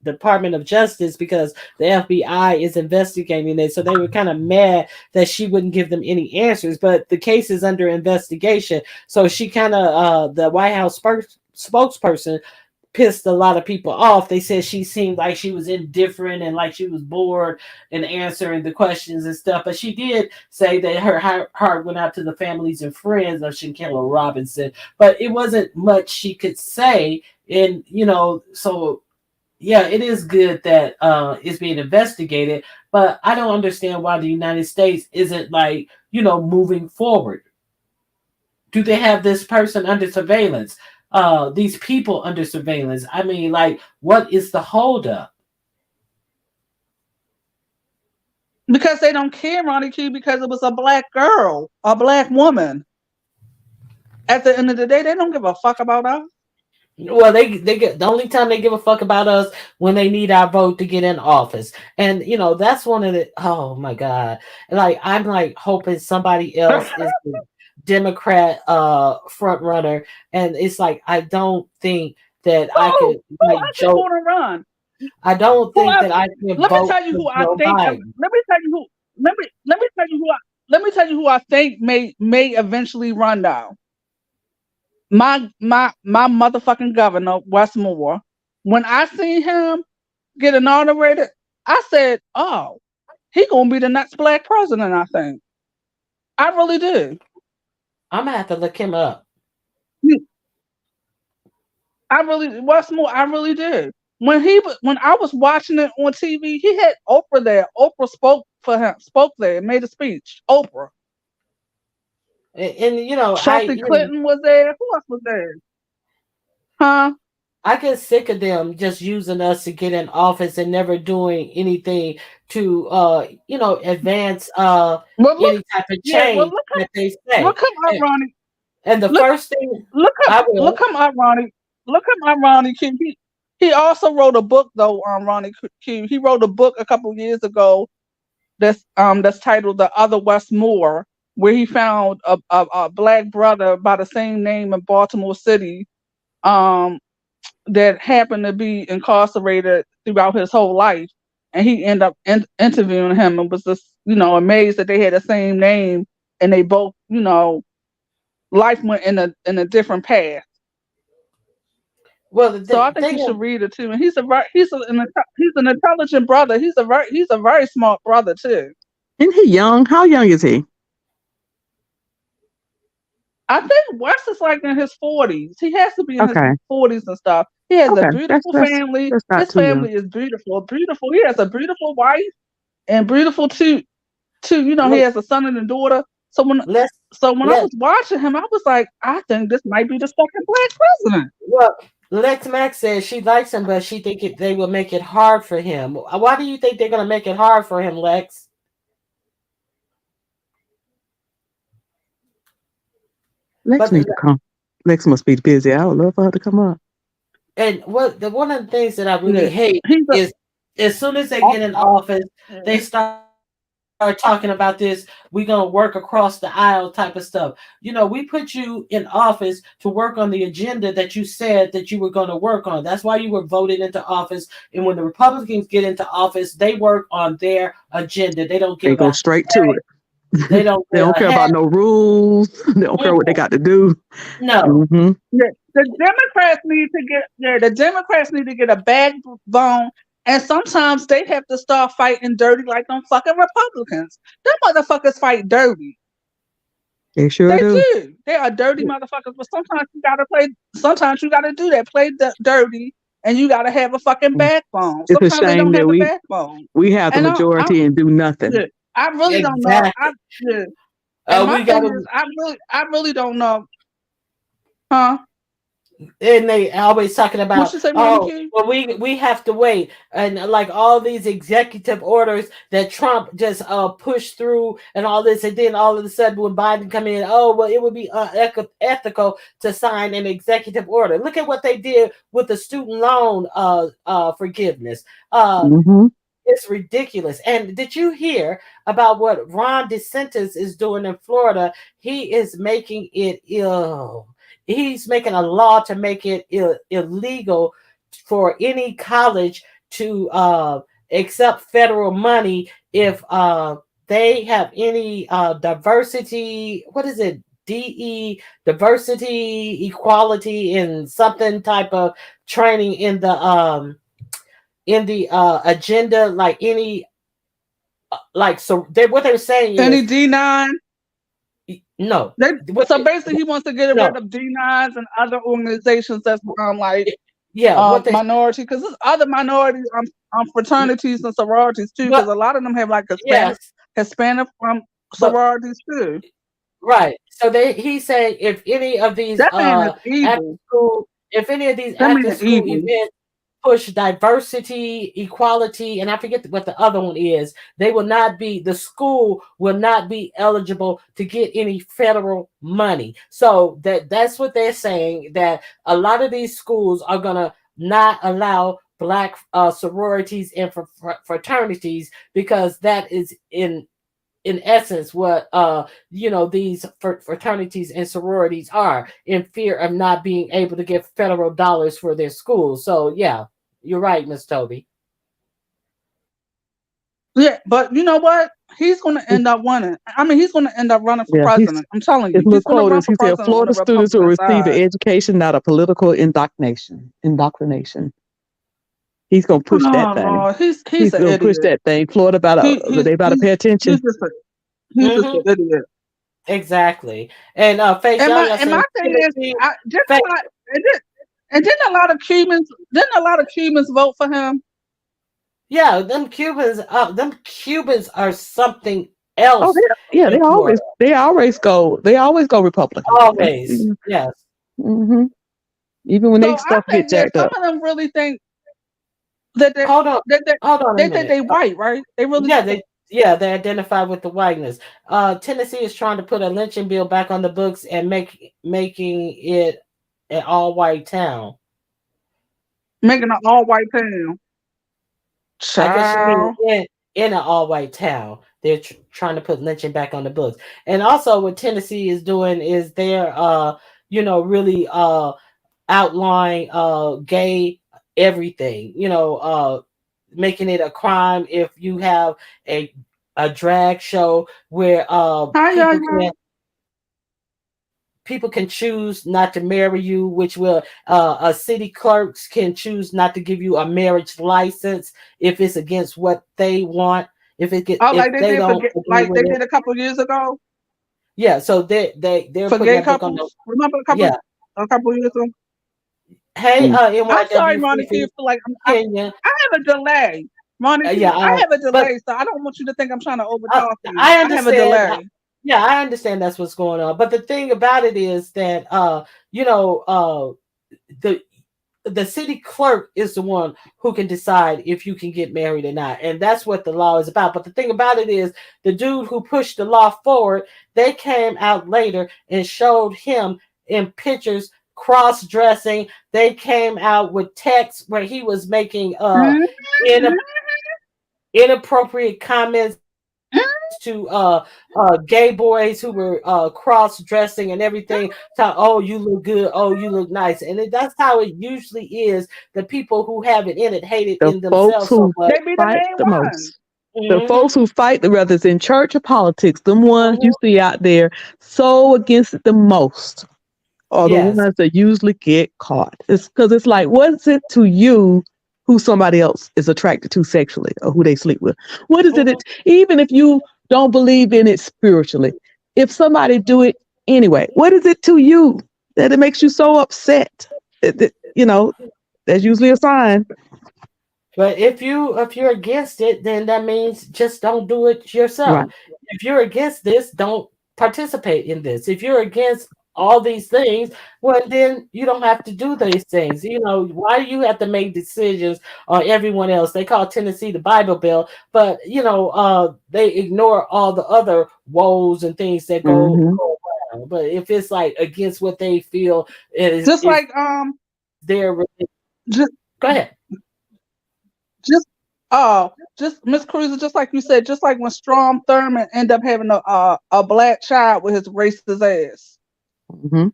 [SPEAKER 1] Department of Justice because the FBI is investigating it. So they were kind of mad that she wouldn't give them any answers. But the case is under investigation. So she kind of, the White House spokesperson pissed a lot of people off. They said she seemed like she was indifferent and like she was bored in answering the questions and stuff. But she did say that her heart went out to the families and friends of Shanquella Robinson. But it wasn't much she could say. And, so yeah, it is good that it's being investigated, but I don't understand why the United States isn't like, moving forward. Do they have this person under surveillance? These people under surveillance? I mean, like, what is the holdup?
[SPEAKER 3] Because they don't care, Ronnie Q, because it was a black girl, a black woman. At the end of the day, they don't give a fuck about us.
[SPEAKER 1] Well, they get the only time they give a fuck about us when they need our vote to get in office, and that's one of the, oh my god, like I'm like hoping somebody else is the Democrat front runner, and it's like I don't think that I could like
[SPEAKER 3] Joe. Want to run?
[SPEAKER 1] I don't think that I can
[SPEAKER 3] let
[SPEAKER 1] vote
[SPEAKER 3] me tell you who I
[SPEAKER 1] Joe
[SPEAKER 3] think.
[SPEAKER 1] Biden.
[SPEAKER 3] Let me tell you who. Let me tell you who. Let me tell you who I think may eventually run down. My motherfucking governor, Westmore, when I seen him get inaugurated, I said, oh, he gonna be the next black president, I think. I really do.
[SPEAKER 1] I'm gonna have to look him up.
[SPEAKER 3] Westmore, I really did. When I was watching it on TV, he had Oprah there. Oprah spoke there, and made a speech. Oprah.
[SPEAKER 1] And
[SPEAKER 3] Chelsea Clinton was there. Who else was there? Huh?
[SPEAKER 1] I get sick of them just using us to get in office and never doing anything to advance any type of change that they say.
[SPEAKER 3] Look him up, Ronnie.
[SPEAKER 1] And the first thing
[SPEAKER 3] look him up, Ronnie. Look him up, Ronnie Q. He also wrote a book though on Ronnie Q. He wrote a book a couple years ago that's titled The Other Westmore, where he found a black brother by the same name in Baltimore City that happened to be incarcerated throughout his whole life. And he ended up interviewing him and was just, amazed that they had the same name and they both, life went in a different path.
[SPEAKER 1] Well,
[SPEAKER 3] so I think you should read it too. And he's an intelligent brother. He's a very smart brother too.
[SPEAKER 2] Isn't he young? How young is he?
[SPEAKER 3] I think West is like in his 40s. He has to be in his 40s and stuff. He has a beautiful family. His family is beautiful. Beautiful. He has a beautiful wife and beautiful two. He has a son and a daughter. So when I was watching him, I was like, I think this might be the second black president.
[SPEAKER 1] Well, Lex Max says she likes him, but she think they will make it hard for him. Why do you think they're going to make it hard for him, Lex?
[SPEAKER 2] Lex needs to come. Lex must be busy. I would love for her to come up.
[SPEAKER 1] And one of the things that I really hate is as soon as they get in office, they start talking about this, we're going to work across the aisle type of stuff. We put you in office to work on the agenda that you said that you were going to work on. That's why you were voted into office. And when the Republicans get into office, they work on their agenda. They don't get.
[SPEAKER 2] They go straight to it.
[SPEAKER 1] They don't.
[SPEAKER 2] They don't care about no rules. They don't care what they got to do.
[SPEAKER 1] No.
[SPEAKER 2] Mm-hmm.
[SPEAKER 3] The Democrats need to get a backbone. And sometimes they have to start fighting dirty like them fucking Republicans. Them motherfuckers fight dirty.
[SPEAKER 2] They sure do.
[SPEAKER 3] They are dirty motherfuckers. But sometimes you gotta do that. Play dirty, and you gotta have a fucking backbone.
[SPEAKER 2] It's
[SPEAKER 3] sometimes
[SPEAKER 2] a shame
[SPEAKER 3] they don't
[SPEAKER 2] that
[SPEAKER 3] have a backbone.
[SPEAKER 2] We have the majority and do nothing.
[SPEAKER 3] Yeah, I really don't know. I really don't know. Huh?
[SPEAKER 1] And they always talking about,
[SPEAKER 3] well,
[SPEAKER 1] we have to wait, and like all these executive orders that Trump just pushed through and all this, and then all of a sudden when Biden come in, it would be ethical to sign an executive order. Look at what they did with the student loan forgiveness. It's ridiculous. And did you hear about what Ron DeSantis is doing in Florida? He is making it He's making a law to make it illegal for any college to accept federal money if they have any diversity. What is it? Diversity, equality, and something type of training in the agenda, like any like so. What they're saying
[SPEAKER 3] Any
[SPEAKER 1] is
[SPEAKER 3] D9?
[SPEAKER 1] no.
[SPEAKER 3] They,
[SPEAKER 1] What
[SPEAKER 3] so basically, he wants to get rid
[SPEAKER 1] no?
[SPEAKER 3] of D9s and other organizations that's like
[SPEAKER 1] Yeah, what they
[SPEAKER 3] minority, because there's other minorities, fraternities and sororities too, because
[SPEAKER 1] but
[SPEAKER 3] a lot of them have like
[SPEAKER 1] yes,
[SPEAKER 3] Hispanic
[SPEAKER 1] but
[SPEAKER 3] sororities too.
[SPEAKER 1] right. So he's saying if any of these
[SPEAKER 3] That man is
[SPEAKER 1] after
[SPEAKER 3] evil.
[SPEAKER 1] school if any of these
[SPEAKER 3] That man
[SPEAKER 1] after
[SPEAKER 3] is
[SPEAKER 1] school
[SPEAKER 3] evil.
[SPEAKER 1] events push diversity, equality, and I forget what the other one is, the school will not be eligible to get any federal money. So that's what they're saying, that a lot of these schools are gonna not allow black sororities and fraternities, because that is in essence what these fraternities and sororities are, in fear of not being able to get federal dollars for their schools. So yeah, you're right, Miss Toby.
[SPEAKER 3] Yeah, but you know what? He's going to end up winning. I mean, he's going to end up running for
[SPEAKER 2] Yeah,
[SPEAKER 3] president. I'm telling
[SPEAKER 2] his
[SPEAKER 3] you,
[SPEAKER 2] little
[SPEAKER 3] he's going to
[SPEAKER 2] quote
[SPEAKER 3] run
[SPEAKER 2] is,
[SPEAKER 3] for
[SPEAKER 2] he said,
[SPEAKER 3] president on the
[SPEAKER 2] Florida students will
[SPEAKER 3] Republican
[SPEAKER 2] receive an
[SPEAKER 3] side.
[SPEAKER 2] education, not a political indoctrination. He's gonna push that
[SPEAKER 3] Oh
[SPEAKER 2] thing.
[SPEAKER 3] Lord, he's
[SPEAKER 2] He's
[SPEAKER 3] an
[SPEAKER 2] gonna push
[SPEAKER 3] idiot.
[SPEAKER 2] that thing. Florida they better pay
[SPEAKER 3] He's
[SPEAKER 2] attention.
[SPEAKER 3] just an idiot.
[SPEAKER 1] Exactly. And Face,
[SPEAKER 3] And
[SPEAKER 1] y'all
[SPEAKER 3] my
[SPEAKER 1] saying
[SPEAKER 3] thing is,
[SPEAKER 1] Tennessee.
[SPEAKER 3] didn't a lot, and didn't a lot of Cubans vote for him?
[SPEAKER 1] Yeah, them Cubans are something
[SPEAKER 2] Oh,
[SPEAKER 1] else
[SPEAKER 2] yeah,
[SPEAKER 1] in Florida.
[SPEAKER 2] they always go Republican.
[SPEAKER 1] Always. Yes.
[SPEAKER 2] Mm-hmm. Even when
[SPEAKER 3] So
[SPEAKER 2] they
[SPEAKER 3] I
[SPEAKER 2] stuff get
[SPEAKER 3] think that
[SPEAKER 2] jacked
[SPEAKER 3] some
[SPEAKER 2] up.
[SPEAKER 3] of them really think that
[SPEAKER 1] Hold on. Hold on a
[SPEAKER 3] they think
[SPEAKER 1] minute.
[SPEAKER 3] they white, right? They really
[SPEAKER 1] Yeah, they identify with the whiteness. Tennessee is trying to put a lynching bill back on the books and making it an all white town.
[SPEAKER 3] making an all white town.
[SPEAKER 1] I guess you mean
[SPEAKER 3] Child.
[SPEAKER 1] in an all white town. They're trying to put lynching back on the books. And also what Tennessee is doing is they're really outlawing gay everything. Making it a crime if you have a drag show where
[SPEAKER 3] Hi, y'all.
[SPEAKER 1] people can choose not to marry you, which will a city clerks can choose not to give you a marriage license if it's against what they want.
[SPEAKER 3] Oh,
[SPEAKER 1] If
[SPEAKER 3] like they
[SPEAKER 1] they
[SPEAKER 3] did for
[SPEAKER 1] don't agree
[SPEAKER 3] like
[SPEAKER 1] with
[SPEAKER 3] they
[SPEAKER 1] it,
[SPEAKER 3] did a couple years ago
[SPEAKER 1] yeah. So they're
[SPEAKER 3] for
[SPEAKER 1] putting
[SPEAKER 3] gay
[SPEAKER 1] that book on the
[SPEAKER 3] couples. Remember
[SPEAKER 1] yeah.
[SPEAKER 3] a couple years ago.
[SPEAKER 1] Hey,
[SPEAKER 2] Mm.
[SPEAKER 3] I'm sorry,
[SPEAKER 1] NYW
[SPEAKER 3] Monica.
[SPEAKER 1] Fifi,
[SPEAKER 3] You feel like
[SPEAKER 1] Kenya.
[SPEAKER 3] I have a delay, Monica.
[SPEAKER 1] Yeah,
[SPEAKER 3] I have a
[SPEAKER 1] but
[SPEAKER 3] delay, so I don't want you to think I'm trying to
[SPEAKER 1] I,
[SPEAKER 3] overtalk you.
[SPEAKER 1] I
[SPEAKER 3] I have a
[SPEAKER 1] understand.
[SPEAKER 3] delay.
[SPEAKER 1] Yeah, I understand that's what's going on. But the thing about it is that the the city clerk is the one who can decide if you can get married or not, and that's what the law is about. But the thing about it is, the dude who pushed the law forward, they came out later and showed him in pictures cross-dressing. They came out with texts where he was making in, inappropriate comments to gay boys who were cross-dressing and everything. So, oh, you look good, oh, you look nice. And that's how it usually is. The people who have it in it hate it
[SPEAKER 2] The
[SPEAKER 1] in
[SPEAKER 2] folks
[SPEAKER 1] themselves so
[SPEAKER 2] who
[SPEAKER 1] much.
[SPEAKER 3] They be the
[SPEAKER 2] fight
[SPEAKER 3] main
[SPEAKER 2] the
[SPEAKER 3] ones.
[SPEAKER 2] most. The folks who fight, whether it's in church or politics, them ones you see out there so against it the most are the
[SPEAKER 1] Yes.
[SPEAKER 2] ones that usually get caught. It's because it's like, what's it to you who somebody else is attracted to sexually or who they sleep with? What is it? Even if you don't believe in it spiritually, if somebody do it anyway, what is it to you that it makes you so upset? That's usually a sign.
[SPEAKER 1] But if you're against it, then that means just don't do it
[SPEAKER 2] Right.
[SPEAKER 1] yourself. If you're against this, don't participate in this. If you're against all these things, well, then you don't have to do these things. Why do you have to make decisions on everyone else? They call Tennessee the Bible Belt, but they ignore all the other woes and things that
[SPEAKER 2] Mm-hmm.
[SPEAKER 1] go around. But if it's like against what they feel
[SPEAKER 3] Just
[SPEAKER 1] is
[SPEAKER 3] like
[SPEAKER 1] their
[SPEAKER 3] just
[SPEAKER 1] go ahead.
[SPEAKER 3] just just Miss Cruiser, just like you said, just like when Strom Thurmond ended up having a black child with his racist ass.
[SPEAKER 2] Mm-hmm.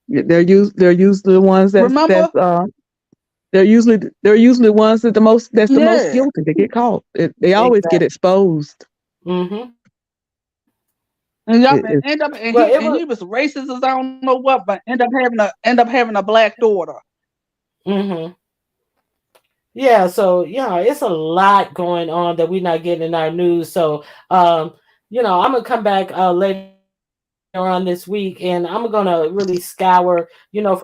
[SPEAKER 2] They're usually the ones
[SPEAKER 3] Remember?
[SPEAKER 2] They're usually ones that's the most
[SPEAKER 3] Yeah.
[SPEAKER 2] guilty. They get caught. They always get
[SPEAKER 1] Exactly.
[SPEAKER 2] exposed.
[SPEAKER 1] Mm-hmm.
[SPEAKER 3] And yup,
[SPEAKER 2] It,
[SPEAKER 3] and
[SPEAKER 2] it's
[SPEAKER 3] end up
[SPEAKER 1] Well, it
[SPEAKER 3] and
[SPEAKER 1] was.
[SPEAKER 3] he was racist as I don't know what, but end up having a black daughter.
[SPEAKER 1] Mm-hmm. Yeah. So it's a lot going on that we're not getting in our news. So I'm gonna come back later on this week, and I'm gonna really scour.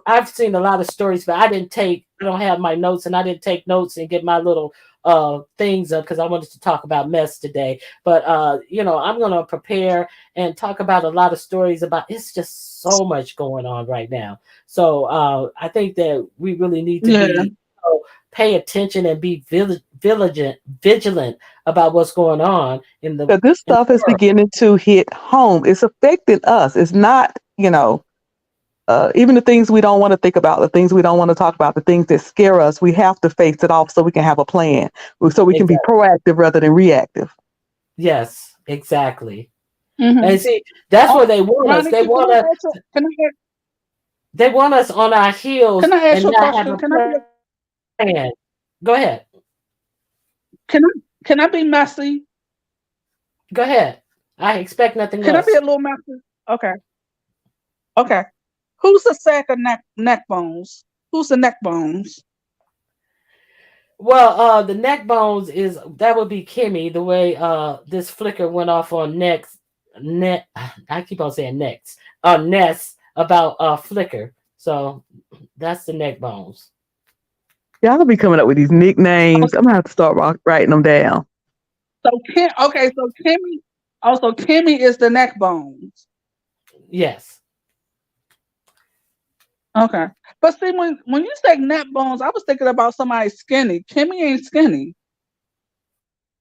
[SPEAKER 1] I've seen a lot of stories, but I don't have my notes, and I didn't take notes and get my little things up because I wanted to talk about mess today. But I'm gonna prepare and talk about a lot of stories about. It's just so much going on right now. So I think that we really need to
[SPEAKER 3] Yeah.
[SPEAKER 1] be pay attention and be vigilant about what's going on
[SPEAKER 2] because this
[SPEAKER 1] in
[SPEAKER 2] stuff
[SPEAKER 1] the
[SPEAKER 2] is
[SPEAKER 1] world.
[SPEAKER 2] beginning to hit home. It's affecting us. It's not, even the things we don't want to think about, the things we don't want to talk about, the things that scare us. We have to face it off so we can have a plan, so we can be
[SPEAKER 1] Exactly.
[SPEAKER 2] proactive rather than reactive.
[SPEAKER 1] Yes, exactly.
[SPEAKER 3] Mm-hmm.
[SPEAKER 1] And see, that's where
[SPEAKER 3] Oh,
[SPEAKER 1] they want us.
[SPEAKER 3] Ronnie,
[SPEAKER 1] They want us on our heels
[SPEAKER 3] can I ask
[SPEAKER 1] and
[SPEAKER 3] you a
[SPEAKER 1] not have
[SPEAKER 3] question?
[SPEAKER 1] a plan. Go ahead.
[SPEAKER 3] Can I can I be messy?
[SPEAKER 1] Go ahead. I expect nothing
[SPEAKER 3] Can I be a
[SPEAKER 1] less.
[SPEAKER 3] little messy? Okay. Okay. Who's the sack of neck bones? Who's the neck bones?
[SPEAKER 1] Well, the neck bones is that would be Kimmy. The way this flicker went off on next net. I keep on saying next. Ness about flicker. So that's the neck bones.
[SPEAKER 2] Y'all be coming up with these nicknames. I'm gonna have to start writing them down.
[SPEAKER 3] So so Kimmy. Also, Kimmy is the neck bones.
[SPEAKER 1] Yes.
[SPEAKER 3] Okay. But see, when you say neck bones, I was thinking about somebody skinny. Kimmy ain't skinny.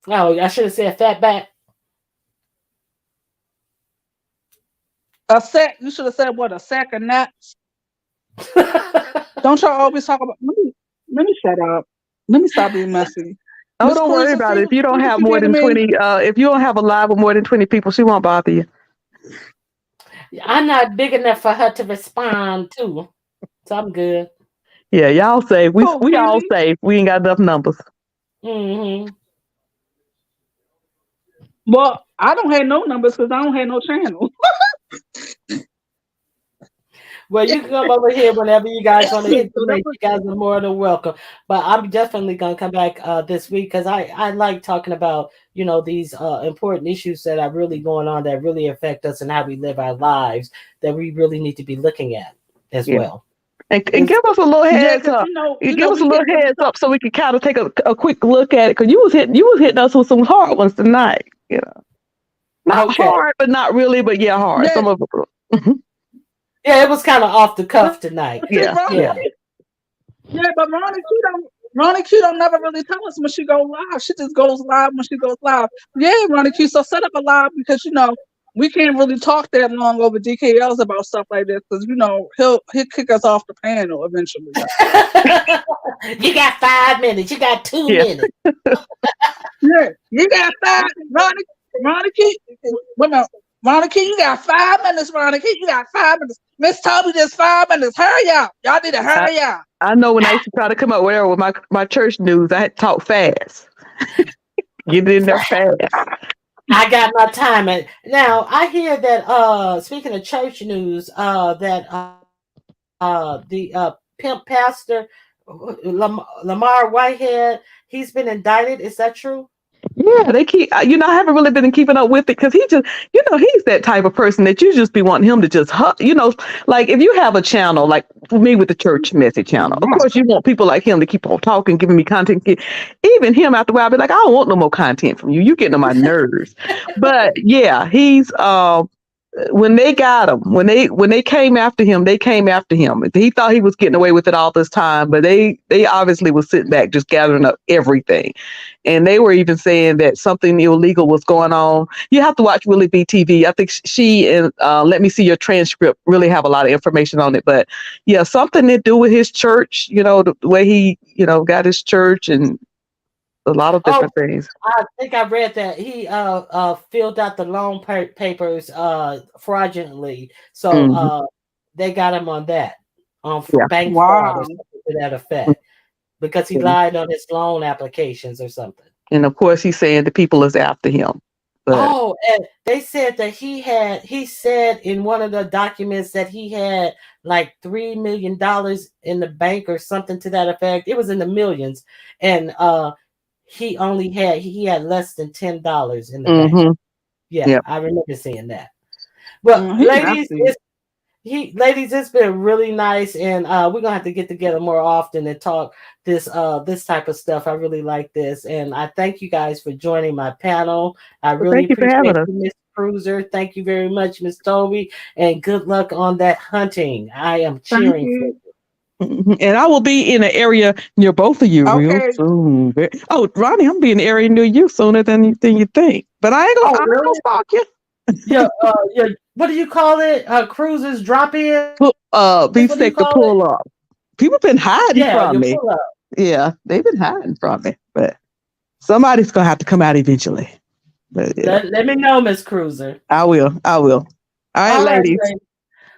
[SPEAKER 1] Oh, I should have said fat back.
[SPEAKER 3] A sack. You should have said what? A sack of nuts. Don't y'all always talk about? Let me shut up. Let me stop being messy.
[SPEAKER 2] Oh,
[SPEAKER 3] Miss
[SPEAKER 2] don't worry
[SPEAKER 3] Quenisha,
[SPEAKER 2] about
[SPEAKER 3] see,
[SPEAKER 2] it. If you
[SPEAKER 3] see
[SPEAKER 2] don't
[SPEAKER 3] what
[SPEAKER 2] have
[SPEAKER 3] you
[SPEAKER 2] more
[SPEAKER 3] did to
[SPEAKER 2] than
[SPEAKER 3] me?
[SPEAKER 2] 20, if you don't have a live with more than 20 people, she won't bother you.
[SPEAKER 1] I'm not big enough for her to respond to, so I'm good.
[SPEAKER 2] Yeah, y'all say
[SPEAKER 3] Who,
[SPEAKER 2] we all
[SPEAKER 3] Kimmy?
[SPEAKER 2] say we ain't got enough numbers.
[SPEAKER 1] Hmm.
[SPEAKER 3] Well, I don't have no numbers because I don't have no channel.
[SPEAKER 1] Well, you can come over here whenever you guys want to hit the
[SPEAKER 3] So that
[SPEAKER 1] link.
[SPEAKER 3] was
[SPEAKER 1] You guys are more than welcome. But I'm definitely gonna come back this week because I like talking about these important issues that are really going on that really affect us and how we live our lives that we really need to be looking at as
[SPEAKER 2] Yeah,
[SPEAKER 1] well.
[SPEAKER 2] and
[SPEAKER 1] It's,
[SPEAKER 2] give us a little
[SPEAKER 3] yeah,
[SPEAKER 2] heads
[SPEAKER 3] because
[SPEAKER 2] up. You give us
[SPEAKER 3] we
[SPEAKER 2] a little
[SPEAKER 3] can't really
[SPEAKER 2] heads
[SPEAKER 3] talk.
[SPEAKER 2] up so we can kind of take a quick look at it because you was hitting us with some hard ones tonight. Not
[SPEAKER 1] okay.
[SPEAKER 2] hard, but not really, but yeah, hard.
[SPEAKER 3] Yeah,
[SPEAKER 2] Some of them.
[SPEAKER 1] Yeah, it was kind of off the
[SPEAKER 3] but
[SPEAKER 1] cuff tonight.
[SPEAKER 3] see,
[SPEAKER 2] Yeah,
[SPEAKER 3] Ronnie,
[SPEAKER 2] yeah.
[SPEAKER 1] Yeah.
[SPEAKER 3] yeah, but Ronnie Q don't never really tell us when she go live. She just goes live when she goes live. Yeah, Ronnie Q. So set up a live because we can't really talk that long over DKLs about stuff like this because he'll kick us off the panel eventually.
[SPEAKER 1] You got 5 minutes. You got two
[SPEAKER 2] Yeah.
[SPEAKER 1] minutes.
[SPEAKER 3] Yeah, you got five, Ronnie Q. Wait a minute. Ronnie Q, you got 5 minutes, Ronnie Q. You got 5 minutes. Miss Toby, just 5 minutes. Hurry up. Y'all need to
[SPEAKER 2] I,
[SPEAKER 3] hurry up.
[SPEAKER 2] I know when I used to try to come up with my church news, I had to talk fast. Get it in there fast.
[SPEAKER 1] I got my time. And now I hear that speaking of church news, that the pimp pastor Lamar Whitehead, he's been indicted. Is that true?
[SPEAKER 2] Yeah, they keep. I haven't really been keeping up with it because he's that type of person that you just be wanting him to just, like if you have a channel, like for me with the church message channel, of course you want people like him to keep on talking, giving me content. Even him after a while, I'll be like, I don't want no more content from you. You getting on my nerves. But yeah, he's when they got him, when they came after him, they came after him. He thought he was getting away with it all this time, but they obviously was sitting back just gathering up everything. And they were even saying that something illegal was going on. You have to watch Willie B TV. I think she and Let Me See Your Transcript really have a lot of information on it. But yeah, something to do with his church, the way he, got his church and a lot of
[SPEAKER 1] Oh,
[SPEAKER 2] different things.
[SPEAKER 1] I think I read that he filled out the loan papers fraudulently, so
[SPEAKER 2] Hmm.
[SPEAKER 1] they got him on that
[SPEAKER 2] Yeah.
[SPEAKER 1] bank fraud or
[SPEAKER 3] Wow.
[SPEAKER 1] something to that effect. because he lied on his loan applications or something.
[SPEAKER 2] And of course, he's saying the people is after him. But
[SPEAKER 1] Oh, and they said that he said in one of the documents that he had like $3 million in the bank or something to that effect. It was in the millions. And he had less than $10 in the bank.
[SPEAKER 2] mm-hmm,
[SPEAKER 1] Yeah,
[SPEAKER 2] yeah.
[SPEAKER 1] I remember seeing that. Well,
[SPEAKER 3] He
[SPEAKER 1] ladies,
[SPEAKER 3] messy.
[SPEAKER 1] it's been really nice, and we're gonna have to get together more often and talk this type of stuff. I really like this, and I thank you guys for joining my panel. I
[SPEAKER 2] Well,
[SPEAKER 1] really
[SPEAKER 2] thank you for having
[SPEAKER 1] appreciate
[SPEAKER 2] us.
[SPEAKER 1] you, Miss Cruiser. Thank you very much, Miss Toby, and good luck on that hunting. I am
[SPEAKER 3] Thank
[SPEAKER 1] cheering for
[SPEAKER 3] you.
[SPEAKER 1] you.
[SPEAKER 2] Mhm. And I will be in an area near both of you real
[SPEAKER 3] Okay.
[SPEAKER 2] soon. Oh, Ronnie, I'm be in an area near you sooner than you think. But
[SPEAKER 1] Oh,
[SPEAKER 2] I ain't gonna
[SPEAKER 1] really?
[SPEAKER 2] stalk you.
[SPEAKER 1] Yeah. What do you call it? Cruisers drop in.
[SPEAKER 2] Be
[SPEAKER 1] What do you
[SPEAKER 2] sick to
[SPEAKER 1] call it?
[SPEAKER 2] pull up. People been hiding
[SPEAKER 1] Yeah,
[SPEAKER 2] from
[SPEAKER 1] you
[SPEAKER 2] me.
[SPEAKER 1] pull up.
[SPEAKER 2] Yeah, they've been hiding from me. But somebody's gonna have to come out eventually. But yeah,
[SPEAKER 1] Let me know, Miss Cruiser.
[SPEAKER 2] I will. I will. All right,
[SPEAKER 1] All right,
[SPEAKER 2] ladies.
[SPEAKER 1] ladies.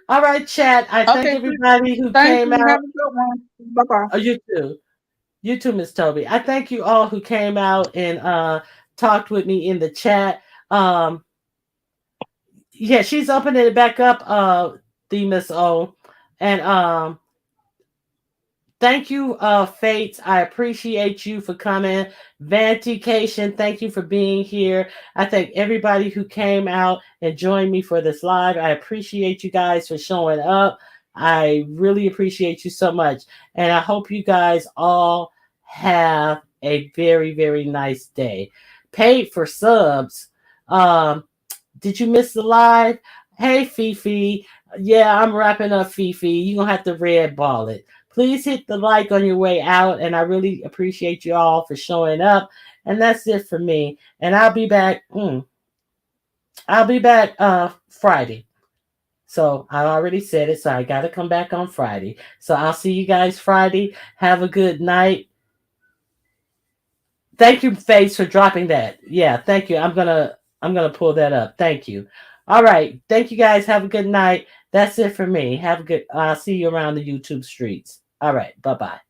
[SPEAKER 1] All right, chat. I thank
[SPEAKER 3] Okay.
[SPEAKER 1] everybody who
[SPEAKER 3] Thank
[SPEAKER 1] came
[SPEAKER 3] you. Have
[SPEAKER 1] out.
[SPEAKER 3] a good one. Bye bye.
[SPEAKER 1] Oh, you too. You too, Miss Toby. I thank you all who came out and talked with me in the chat. Um, yeah, she's opening it back up, the Miss O. And thank you, Fates. I appreciate you for coming. Vantication, thank you for being here. I thank everybody who came out and joined me for this live. I appreciate you guys for showing up. I really appreciate you so much. And I hope you guys all have a very, very nice day. Paid for subs. Did you miss the live? Hey, Fifi. Yeah, I'm wrapping up, Fifi. You're going to have to red ball it. Please hit the like on your way out. And I really appreciate you all for showing up. And that's it for me. And I'll be back. I'll be back Friday. So I already said it. So I got to come back on Friday. So I'll see you guys Friday. Have a good night. Thank you, Face, for dropping that. Yeah, thank you. I'm gonna pull that up. Thank you. All right. Thank you guys. Have a good night. That's it for me. Have a good I'll see you around the YouTube streets. All right. Bye-bye.